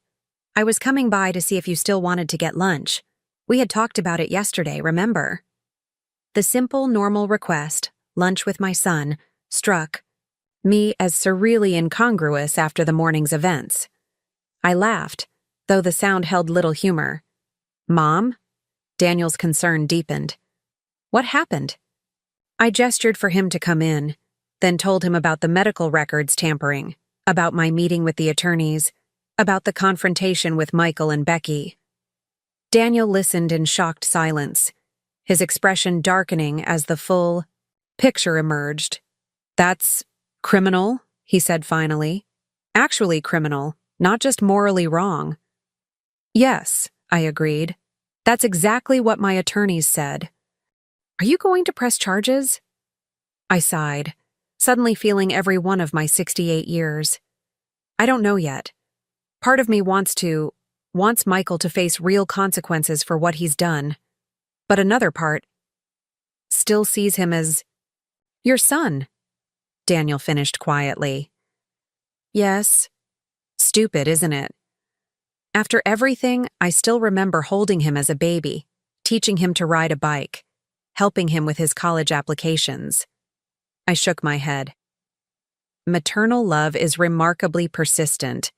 I was coming by to see if you still wanted to get lunch. We had talked about it yesterday, remember? The simple, normal request, lunch with my son, struck me as surreally incongruous after the morning's events. I laughed, though the sound held little humor. Mom? Daniel's concern deepened. What happened? I gestured for him to come in, then told him about the medical records tampering, about my meeting with the attorneys, about the confrontation with Michael and Becky. Daniel listened in shocked silence, his expression darkening as the full picture emerged. That's criminal, he said finally. Actually criminal, not just morally wrong. Yes, I agreed. That's exactly what my attorneys said. Are you going to press charges? I sighed, suddenly feeling every one of my 68 years. I don't know yet. Part of me wants Michael to face real consequences for what he's done. But another part still sees him as your son, Daniel finished quietly. Yes. Stupid, isn't it? After everything, I still remember holding him as a baby, teaching him to ride a bike, helping him with his college applications. I shook my head. Maternal love is remarkably persistent,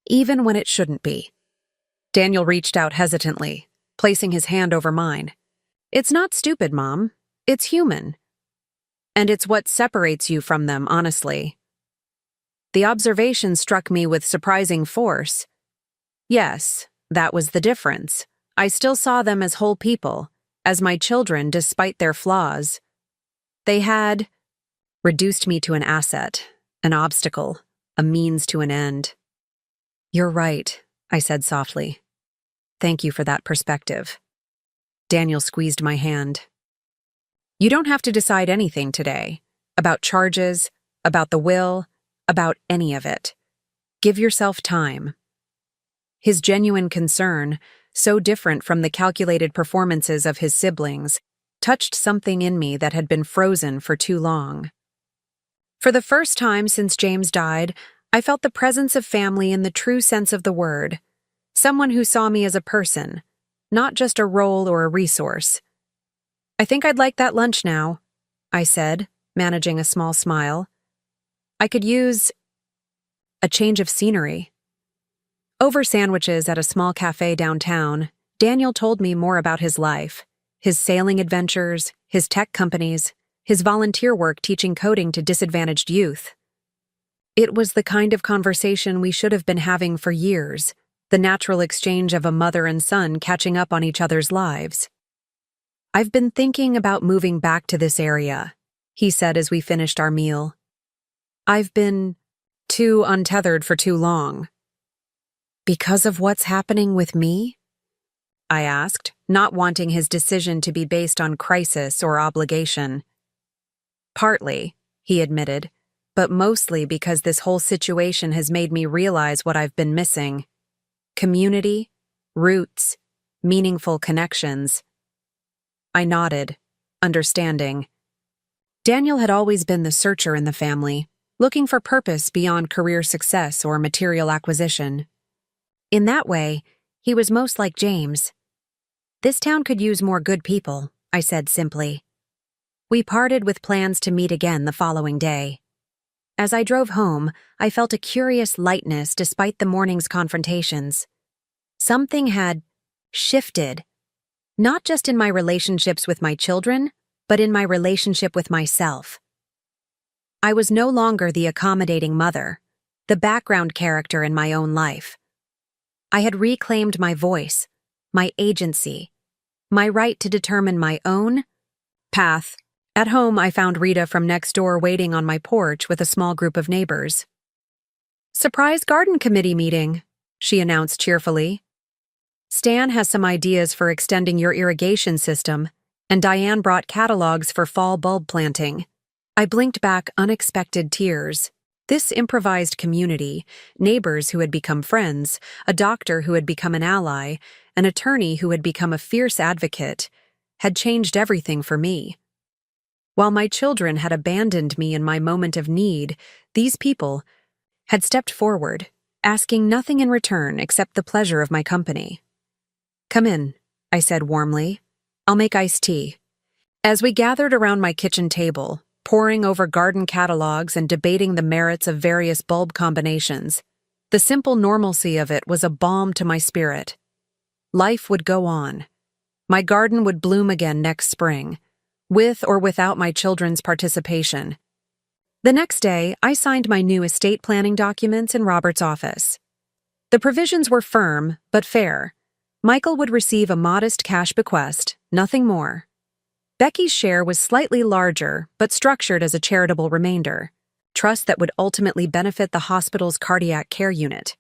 even when it shouldn't be. Daniel reached out hesitantly, placing his hand over mine. It's not stupid, Mom. It's human. And it's what separates you from them, honestly. The observation struck me with surprising force. Yes, that was the difference. I still saw them as whole people, as my children despite their flaws. They had reduced me to an asset, an obstacle, a means to an end. You're right, I said softly. Thank you for that perspective. Daniel squeezed my hand. You don't have to decide anything today, about charges, about the will, about any of it. Give yourself time. His genuine concern, so different from the calculated performances of his siblings, touched something in me that had been frozen for too long. For the first time since James died, I felt the presence of family in the true sense of the word, someone who saw me as a person, not just a role or a resource. I think I'd like that lunch now, I said, managing a small smile. I could use a change of scenery. Over sandwiches at a small cafe downtown, Daniel told me more about his life, his sailing adventures, his tech companies, his volunteer work teaching coding to disadvantaged youth. It was the kind of conversation we should have been having for years, the natural exchange of a mother and son catching up on each other's lives. "I've been thinking about moving back to this area," he said as we finished our meal. "I've been too untethered for too long." "Because of what's happening with me?" I asked, not wanting his decision to be based on crisis or obligation. "Partly," he admitted, "but mostly because this whole situation has made me realize what I've been missing. Community, roots, meaningful connections." I nodded, understanding. Daniel had always been the searcher in the family, looking for purpose beyond career success or material acquisition. In that way, he was most like James. "This town could use more good people," I said simply. We parted with plans to meet again the following day. As I drove home, I felt a curious lightness despite the morning's confrontations. Something had shifted, not just in my relationships with my children, but in my relationship with myself. I was no longer the accommodating mother, the background character in my own life. I had reclaimed my voice, my agency, my right to determine my own path. At home, I found Rita from next door waiting on my porch with a small group of neighbors. "Surprise garden committee meeting," she announced cheerfully. "Stan has some ideas for extending your irrigation system, and Diane brought catalogs for fall bulb planting." I blinked back unexpected tears. This improvised community, neighbors who had become friends, a doctor who had become an ally, an attorney who had become a fierce advocate, had changed everything for me. While my children had abandoned me in my moment of need, these people had stepped forward, asking nothing in return except the pleasure of my company. "Come in," I said warmly. "I'll make iced tea." As we gathered around my kitchen table, poring over garden catalogs and debating the merits of various bulb combinations, the simple normalcy of it was a balm to my spirit. Life would go on. My garden would bloom again next spring, with or without my children's participation. The next day, I signed my new estate planning documents in Robert's office. The provisions were firm, but fair. Michael would receive a modest cash bequest, nothing more. Becky's share was slightly larger, but structured as a charitable remainder, trust that would ultimately benefit the hospital's cardiac care unit.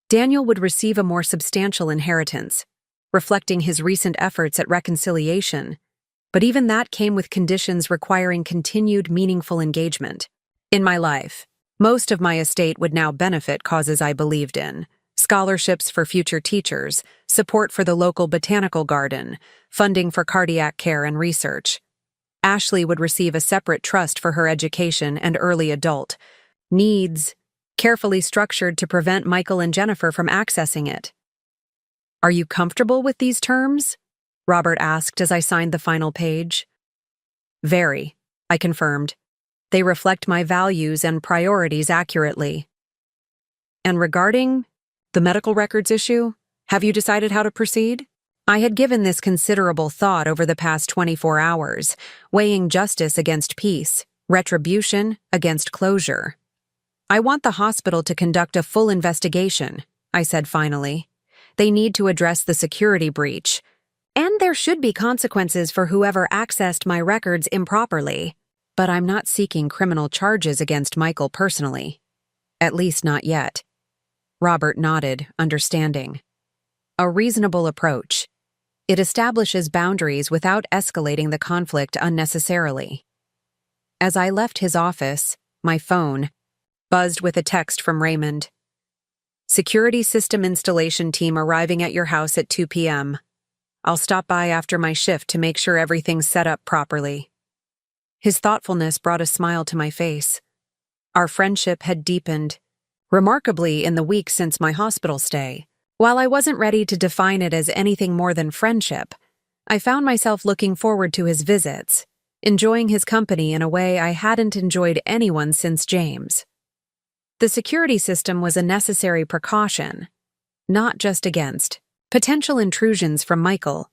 Daniel would receive a more substantial inheritance, reflecting his recent efforts at reconciliation, but even that came with conditions requiring continued meaningful engagement. In my life, most of my estate would now benefit causes I believed in: scholarships for future teachers, support for the local botanical garden, funding for cardiac care and research. Ashley would receive a separate trust for her education and early adult needs, carefully structured to prevent Michael and Jennifer from accessing it. "Are you comfortable with these terms?" Robert asked as I signed the final page. "Very," I confirmed. "They reflect my values and priorities accurately." "And regarding the medical records issue, have you decided how to proceed?" I had given this considerable thought over the past 24 hours, weighing justice against peace, retribution against closure. "I want the hospital to conduct a full investigation," I said finally. "They need to address the security breach, and there should be consequences for whoever accessed my records improperly. But I'm not seeking criminal charges against Michael personally. At least not yet." Robert nodded, understanding. "A reasonable approach. It establishes boundaries without escalating the conflict unnecessarily." As I left his office, my phone buzzed with a text from Raymond. "Security system installation team arriving at your house at 2 p.m. I'll stop by after my shift to make sure everything's set up properly." His thoughtfulness brought a smile to my face. Our friendship had deepened, remarkably in the weeks since my hospital stay. While I wasn't ready to define it as anything more than friendship, I found myself looking forward to his visits, enjoying his company in a way I hadn't enjoyed anyone since James. The security system was a necessary precaution, not just against potential intrusions from Michael,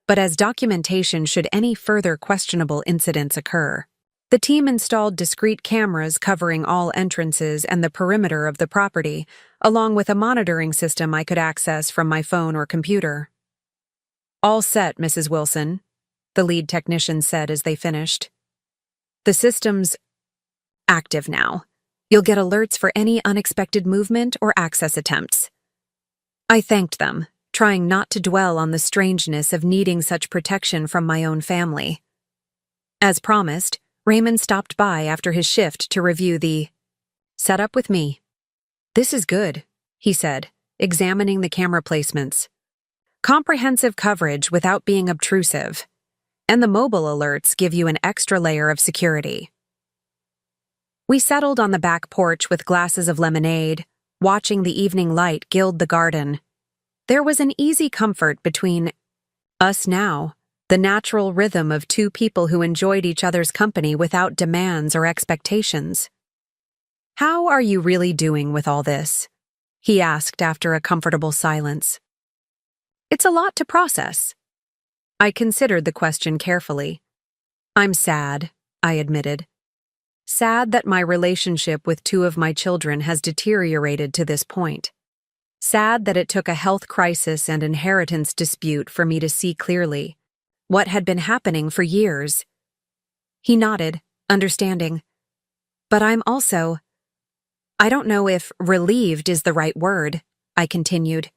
but as documentation should any further questionable incidents occur. The team installed discrete cameras covering all entrances and the perimeter of the property, along with a monitoring system I could access from my phone or computer. "All set, Mrs. Wilson," the lead technician said as they finished. "The system's active now. You'll get alerts for any unexpected movement or access attempts." I thanked them, trying not to dwell on the strangeness of needing such protection from my own family. As promised, Raymond stopped by after his shift to review the setup with me. "This is good," he said, examining the camera placements. "Comprehensive coverage without being obtrusive. And the mobile alerts give you an extra layer of security." We settled on the back porch with glasses of lemonade, watching the evening light gild the garden. There was an easy comfort between us now, the natural rhythm of two people who enjoyed each other's company without demands or expectations. "How are you really doing with all this?" he asked after a comfortable silence. "It's a lot to process." I considered the question carefully. "I'm sad," I admitted. "Sad that my relationship with two of my children has deteriorated to this point. Sad that it took a health crisis and inheritance dispute for me to see clearly what had been happening for years." He nodded, understanding. "But I'm also, I don't know if relieved is the right word," I continued.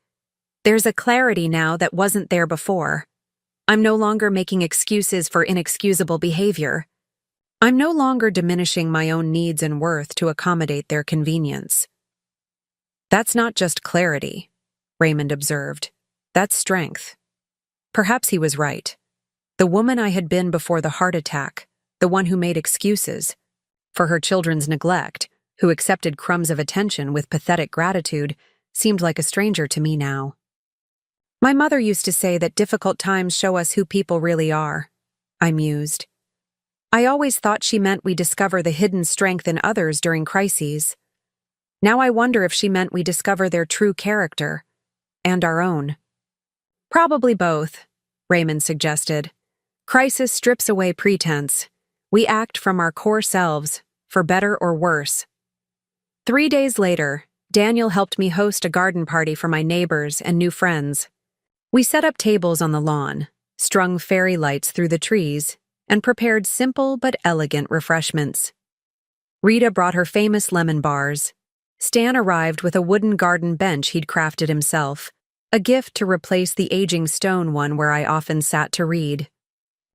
"There's a clarity now that wasn't there before. I'm no longer making excuses for inexcusable behavior. I'm no longer diminishing my own needs and worth to accommodate their convenience." "That's not just clarity," Raymond observed. "That's strength." Perhaps he was right. The woman I had been before the heart attack, the one who made excuses for her children's neglect, who accepted crumbs of attention with pathetic gratitude, seemed like a stranger to me now. "My mother used to say that difficult times show us who people really are," I mused. I always thought she meant we discover the hidden strength in others during crises. Now I wonder if she meant we discover their true character, and our own. "Probably both," Raymond suggested. "Crisis strips away pretense. We act from our core selves, for better or worse." 3 days later, Daniel helped me host a garden party for my neighbors and new friends. We set up tables on the lawn, strung fairy lights through the trees, and prepared simple but elegant refreshments. Rita brought her famous lemon bars. Stan arrived with a wooden garden bench he'd crafted himself, a gift to replace the aging stone one where I often sat to read.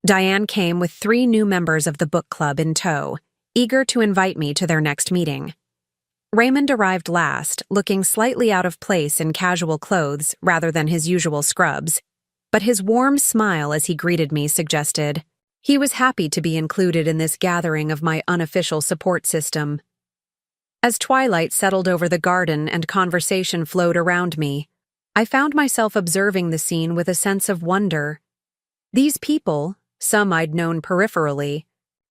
Diane came with 3 new members of the book club in tow, eager to invite me to their next meeting. Raymond arrived last, looking slightly out of place in casual clothes rather than his usual scrubs, but his warm smile as he greeted me suggested he was happy to be included in this gathering of my unofficial support system. As twilight settled over the garden and conversation flowed around me, I found myself observing the scene with a sense of wonder. These people, some I'd known peripherally,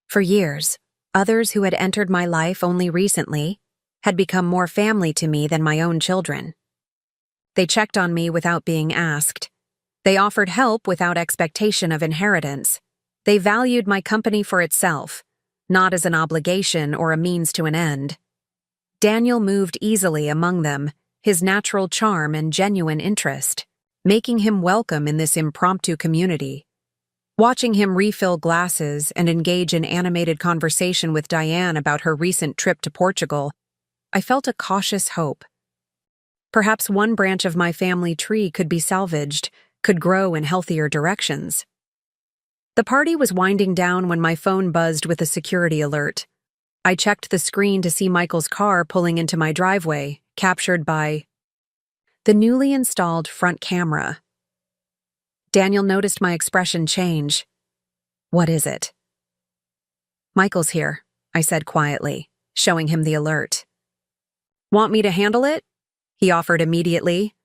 for years, others who had entered my life only recently, had become more family to me than my own children. They checked on me without being asked. They offered help without expectation of inheritance. They valued my company for itself, not as an obligation or a means to an end. Daniel moved easily among them, his natural charm and genuine interest, making him welcome in this impromptu community. Watching him refill glasses and engage in animated conversation with Diane about her recent trip to Portugal, I felt a cautious hope. Perhaps one branch of my family tree could be salvaged, could grow in healthier directions. The party was winding down when my phone buzzed with a security alert. I checked the screen to see Michael's car pulling into my driveway, captured by the newly installed front camera. Daniel noticed my expression change. "What is it?" "Michael's here," I said quietly, showing him the alert. "Want me to handle it?" he offered immediately.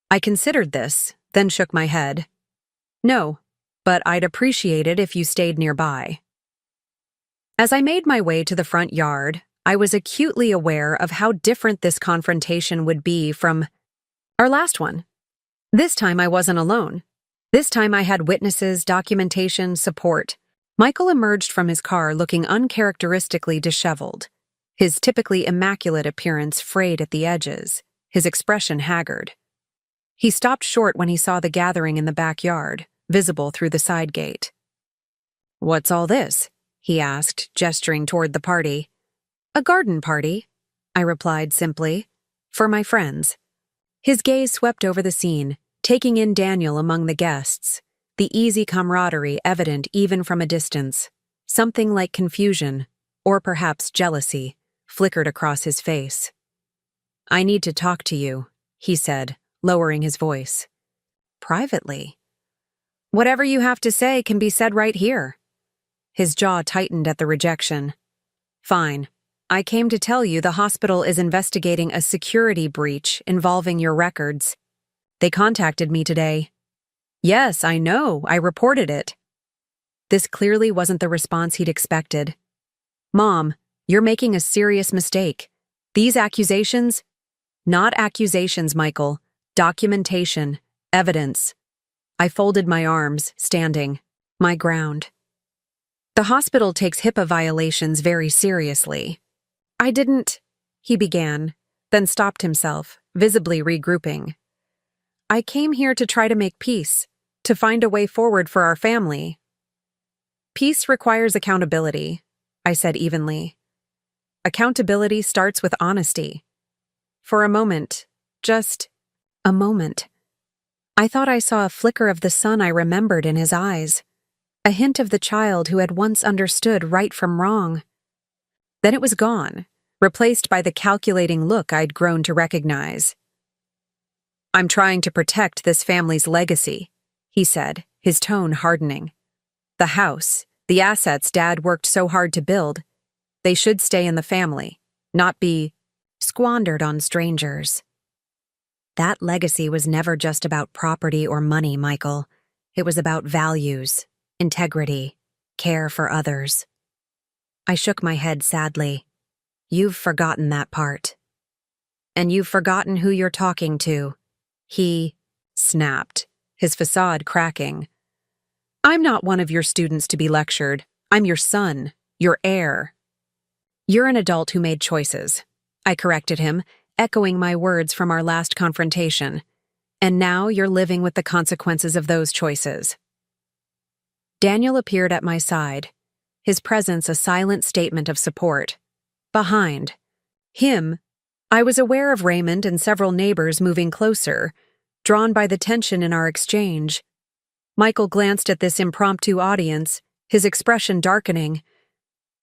I considered this, then shook my head. "No, but I'd appreciate it if you stayed nearby." As I made my way to the front yard, I was acutely aware of how different this confrontation would be from Our last one. This time I wasn't alone. This time I had witnesses, documentation, support. Michael emerged from his car looking uncharacteristically disheveled, his typically immaculate appearance frayed at the edges, his expression haggard. He stopped short when he saw the gathering in the backyard, visible through the side gate. "What's all this?" he asked, gesturing toward the party. "A garden party," I replied simply. "For my friends." His gaze swept over the scene, taking in Daniel among the guests, the easy camaraderie evident even from a distance. Something like confusion, or perhaps jealousy, flickered across his face. "I need to talk to you," he said, lowering his voice. "Privately?" "Whatever you have to say can be said right here." His jaw tightened at the rejection. "Fine. I came to tell you the hospital is investigating a security breach involving your records. They contacted me today." "Yes, I know. I reported it." This clearly wasn't the response he'd expected. "Mom, you're making a serious mistake. These accusations—" "Not accusations, Michael. Documentation. Evidence." I folded my arms, standing. My ground. "The hospital takes HIPAA violations very seriously." "I didn't—" he began, then stopped himself, visibly regrouping. "I came here to try to make peace, to find a way forward for our family." "Peace requires accountability," I said evenly. "Accountability starts with honesty." For a moment, just a moment, I thought I saw a flicker of the son I remembered in his eyes, a hint of the child who had once understood right from wrong. Then it was gone, replaced by the calculating look I'd grown to recognize. "I'm trying to protect this family's legacy," he said, his tone hardening. "The house, the assets Dad worked so hard to build, they should stay in the family, not be squandered on strangers." That legacy was never just about property or money, Michael. It was about values, integrity, care for others. I shook my head sadly. "You've forgotten that part. And you've forgotten who you're talking to." He snapped, his facade cracking. "I'm not one of your students to be lectured. I'm your son, your heir." "You're an adult who made choices," I corrected him, echoing my words from our last confrontation. "And now you're living with the consequences of those choices." Daniel appeared at my side, his presence a silent statement of support. Behind him, I was aware of Raymond and several neighbors moving closer, drawn by the tension in our exchange. Michael glanced at this impromptu audience, his expression darkening.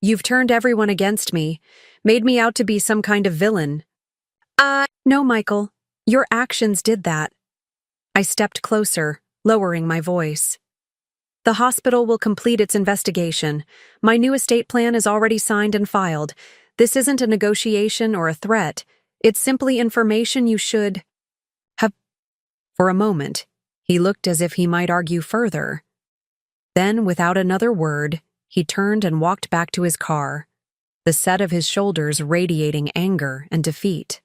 "You've turned everyone against me, made me out to be some kind of villain." No, Michael. Your actions did that." I stepped closer, lowering my voice. "The hospital will complete its investigation. My new estate plan is already signed and filed. This isn't a negotiation or a threat. It's simply information you should have." For a moment, he looked as if he might argue further. Then, without another word, he turned and walked back to his car, the set of his shoulders radiating anger and defeat.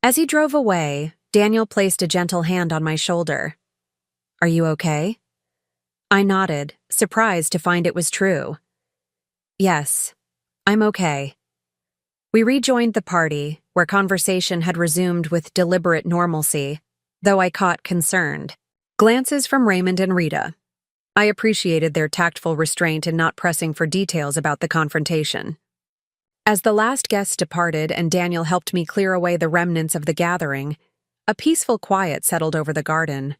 As he drove away, Daniel placed a gentle hand on my shoulder. "Are you okay?" I nodded, surprised to find it was true. "Yes, I'm okay." We rejoined the party, where conversation had resumed with deliberate normalcy, though I caught concerned glances from Raymond and Rita. I appreciated their tactful restraint in not pressing for details about the confrontation. As the last guests departed and Daniel helped me clear away the remnants of the gathering, a peaceful quiet settled over the garden.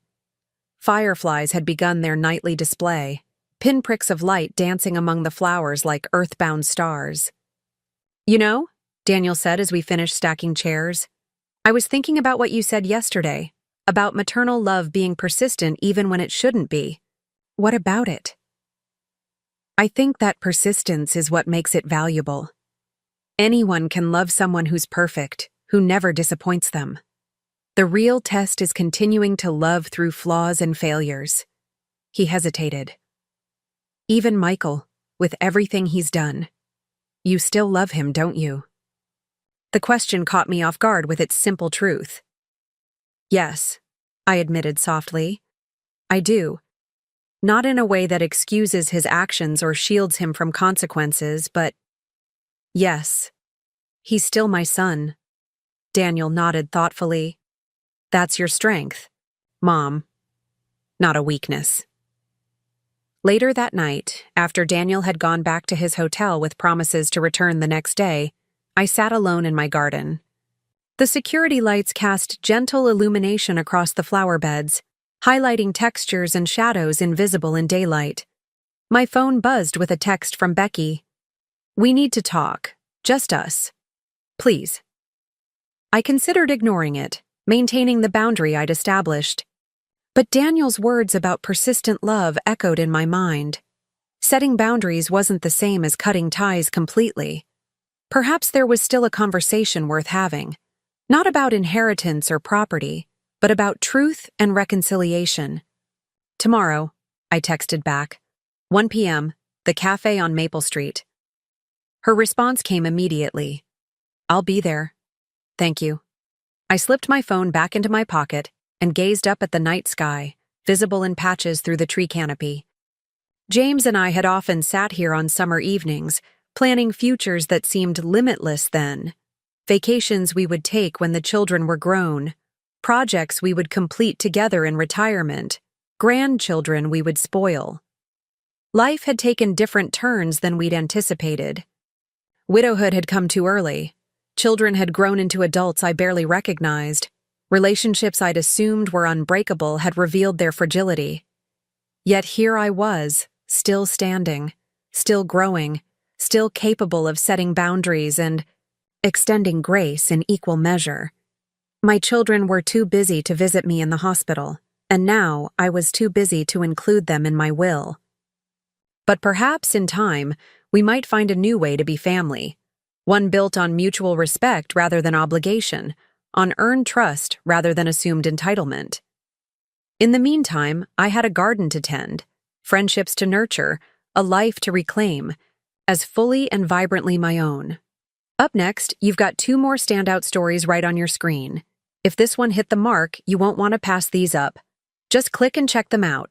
Fireflies had begun their nightly display, pinpricks of light dancing among the flowers like earthbound stars. "You know," Daniel said as we finished stacking chairs, "I was thinking about what you said yesterday, about maternal love being persistent even when it shouldn't be. What about it?" "I think that persistence is what makes it valuable. Anyone can love someone who's perfect, who never disappoints them. The real test is continuing to love through flaws and failures." He hesitated. "Even Michael, with everything he's done. You still love him, don't you?" The question caught me off guard with its simple truth. Yes, I admitted softly. I do. Not in a way that excuses his actions or shields him from consequences, but yes, he's still my son. Daniel nodded thoughtfully. That's your strength, Mom, not a weakness. Later that night, after Daniel had gone back to his hotel with promises to return the next day, I sat alone in my garden. The security lights cast gentle illumination across the flower beds, highlighting textures and shadows invisible in daylight. My phone buzzed with a text from Becky. We need to talk. Just us. Please. I considered ignoring it, maintaining the boundary I'd established. But Daniel's words about persistent love echoed in my mind. Setting boundaries wasn't the same as cutting ties completely. Perhaps there was still a conversation worth having. Not about inheritance or property, but about truth and reconciliation. Tomorrow, I texted back. 1 p.m., the cafe on Maple Street. Her response came immediately. I'll be there. Thank you. I slipped my phone back into my pocket and gazed up at the night sky, visible in patches through the tree canopy. James and I had often sat here on summer evenings, planning futures that seemed limitless then. Vacations we would take when the children were grown, projects we would complete together in retirement, grandchildren we would spoil. Life had taken different turns than we'd anticipated. Widowhood had come too early. Children had grown into adults I barely recognized. Relationships I'd assumed were unbreakable had revealed their fragility. Yet here I was, still standing, still growing, still capable of setting boundaries and extending grace in equal measure. My children were too busy to visit me in the hospital, and now I was too busy to include them in my will. But perhaps in time, we might find a new way to be family, one built on mutual respect rather than obligation, on earned trust rather than assumed entitlement. In the meantime, I had a garden to tend, friendships to nurture, a life to reclaim, as fully and vibrantly my own. Up next, you've got 2 more standout stories right on your screen. If this one hit the mark, you won't want to pass these up. Just click and check them out.